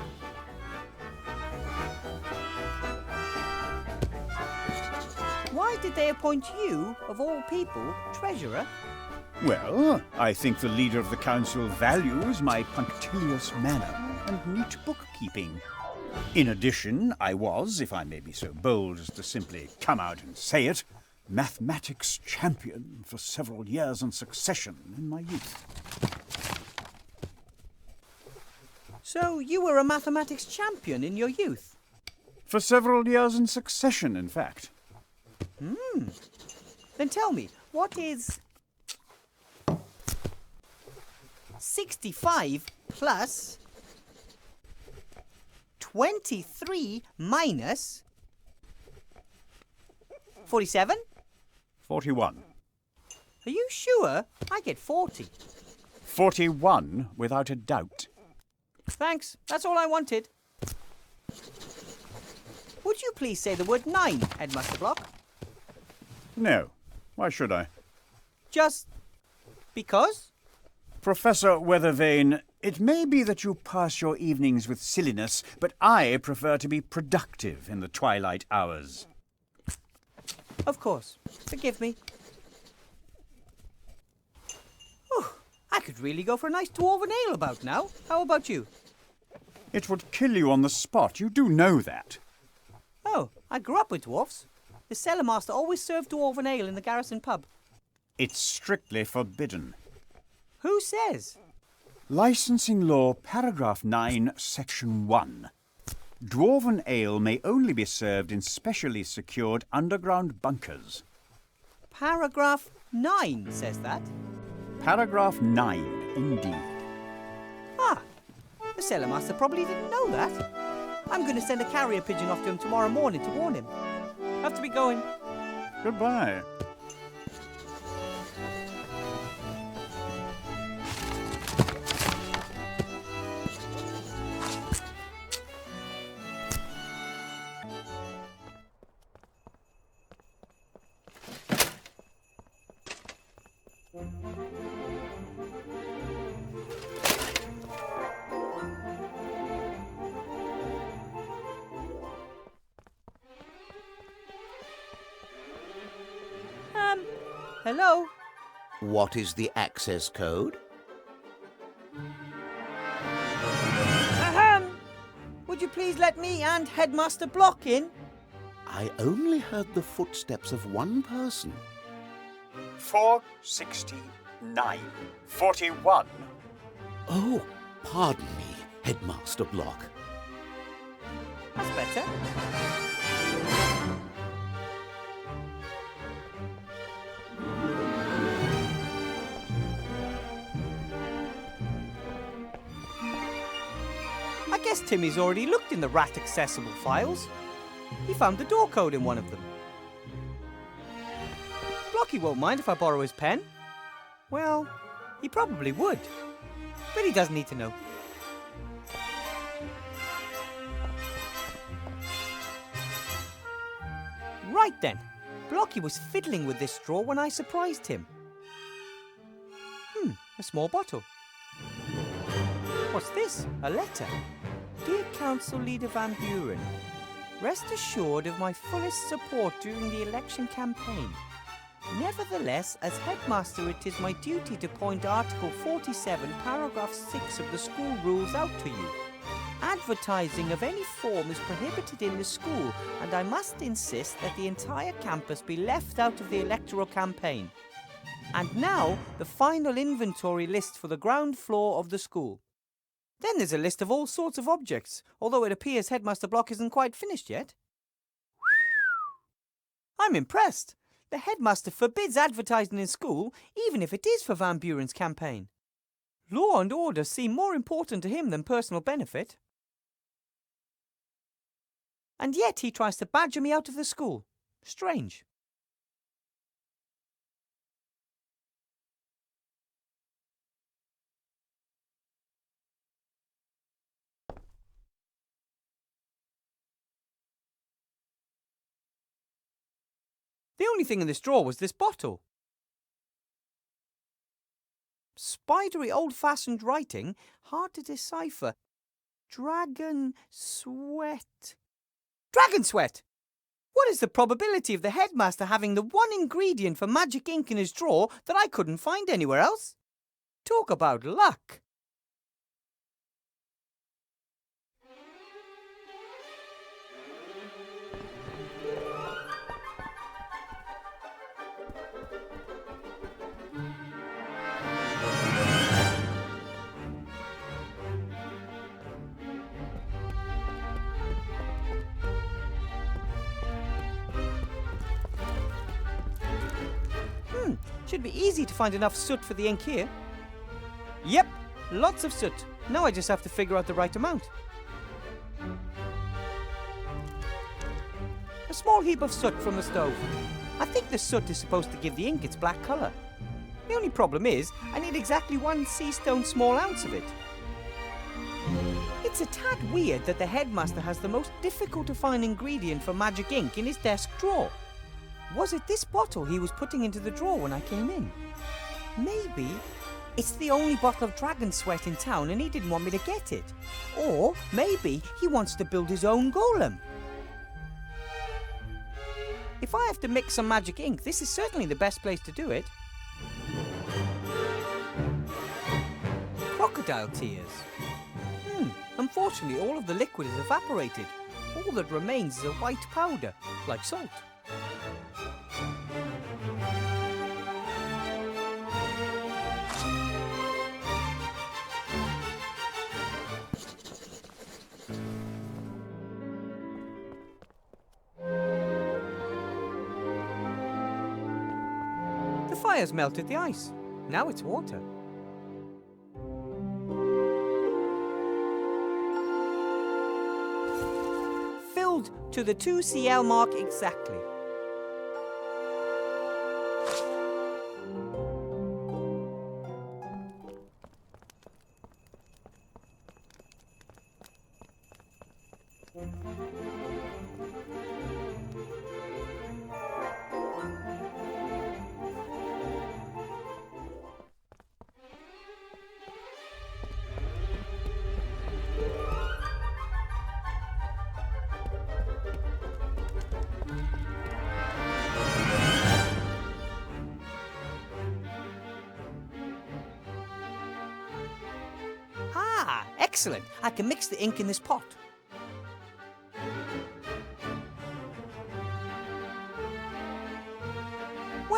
Why did they appoint you, of all people, treasurer? Well, I think the leader of the council values my punctilious manner and neat bookkeeping. In addition, I was, if I may be so bold as to simply come out and say it, mathematics champion for several years in succession in my youth. So you were a mathematics champion in your youth? For several years in succession, in fact. Then tell me, what is 65 plus 23 minus 47? 41. Are you sure? I get 40. 41, without a doubt. Thanks, that's all I wanted. Would you please say the word 9, Headmaster Block? No. Why should I? Just because? Professor Weathervane, it may be that you pass your evenings with silliness, but I prefer to be productive in the twilight hours. Of course. Forgive me. Oh, I could really go for a nice dwarven ale about now. How about you? It would kill you on the spot. You do know that. Oh, I grew up with dwarfs. The cellar master always served dwarven ale in the garrison pub. It's strictly forbidden. Who says? Licensing Law, Paragraph 9, Section 1. Dwarven ale may only be served in specially secured underground bunkers. Paragraph 9 says that. Paragraph 9, indeed. Ah, the cellar master probably didn't know that. I'm going to send a carrier pigeon off to him tomorrow morning to warn him. Have to be going. Goodbye. Hello? What is the access code? please let me and Headmaster Block in? I only heard the footsteps of one person. 469. 41. Oh, pardon me, Headmaster Block. That's better. I guess Timmy's already looked in the rat-accessible files. He found the door code in one of them. Blocky won't mind if I borrow his pen. Well, he probably would. But he doesn't need to know. Right then. Blocky was fiddling with this straw when I surprised him. A small bottle. What's this? A letter. Dear Council Leader Van Buren, rest assured of my fullest support during the election campaign. Nevertheless, as headmaster, it is my duty to point Article 47, Paragraph 6 of the school rules out to you. Advertising of any form is prohibited in the school, and I must insist that the entire campus be left out of the electoral campaign. And now, the final inventory list for the ground floor of the school. Then there's a list of all sorts of objects, although it appears Headmaster Block isn't quite finished yet. I'm impressed. The headmaster forbids advertising in school, even if it is for Van Buren's campaign. Law and order seem more important to him than personal benefit. And yet he tries to badger me out of the school. Strange. The only thing in this drawer was this bottle. Spidery old-fashioned writing, hard to decipher. Dragon sweat. Dragon sweat! What is the probability of the headmaster having the one ingredient for magic ink in his drawer that I couldn't find anywhere else? Talk about luck. Should be easy to find enough soot for the ink here. Yep, lots of soot. Now I just have to figure out the right amount. A small heap of soot from the stove. I think the soot is supposed to give the ink its black colour. The only problem is, I need exactly 1 sea stone small ounce of it. It's a tad weird that the headmaster has the most difficult to find ingredient for magic ink in his desk drawer. Was it this bottle he was putting into the drawer when I came in? Maybe it's the only bottle of dragon sweat in town and he didn't want me to get it. Or maybe he wants to build his own golem. If I have to mix some magic ink, this is certainly the best place to do it. Crocodile tears. Unfortunately, all of the liquid is evaporated. All that remains is a white powder, like salt. The fire's melted the ice. Now it's water. Filled to the 2 cl mark exactly. Excellent. I can mix the ink in this pot.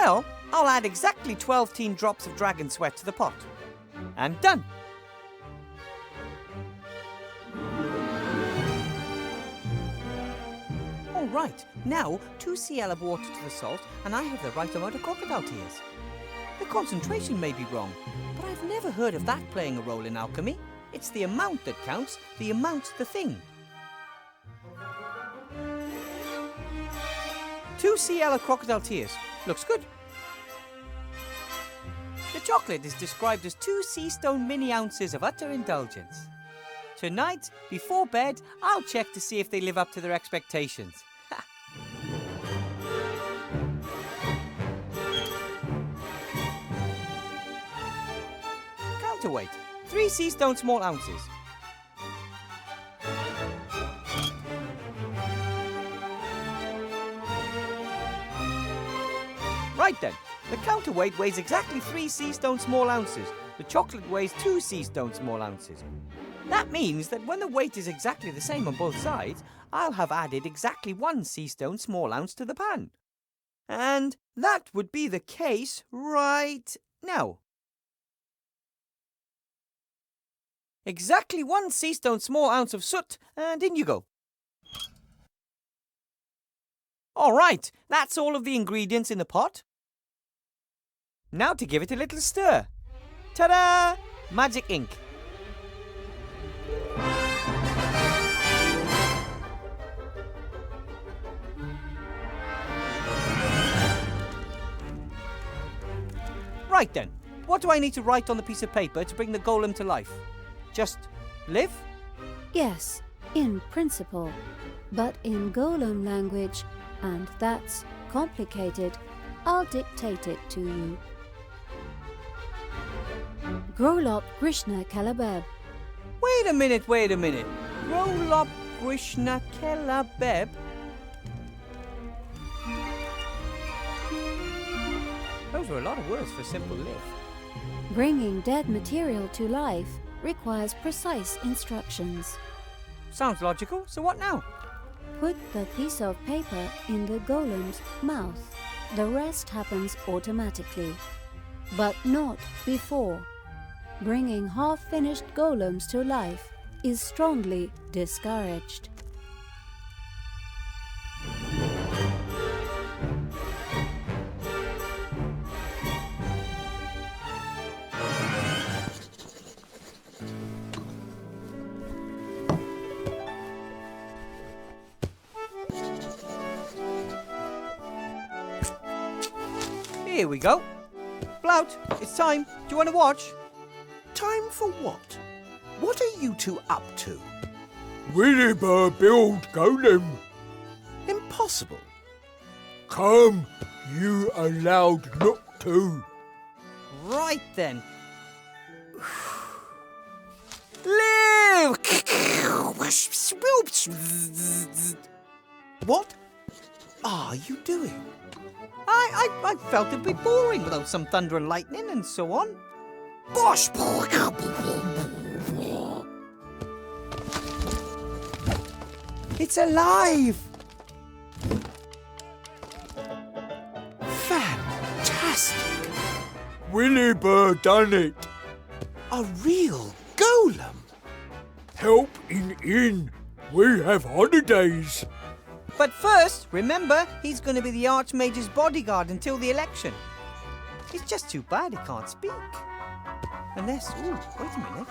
Well, I'll add exactly 12 drops of dragon sweat to the pot. And done. All right, now 2 cl of water to the salt, and I have the right amount of crocodile tears. The concentration may be wrong, but I've never heard of that playing a role in alchemy. It's the amount that counts, the amount the thing. 2 cl of crocodile tears. Looks good. The chocolate is described as 2 sea stone mini ounces of utter indulgence. Tonight, before bed, I'll check to see if they live up to their expectations. Ha. Counterweight, 3 sea stone small ounces. Right then, the counterweight weighs exactly 3 sea stone small ounces. The chocolate weighs 2 sea stone small ounces. That means that when the weight is exactly the same on both sides, I'll have added exactly 1 sea stone small ounce to the pan. And that would be the case right now. Exactly 1 sea stone small ounce of soot, and in you go. All right, that's all of the ingredients in the pot. Now to give it a little stir. Ta-da! Magic ink. Right then, what do I need to write on the piece of paper to bring the golem to life? Just live? Yes, in principle. But in golem language, and that's complicated, I'll dictate it to you. Grolop Grishna Kalabeb. Wait a minute. Grolop Grishna Kalabeb? Those were a lot of words for simple live. Bringing dead material to life requires precise instructions. Sounds logical, so what now? Put the piece of paper in the golem's mouth. The rest happens automatically, but not before. Bringing half-finished golems to life is strongly discouraged. Here we go. Blout, it's time. Do you want to watch? Time for what? What are you two up to? Wilbur build golem. Impossible. Come, you allowed not to. Right then. Live! What are you doing? I felt it'd be boring without some thunder and lightning and so on. Bosh! It's alive! Fantastic! Wilbur done it. A real golem. Help in. We have holidays. But first, remember, he's going to be the Archmage's bodyguard until the election. It's just too bad he can't speak. Unless, ooh, wait a minute.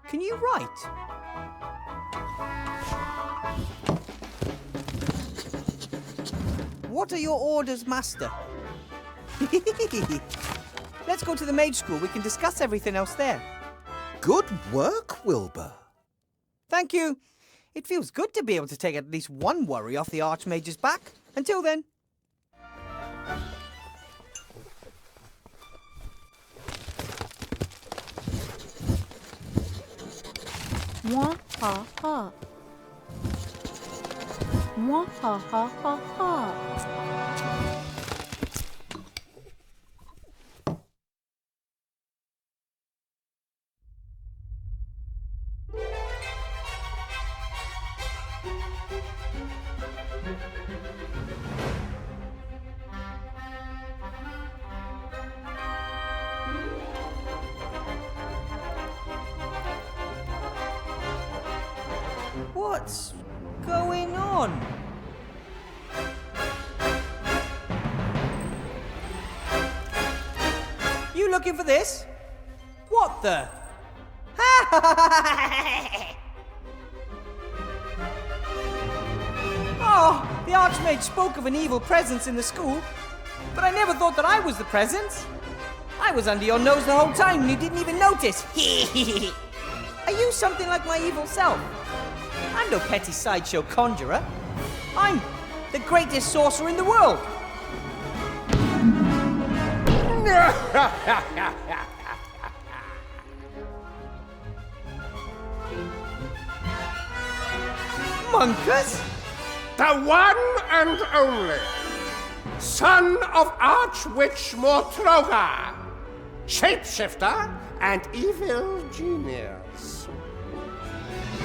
Can you write? What are your orders, Master? Let's go to the mage school. We can discuss everything else there. Good work, Wilbur. Thank you. It feels good to be able to take at least one worry off the Archmage's back. Until then. Mwah ha ha. Mwah ha ha ha ha. What's going on? You looking for this? What the? Oh, the Archmage spoke of an evil presence in the school, but I never thought that I was the presence. I was under your nose the whole time and you didn't even notice. Are you something like my evil self? I'm no petty sideshow conjurer. I'm the greatest sorcerer in the world. Monkus? The one and only son of Archwitch Moroga, shapeshifter and evil genius.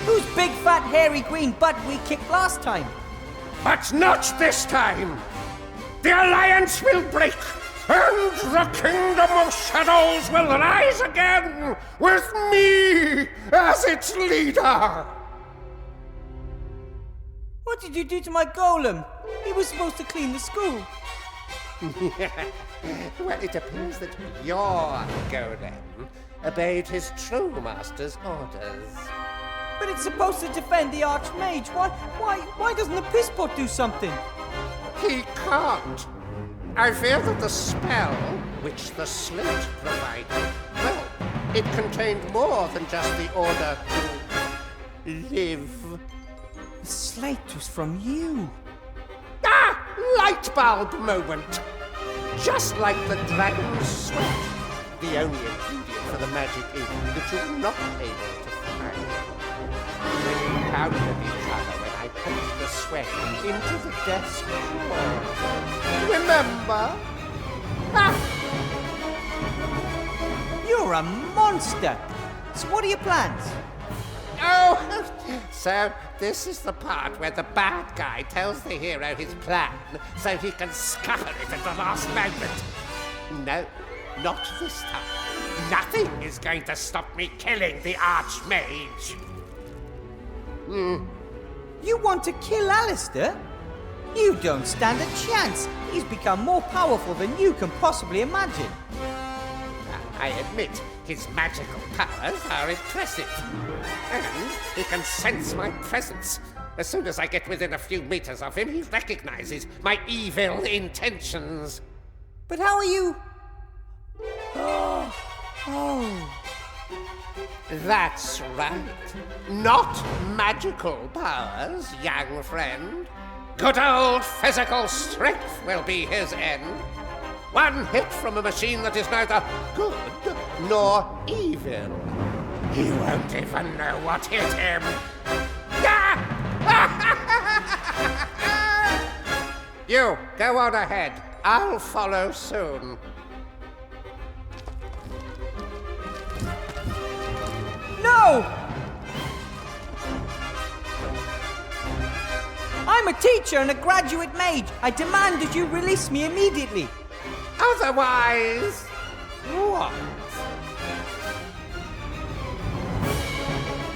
Whose big fat hairy green butt we kicked last time? But not this time. The alliance will break, and the kingdom of shadows will rise again with me as its leader. What did you do to my golem? He was supposed to clean the school. Well, it appears that your golem obeyed his true master's orders. But it's supposed to defend the Archmage. Why doesn't the pisspot do something? He can't. I fear that the spell which the slate provided, well, it contained more than just the order to live. The slate was from you. Ah! Light bulb moment! Just like the dragon's sweat, the only ingredient for the magic ink that you were not able to find. When you powdered each other when I put the sweat into the desk drawer. Remember? Ah! You're a monster! So what are your plans? Oh, so this is the part where the bad guy tells the hero his plan so he can scupper it at the last moment. No, not this time. Nothing is going to stop me killing the Archmage. You want to kill Alistair? You don't stand a chance. He's become more powerful than you can possibly imagine. I admit, his magical powers are impressive. And he can sense my presence. As soon as I get within a few meters of him, he recognizes my evil intentions. But how are you? That's right. Not magical powers, young friend. Good old physical strength will be his end. One hit from a machine that is neither good nor evil. He won't even know what hit him. You, go on ahead. I'll follow soon. No! I'm a teacher and a graduate mage. I demand that you release me immediately. Otherwise, what?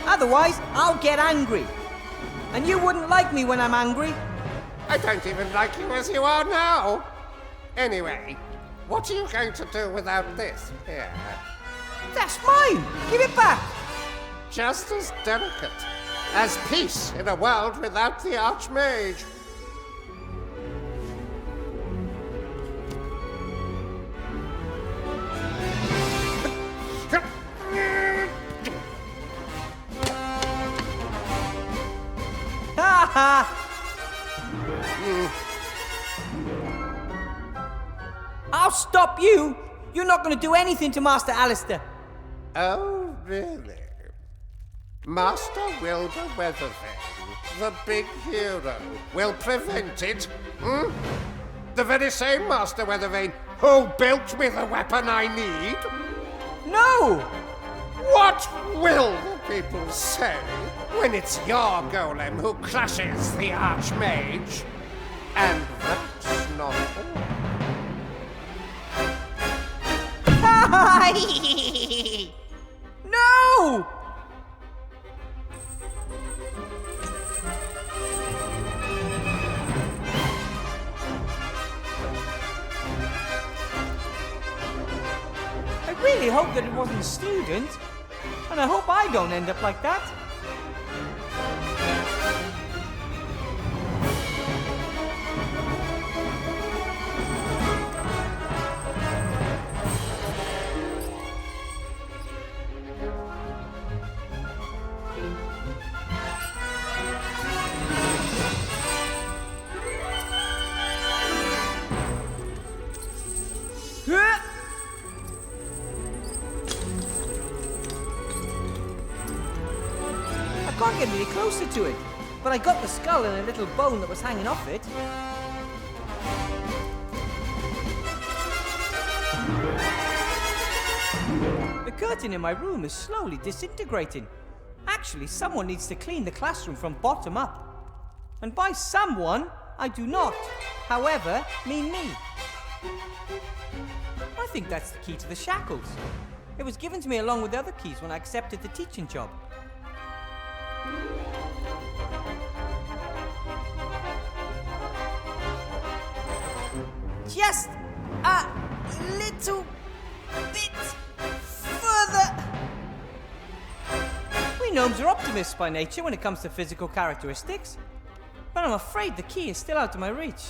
Otherwise, I'll get angry. And you wouldn't like me when I'm angry. I don't even like you as you are now. Anyway, what are you going to do without this here? That's mine! Give it back! Just as delicate as peace in a world without the Archmage. Ha ha! I'll stop you! You're not going to do anything to Master Alistair. Oh, really? Master Uilbur Ветровейn, the big hero, will prevent it? The very same Master Ветровейn who built me the weapon I need? No! What will the people say when it's your golem who crushes the Archmage? And that's not all. No! really hope that it wasn't a student. And I hope I don't end up like that. I can't get any closer to it, but I got the skull and a little bone that was hanging off it. The curtain in my room is slowly disintegrating. Actually, someone needs to clean the classroom from bottom up. And by someone, I do not, however, mean me. I think that's the key to the shackles. It was given to me along with the other keys when I accepted the teaching job. Just a little bit further. We gnomes are optimists by nature when it comes to physical characteristics, but I'm afraid the key is still out of my reach.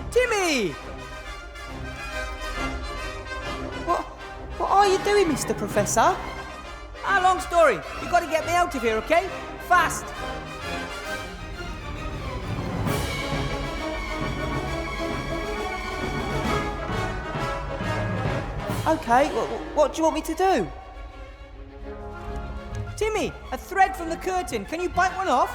Timmy! What are you doing, Mr. Professor? Long story. You gotta get me out of here, okay? Fast! Okay, what do you want me to do? Timmy, a thread from the curtain. Can you bite one off?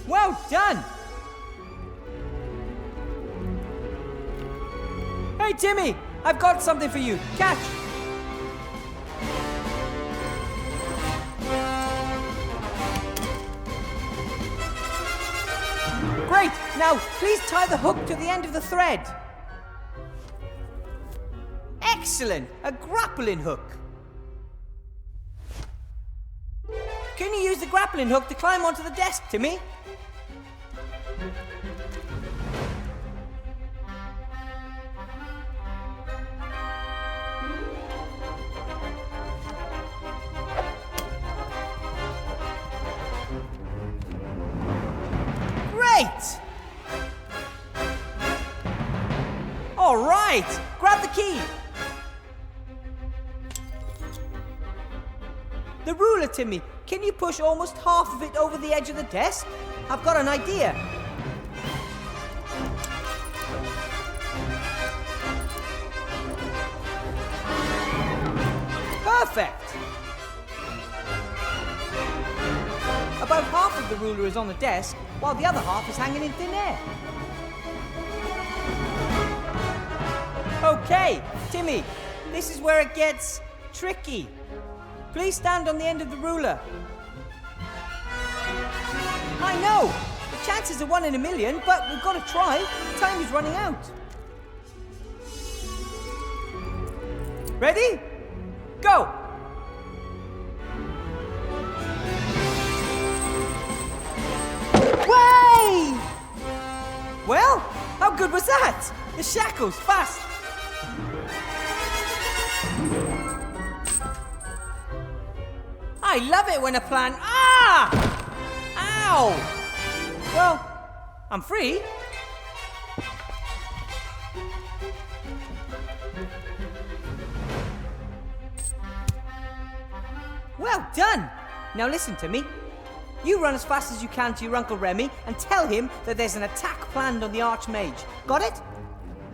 Well done! Hey, Timmy! I've got something for you. Catch! Great! Now, please tie the hook to the end of the thread. Excellent! A grappling hook. Can you use the grappling hook to climb onto the desk, Timmy? Great! All right, grab the key. The ruler, Timmy. Can you push almost half of it over the edge of the desk? I've got an idea. Perfect! About half of the ruler is on the desk, while the other half is hanging in thin air. Okay, Timmy, this is where it gets tricky. Please stand on the end of the ruler. I know! The chances are 1 in a million, but we've got to try. Time is running out. Ready? Go! Way! Well, how good was that? The shackles, fast! I love it when a plan... Ah! Ow! Well, I'm free. Well done! Now listen to me. You run as fast as you can to your Uncle Remy and tell him that there's an attack planned on the Archmage. Got it?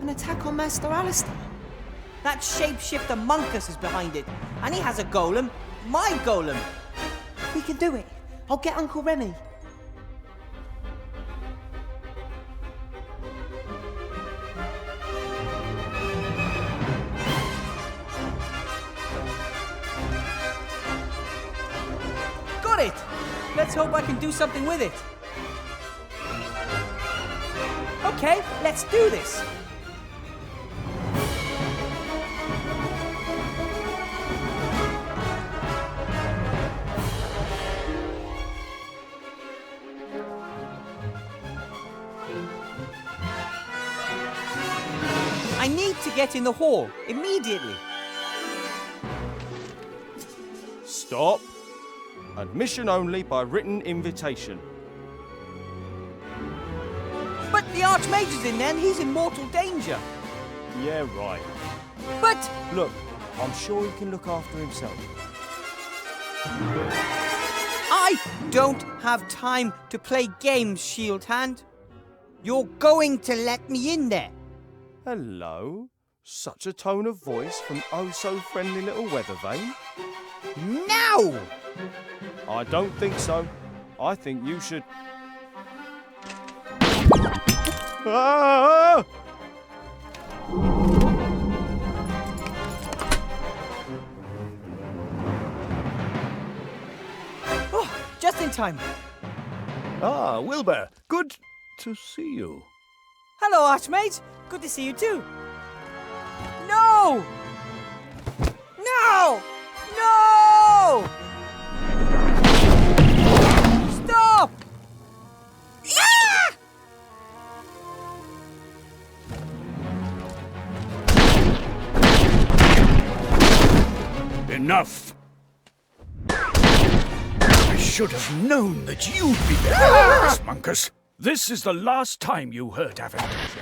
An attack on Master Alistair? That shapeshifter Monkus is behind it, and he has a golem. My golem! We can do it. I'll get Uncle Remy. Got it! Let's hope I can do something with it. Okay, let's do this. I need to get in the hall, immediately. Stop. Admission only by written invitation. But the Archmage is in there and he's in mortal danger. Yeah, right. But... Look, I'm sure he can look after himself. I don't have time to play games, Shield Hand. You're going to let me in there. Hello. Such a tone of voice from oh-so-friendly little Weathervane. Now! I don't think so. I think you should... Ah! Oh, just in time. Ah, Wilbur. Good to see you. Hello, Archmage. Good to see you too. No! No! No! Stop! Ah! Enough! I should have known that you'd be there, Monkus. This is the last time you hurt Aventasia.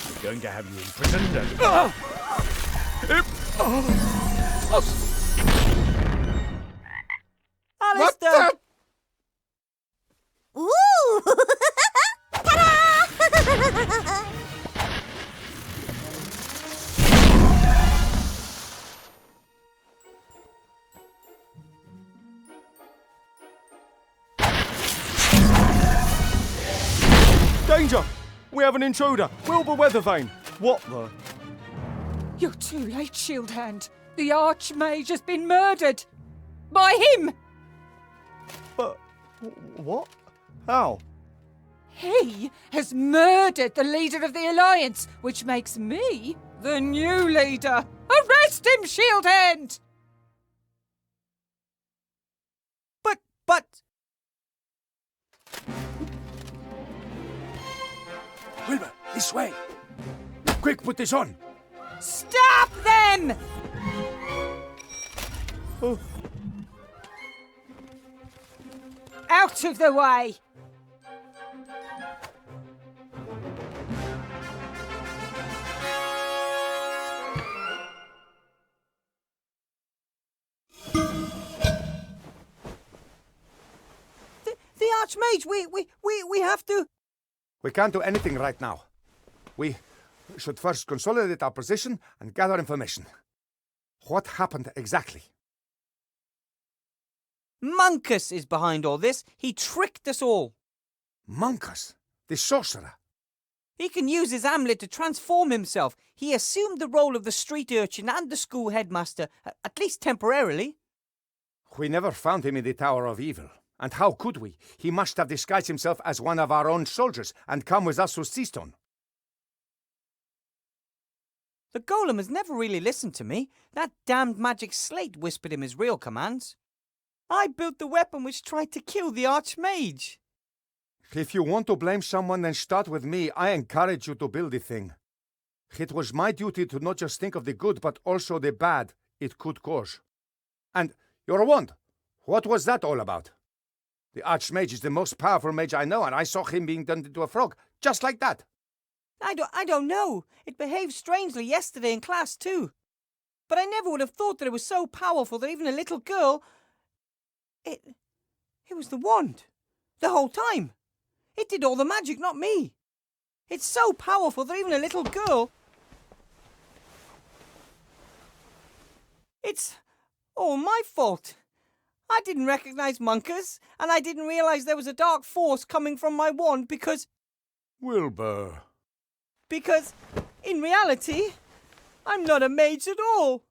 I'm going to have you imprisoned and... Alistair! Ooh! Ta-da! Danger! We have an intruder! Wilbur Weathervane! What the... You're too late, Shield Hand. The Archmage has been murdered. By him! But... what? How? He has murdered the leader of the Alliance, which makes me the new leader. Arrest him, Shield Hand! But... Wilbur, this way. Quick, put this on. Stop them! Oh. Out of the way! The Archmage, we have to... We can't do anything right now. We should first consolidate our position and gather information. What happened exactly? Monkus is behind all this. He tricked us all. Monkus? The sorcerer? He can use his amulet to transform himself. He assumed the role of the street urchin and the school headmaster, at least temporarily. We never found him in the Tower of Evil. And how could we? He must have disguised himself as one of our own soldiers and come with us to Seastone. The golem has never really listened to me. That damned magic slate whispered him his real commands. I built the weapon which tried to kill the Archmage. If you want to blame someone, then start with me. I encourage you to build the thing. It was my duty to not just think of the good, but also the bad it could cause. And your wand, what was that all about? The Archmage is the most powerful mage I know, and I saw him being turned into a frog, just like that. I don't know. It behaved strangely yesterday in class too. But I never would have thought that it was so powerful that even a little girl... It was the wand. The whole time. It did all the magic, not me. It's so powerful that even a little girl... It's all my fault. I didn't recognize Monkus, and I didn't realize there was a dark force coming from my wand because... Wilbur. Because, in reality, I'm not a mage at all.